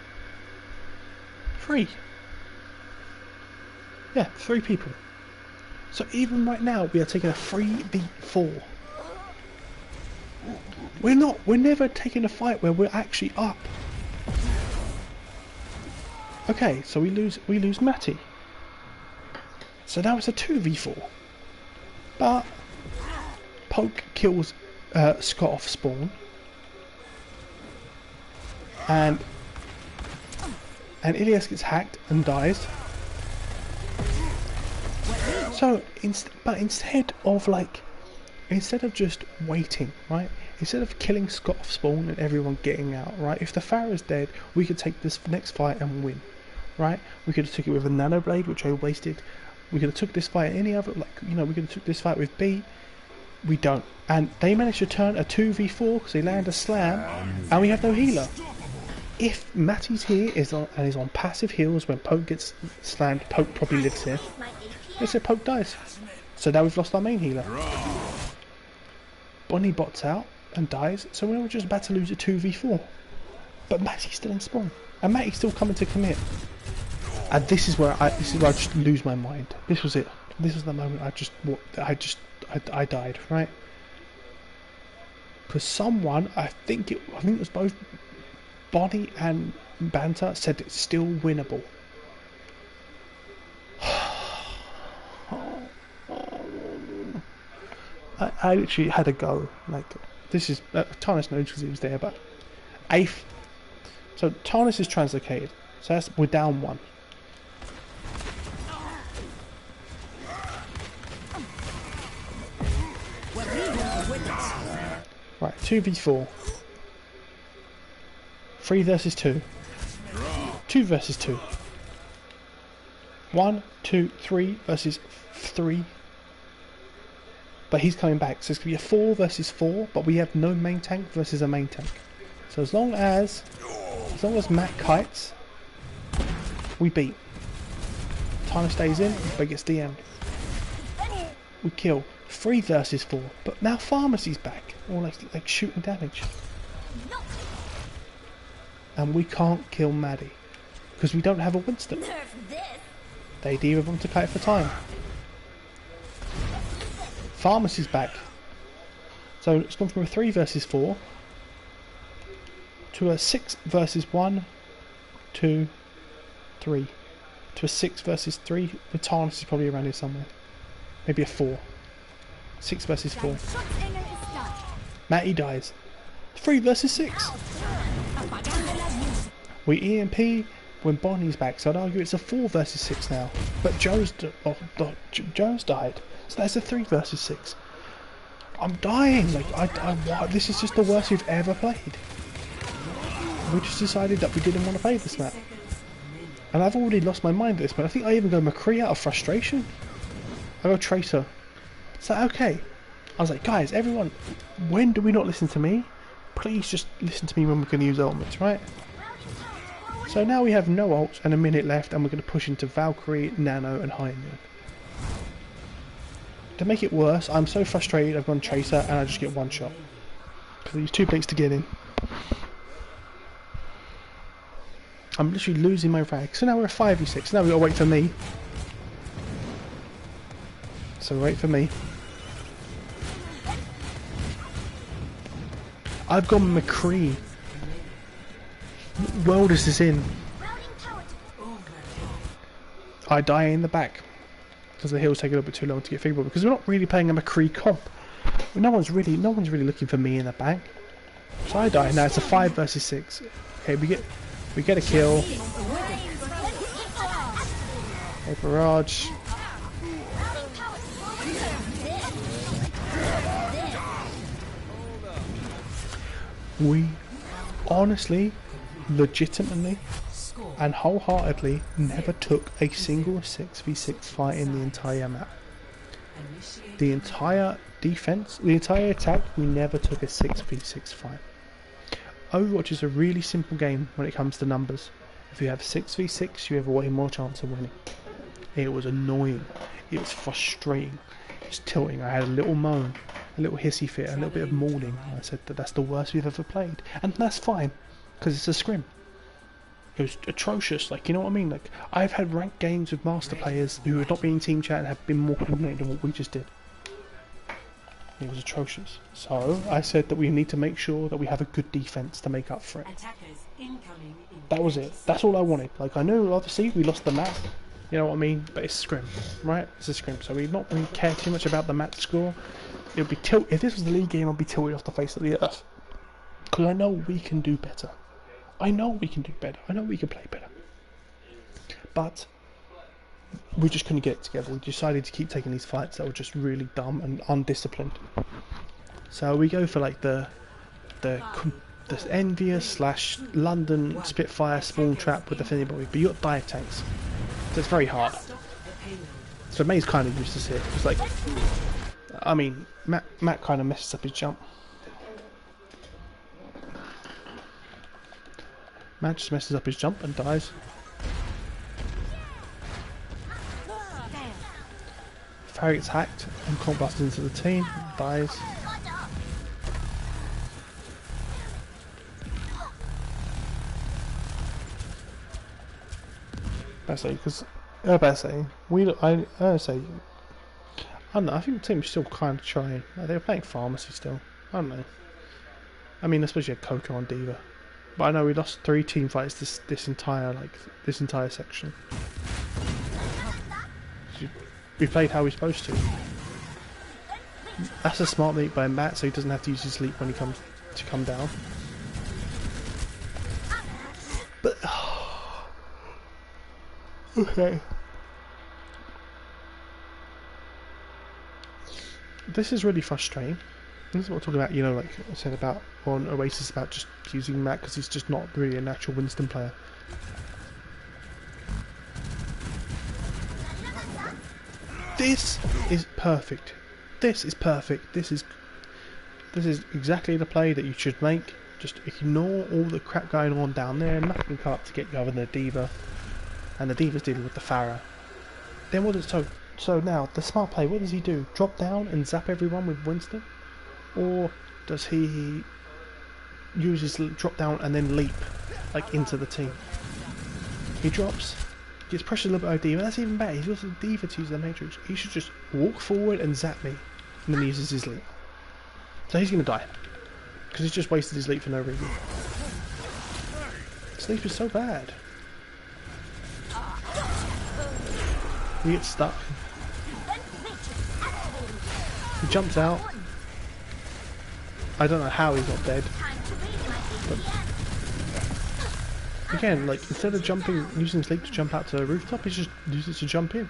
B: Yeah, 3 people. So even right now we are taking a 3v4. We're never taking a fight where we're actually up. Okay, so we lose Matty. So now it's a 2v4. But Poke kills Scott off spawn. and Ilias gets hacked and dies. So, instead of just waiting, right? Instead of killing Scott off spawn and everyone getting out, right? If the Pharaoh's dead, we could take this next fight and win, right? We could have took it with a nano blade, which I wasted. We could have took this fight any other, we could have took this fight with B. We don't, and they managed to turn a 2v4 because they land a slam, and we have no healer. If Matty's here is on passive heals when Poke gets slammed, Poke probably lives here. They said Poke dies, so now we've lost our main healer. Bonnie bots out and dies, so we're just about to lose a 2v4. But Matty's still in spawn, and Matty's still coming to commit. And this is where I just lose my mind. This was it. This was the moment I died, right? Because someone, I think it was both Bonnie and Banter, said it's still winnable. I literally had a go. Like, this is Tarnis knows because he was there, but 8th. So Tarnis is translocated. So we're down 1. Right, 2v4. 3 versus 2. 2 versus 2. 1, 2, 3 versus 3. But he's coming back, so it's going to be a 4 versus 4, but we have no main tank versus a main tank. So as long as Matt kites, we beat. Time stays in, but gets DM'd. We kill. 3 versus 4, but now Pharmacy's back, or like shooting damage. And we can't kill Maddie, because we don't have a Winston. They either want to kite for time. Pharmacy's back. So it's gone from a 3 versus 4 to a 6 versus 1, 2, 3. To a 6 versus 3. The Tarnis is probably around here somewhere. Maybe a 4. 6 versus 4. Matty dies. 3 versus 6. We EMP when Bonnie's back, so I'd argue it's a 4 versus 6 now. But Joe's died. So that's a 3 versus 6. I'm dying. Like this is just the worst we've ever played. We just decided that we didn't want to play this map. And I've already lost my mind at this point. I think I even go McCree out of frustration. I go Tracer. It's like, okay. I was like, guys, everyone, when do we not listen to me? Please just listen to me when we're going to use ultimates, right? So now we have no ults and a minute left, and we're going to push into Valkyrie, Nano, and High Noon. To make it worse, I'm so frustrated I've gone Tracer and I just get one shot. Because I use 2 blinks to get in. I'm literally losing my rag. So now we're a 5v6. Now we've got to wait for me. So wait for me. I've gone McCree. What world is this in? I die in the back. Because the heals take a little bit too long to get figured out. Because we're not really playing a McCree comp. No one's really looking for me in the back. So I die. Now it's a 5 versus 6. Okay, we get a kill. Okay, barrage. We honestly, legitimately, and wholeheartedly never took a single 6v6 fight in the entire map. The entire defense, the entire attack, we never took a 6v6 fight. Overwatch is a really simple game when it comes to numbers. If you have 6v6, you have a way more chance of winning. It was annoying. It was frustrating. It was tilting. I had a little moan, a little hissy fit, a little bit of mourning. I said that that's the worst we've ever played. And that's fine, because it's a scrim. It was atrocious, like, you know what I mean? Like, I've had ranked games with master players who have not been in team chat and have been more coordinated than what we just did. It was atrocious. So, I said that we need to make sure that we have a good defense to make up for it. That was it. That's all I wanted. Like, I know, obviously, we lost the map. You know what I mean? But it's scrim, right? It's a scrim. So we not really care too much about the match score. It would be if this was the league game, I'd be tilted off the face of the earth. Because I know we can do better. I know we can do better. I know we can play better. But we just couldn't get it together. We decided to keep taking these fights that were just really dumb and undisciplined. So we go for like the envious / London Spitfire spawn trap with the Finny Bobby, but you got dive tanks, so it's very hard. So May's kind of useless here. It's like, I mean, Matt kind of messes up his jump. Matt just messes up his jump and dies. Farrah gets hacked and Colt busts into the team, dies. Because I don't know, I think the team's still kind of trying. Like, they were playing Pharmacy still. I don't know. I mean, especially at Coco and Diva. But I know we lost 3 team fights this entire section. We played how we're supposed to. That's a smart move by Matt, so he doesn't have to use his leap when he comes to come down. But okay. This is really frustrating. This is what I'm talking about, you know, like I said about on Oasis about just using Matt because he's just not really a natural Winston player. This is perfect. This is perfect. This is exactly the play that you should make. Just ignore all the crap going on down there. Nothing can come up to get you other than the Diva. And the Diva's dealing with the Farrah. Then what does so now the smart play, what does he do? Drop down and zap everyone with Winston? Or does he use his drop down and then leap like into the team? He drops, gets pressured a little bit by Diva. That's even better. He's also Diva to use the Matrix. He should just walk forward and zap me, and then he uses his leap. So he's gonna die because he's just wasted his leap for no reason. This leap is so bad. He gets stuck. He jumps out. I don't know how he's not dead. But again, like instead of jumping, using his leap to jump out to the rooftop, he just uses it to jump in.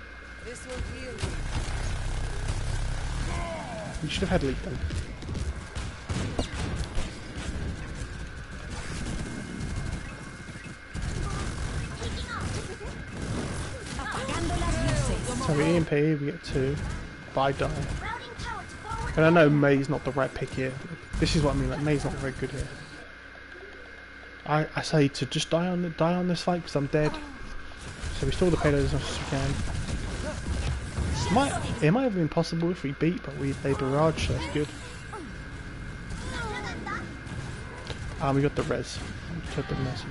B: You should have had leap then. So we EMP, we get 2, but I die. And I know May's not the right pick here. This is what I mean, like May's not very good here. I say to just die on this fight because I'm dead. So we stall the payload as much as we can. It might have been possible if we beat, but they barrage, so that's good. We got the res. Took the mercy.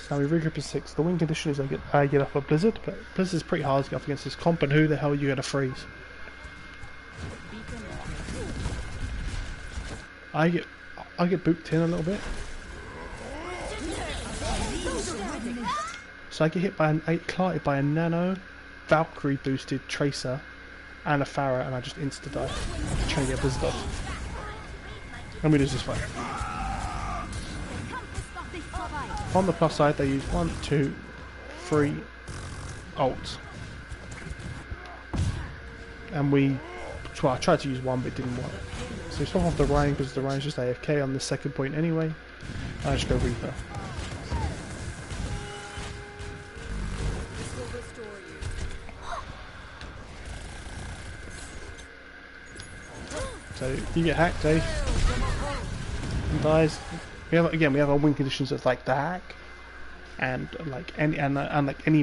B: Now we regroup in 6. The win condition is I get up a Blizzard, but Blizzard's pretty hard to get up against this comp, and who the hell are you going to freeze? I get booped in a little bit. So I get hit by clarted by a Nano, Valkyrie boosted Tracer, and a Farrah, and I just insta die. Trying to get Blizzard off. And we lose this fight. On the plus side, they use 1, 2, 3 ults. And I tried to use 1, but it didn't work. So we swap off the Ryan because the Ryan's just AFK on the second point anyway. And I just go Reaper. So you get hacked, eh? And dies. We have our win conditions that's like the hack, and like any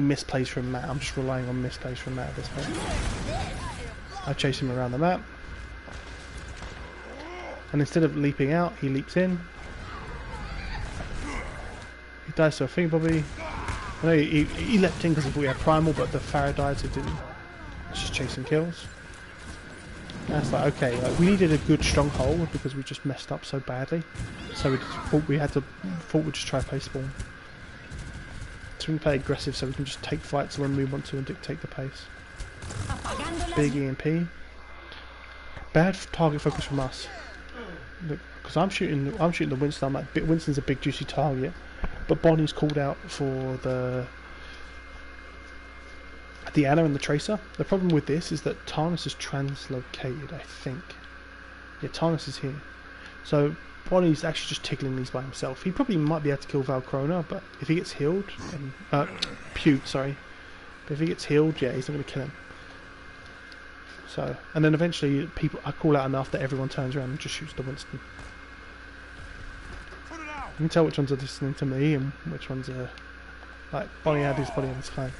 B: misplays from Matt. I'm just relying on misplays from Matt at this point. I chase him around the map, and instead of leaping out, he leaps in. He dies to a thing, Bobby. I know he leapt in because we had primal, but the Farrah died, so it didn't. It's just chasing kills. And it's like, okay, like we needed a good stronghold because we just messed up so badly. So we thought we'd just try to play spawn. So we can play aggressive so we can just take fights when we want to and dictate the pace. Big EMP. Bad target focus from us. Look, because I'm shooting the Winston. I'm like, Winston's a big juicy target, but Bonnie's called out for the Ana and the Tracer. The problem with this is that Tarnus is translocated, I think. Yeah, Tarnus is here. So Bonnie's actually just tickling these by himself. He probably might be able to kill Valkrona, but if he gets healed, Pewt, sorry. But if he gets healed, yeah, he's not going to kill him. So, and then eventually I call out enough that everyone turns around and just shoots the Winston.
C: Put it out.
B: You can tell which ones are listening to me and which ones are like Bonnie had this, Bonnie had this fine.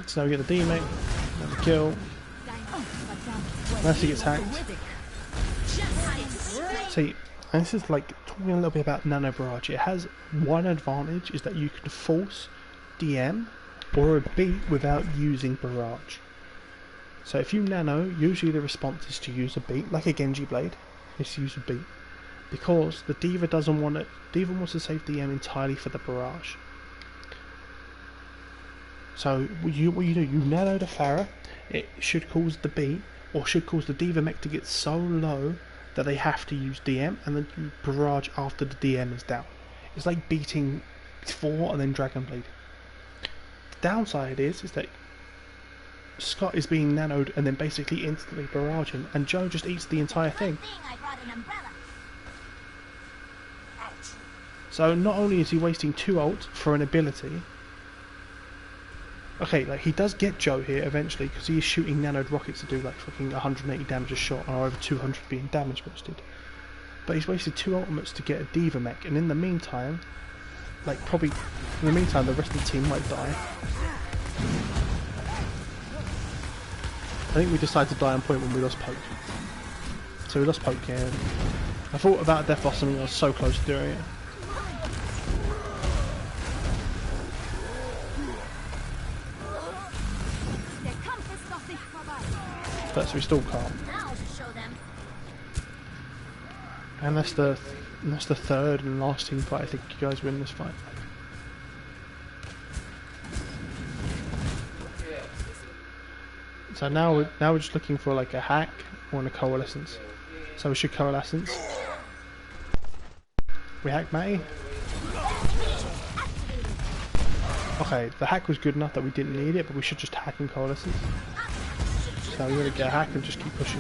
B: So now we get the D-mate, another kill. Mercy gets hacked. See, and this is like talking a little bit about Nano Barrage. It has one advantage, is that you can force DM or a beat without using Barrage. So if you nano, usually the response is to use a beat, like a Genji Blade, is to use a beat. Because the D.Va doesn't want it, D.Va wants to save DM entirely for the Barrage. So what you do, you nano the Pharah, it should cause the beat, or should cause the D.Va mech to get so low that they have to use DM, and then you barrage after the DM is down. It's like beating 4 and then Dragon Blade. The downside is that Scott is being nanoed and then basically instantly barraging, and Joe just eats the entire thing. So not only is he wasting 2 ults for an ability. Okay, like he does get Joe here eventually because he is shooting nanoed rockets to do like fucking 180 damage a shot, or over 200 being damage boosted. But he's wasted 2 ultimates to get a D.Va mech, and in the meantime, the rest of the team might die. I think we decided to die on point when we lost Poke. So we lost Poke here. I thought about Death Blossom and I was so close to doing it. But so we still can't. And that's the third and last team fight. I think you guys win this fight. So now we're just looking for like a hack or a coalescence. So we should coalescence. We hack Matty. Okay, the hack was good enough that we didn't need it, but we should just hack and coalescence. So we're gonna get a hack and just keep pushing.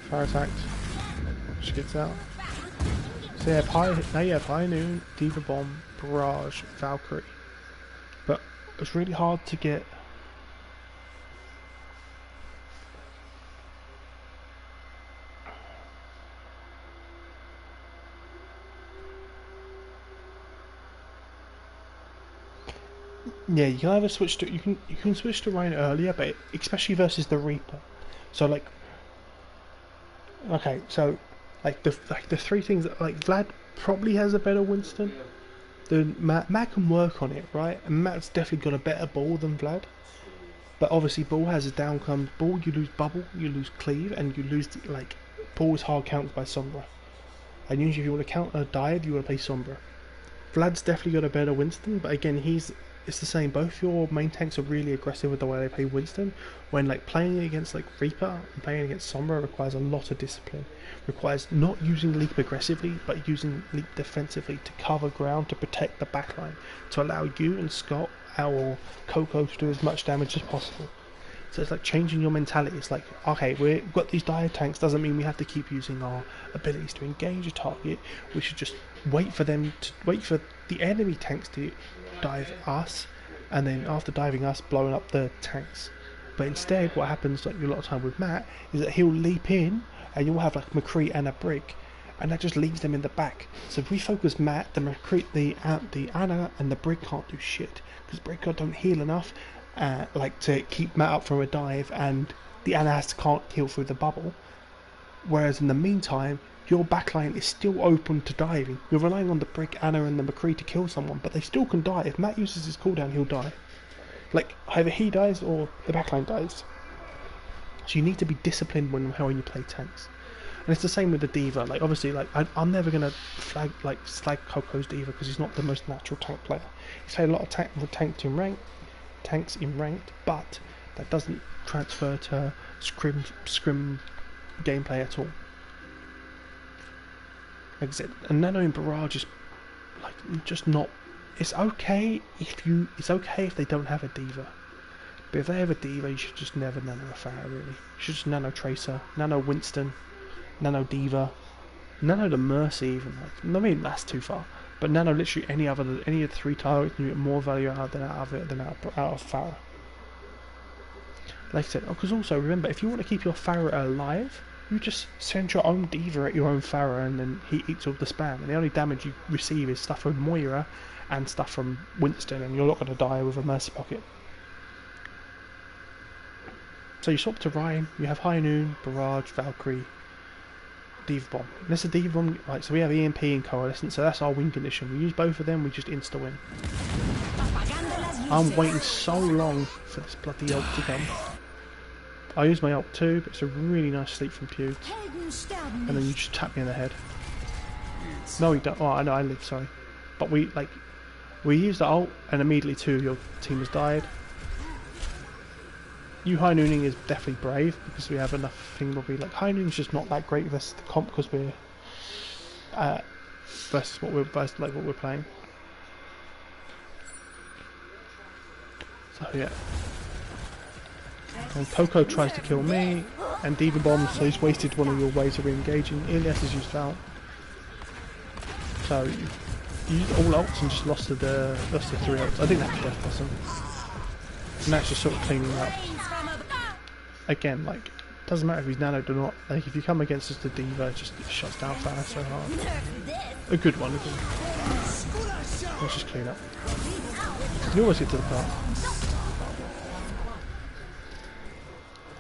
B: Fire attacked. Just gets out. So yeah, now you have High Noon, D.Va Bomb, Barrage, Valkyrie. But it's really hard to get. Yeah, you can either switch to you can switch to Rhino earlier, but especially versus the Reaper. So like, okay, so like the 3 things that, like, Vlad probably has a better Winston. Then Matt can work on it, right? And Matt's definitely got a better ball than Vlad. But obviously, ball has a downcome. Ball, you lose bubble, you lose cleave, and you lose like ball is hard counted by Sombra. And usually, if you want to counter a dive, you want to play Sombra. Vlad's definitely got a better Winston, but again, it's the same. Both your main tanks are really aggressive with the way they play Winston. When like playing against like Reaper and playing against Sombra requires a lot of discipline. Requires not using Leap aggressively, but using Leap defensively to cover ground, to protect the backline, to allow you and Scott or Coco to do as much damage as possible. So it's like changing your mentality. It's like, okay, we've got these dive tanks, doesn't mean we have to keep using our abilities to engage a target. We should just wait for the enemy tanks to dive us, and then after diving us, blowing up the tanks. But instead, what happens like a lot of time with Matt is that he'll leap in, and you'll have like McCree and a Brick, and that just leaves them in the back. So if we focus Matt, the McCree, the Ana, and the Brick can't do shit because Brick don't heal enough, like to keep Matt up from a dive, and the Ana can't heal through the bubble. Whereas in the meantime, your backline is still open to diving. You're relying on the Brick, Ana, and the McCree to kill someone, but they still can die. If Matt uses his cooldown, he'll die. Like, either he dies or the backline dies. So you need to be disciplined when how you play tanks. And it's the same with the D.Va. Like, obviously, like I'm never gonna slag Coco's D.Va because he's not the most natural tank player. He's played a lot of tank team rank. tanks in ranked, but that doesn't transfer to scrim gameplay at all. Like I said, a Nano in Barrage is like just not. It's okay if they don't have a Diva, but if they have a Diva, you should just never Nano a Pharah really. You should just Nano Tracer, Nano Winston, Nano Diva, Nano the Mercy even. Like, I mean that's too far, but Nano literally any of the 3 targets, you get more value out of it than out of Pharah. Like I said, because also remember, if you want to keep your Pharah alive, you just send your own Diva at your own Pharah and then he eats all the spam, and the only damage you receive is stuff from Moira and stuff from Winston, and you're not going to die with a Mercy Pocket. So you swap to Ryan, you have High Noon, Barrage, Valkyrie, Diva Bomb. And this is Diva Bomb, right, so we have EMP and Coalescent, so that's our win condition. We use both of them, we just insta-win. I'm waiting so long for this bloody ult to come. I use my ult too, but it's a really nice sleep from Pewds. And then you just tap me in the head. No, you don't. Oh, I know, I live, sorry. But we use the ult, and immediately 2 of your team has died. You High Nooning is definitely brave, because we have enough thingabobby. Like, High Nooning's just not that great versus the comp, because we're versus what we're playing. So yeah. And Coco tries to kill me, and Diva Bomb, so he's wasted one of your ways of re-engaging. Ilias has used Val. So you used all ults and just lost the 3 ults. I didn't have to death boss him. And that's just sort of cleaning up. Again, like, doesn't matter if he's nanoed or not. Like, if you come against just a Diva, it just shuts down Pharah so hard. A good one, isn't it? Let's just clean up. You can always get to the part.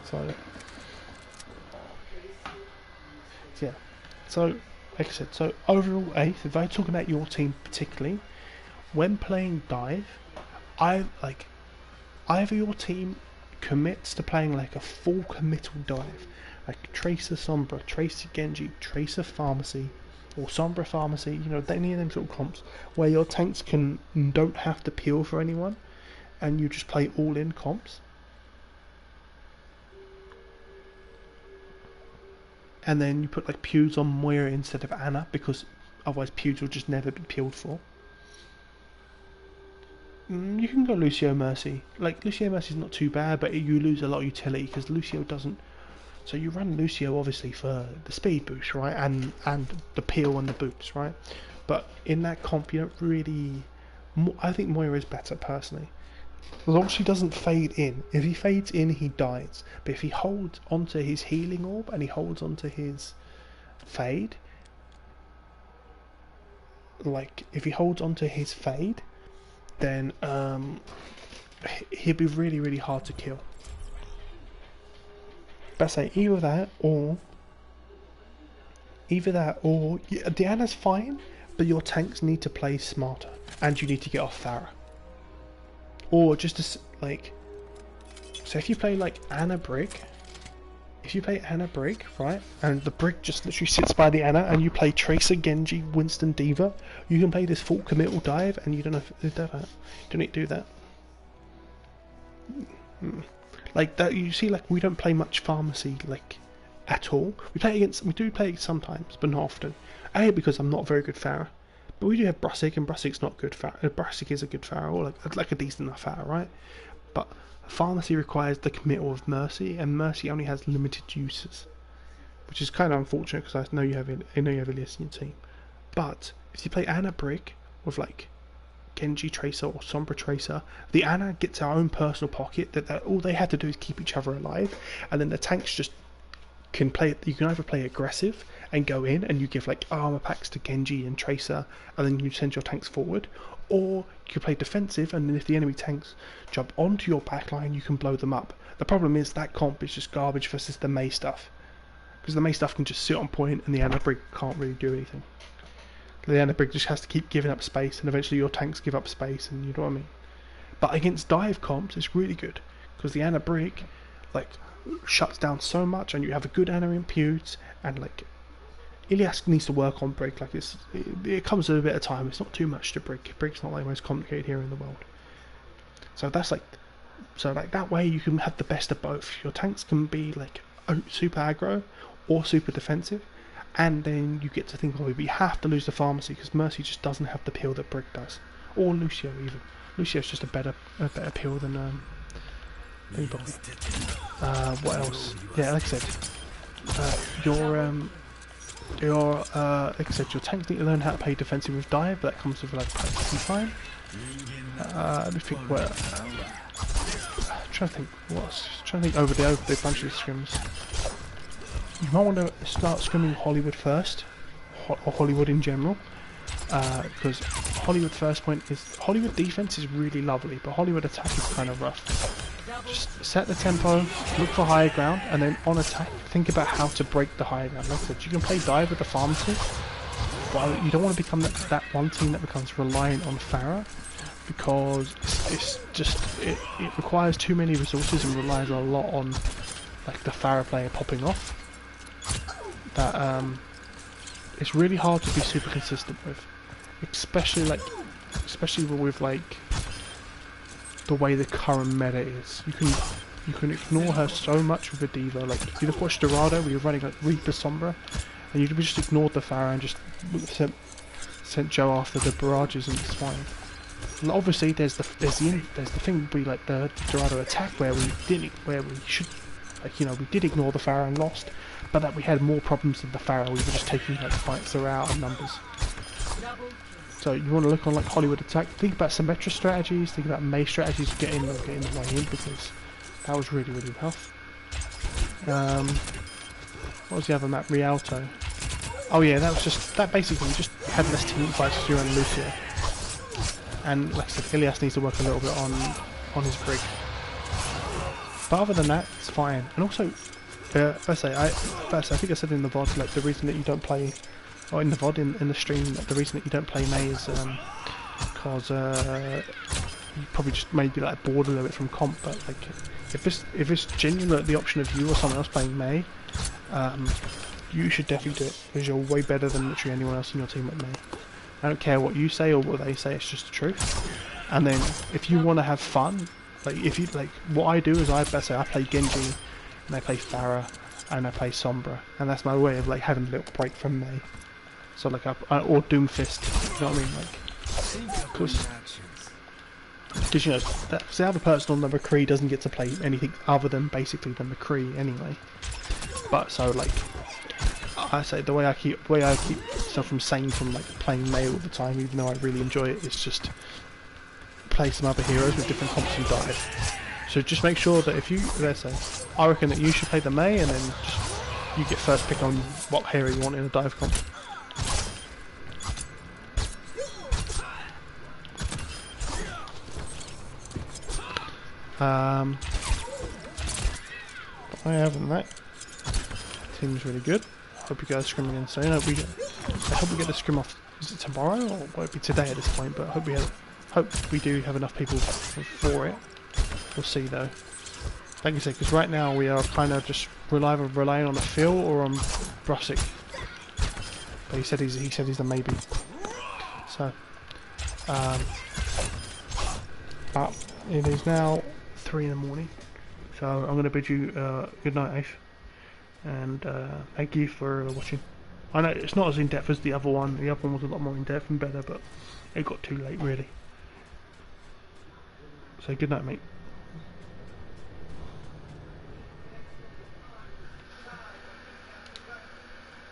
B: So yeah, so like I said, so overall, Ace, if I talk about your team particularly, when playing dive, either your team commits to playing like a full committal dive, like Tracer Sombra, Tracer Genji, Tracer Pharmacy, or Sombra Pharmacy, you know, any of them sort of comps, where your tanks don't have to peel for anyone, and you just play all in comps. And then you put like Pewds on Moira instead of Anna, because otherwise Pewds will just never be peeled for. You can go Lucio Mercy. Like, Lucio Mercy's not too bad, but you lose a lot of utility because Lucio doesn't. So you run Lucio obviously for the speed boost, right, and the peel and the boots, right. But in that comp, you don't really. I think Moira is better personally. As long as she doesn't fade in. If he fades in, he dies. But if he holds onto his healing orb and he holds onto his fade, like if he holds onto his fade, then he'll be really, really hard to kill. But I say either that or Diana's fine, but your tanks need to play smarter, and you need to get off Pharah. Or just as, like, so if you play like Anna Brick, right, and the Brick just literally sits by the Anna, and you play Tracer, Genji, Winston, Diva, you can play this full committal dive, and you don't need to do that. Like that, you see, like we don't play much Pharmacy like at all. We do play it sometimes, but not often. A, because I'm not a very good Pharah. But we do have Brussick, and Brussick's not good Pharah. Brussick is a good Pharah, or like a decent enough Pharah, right? But Pharmacy requires the committal of Mercy, and Mercy only has limited uses, which is kind of unfortunate because I know you have Ilias in your team. But if you play Anna Brick with like Genji Tracer or Sombra Tracer, the Anna gets her own personal pocket. That all they have to do is keep each other alive, and then the tanks just can play. You can either play aggressive and go in and you give like armor packs to Genji and Tracer, and then you send your tanks forward, or you can play defensive, and then if the enemy tanks jump onto your backline, you can blow them up. The problem is that comp is just garbage versus the Mei stuff, because the Mei stuff can just sit on point and the Anna Brig can't really do anything. The Anna Brig just has to keep giving up space, and eventually your tanks give up space, and you know what I mean. But against dive comps, it's really good because the Anna Brig like shuts down so much, and you have a good Anna in Pewds, and like Ilias needs to work on Brig. Like it comes at a bit of time. It's not too much to Brig. Brig's not like the most complicated hero in the world. So that's like So like that way you can have the best of both. Your tanks can be like super aggro or super defensive, and then you get to think, oh, we have to lose the pharmacy because Mercy just doesn't have the peel that Brick does, or Lucio even. Lucio's just a better peel than Bobby. What else? Yeah, like I said, like I said, your tanks need to learn how to play defensive with dive. That comes with like practicing time. Let me think where. Trying to think over the bunch of scrims. You might want to start scrimming Hollywood first, or Hollywood in general, because Hollywood first point is Hollywood defense is really lovely, but Hollywood attack is kind of rough. Just set the tempo, look for higher ground, and then on attack, think about how to break the higher ground. Like I said, you can play dive with the pharmacy, but you don't want to become that one team that becomes reliant on Farah, because it requires too many resources and relies a lot on like the Farah player popping off. That it's really hard to be super consistent with, especially with like the way the current meta is. You can ignore her so much with a diva. Like you look watch Dorado where you're running like Reaper Sombra, and you just ignored the Farah and just sent Joe after the barrages, and it's fine. And obviously there's the thing we like the Dorado attack where we should, like, you know, we did ignore the Farah and lost, but that we had more problems than the Farah. We were just taking like fights that are out of numbers. So you want to look on like Hollywood attack. Think about Symmetra strategies. Think about May strategies to get in the way in, because that was really tough. What was the other map? Rialto. Oh yeah, that basically just had less team fights to do around Lucio. And like I said, Ilias needs to work a little bit on his brig. But other than that, it's fine. And also, I think I said in the VOD, like the reason that you don't play, or in the VOD in the stream, like, the reason that you don't play May is because you probably just maybe like bored a little bit from comp. But like if it's genuinely the option of you or someone else playing May, you should definitely do it, because you're way better than literally anyone else in your team at May. I don't care what you say or what they say, it's just the truth. And then if you want to have fun, like if you like, what I do is I play Genji, and I play Farah, and I play Sombra, and that's my way of like having a little break from May. So like or Doomfist, you know what I mean? Like, because you know the other person on the McCree doesn't get to play anything other than basically the McCree anyway. But so like, I say the way I keep myself from sane from like playing May all the time, even though I really enjoy it, is just play some other heroes with different comps and dive. So just make sure that if you, let's say, I reckon that you should play the May, and then just you get first pick on what hero you want in a dive comp. Other than that, team's really good. Hope you guys scrimming in soon. I hope we get the scrim off. Is it tomorrow, or will it be today at this point? But hope we do have enough people for it. We'll see though. Like I said, because right now we are kind of just relying on a Phil or on Brusick. But he said he's a maybe. So, but it is now 3 in the morning. So I'm going to bid you good night, Ace. And thank you for watching. I know it's not as in depth as the other one. The other one was a lot more in depth and better, but it got too late really. So good night, mate.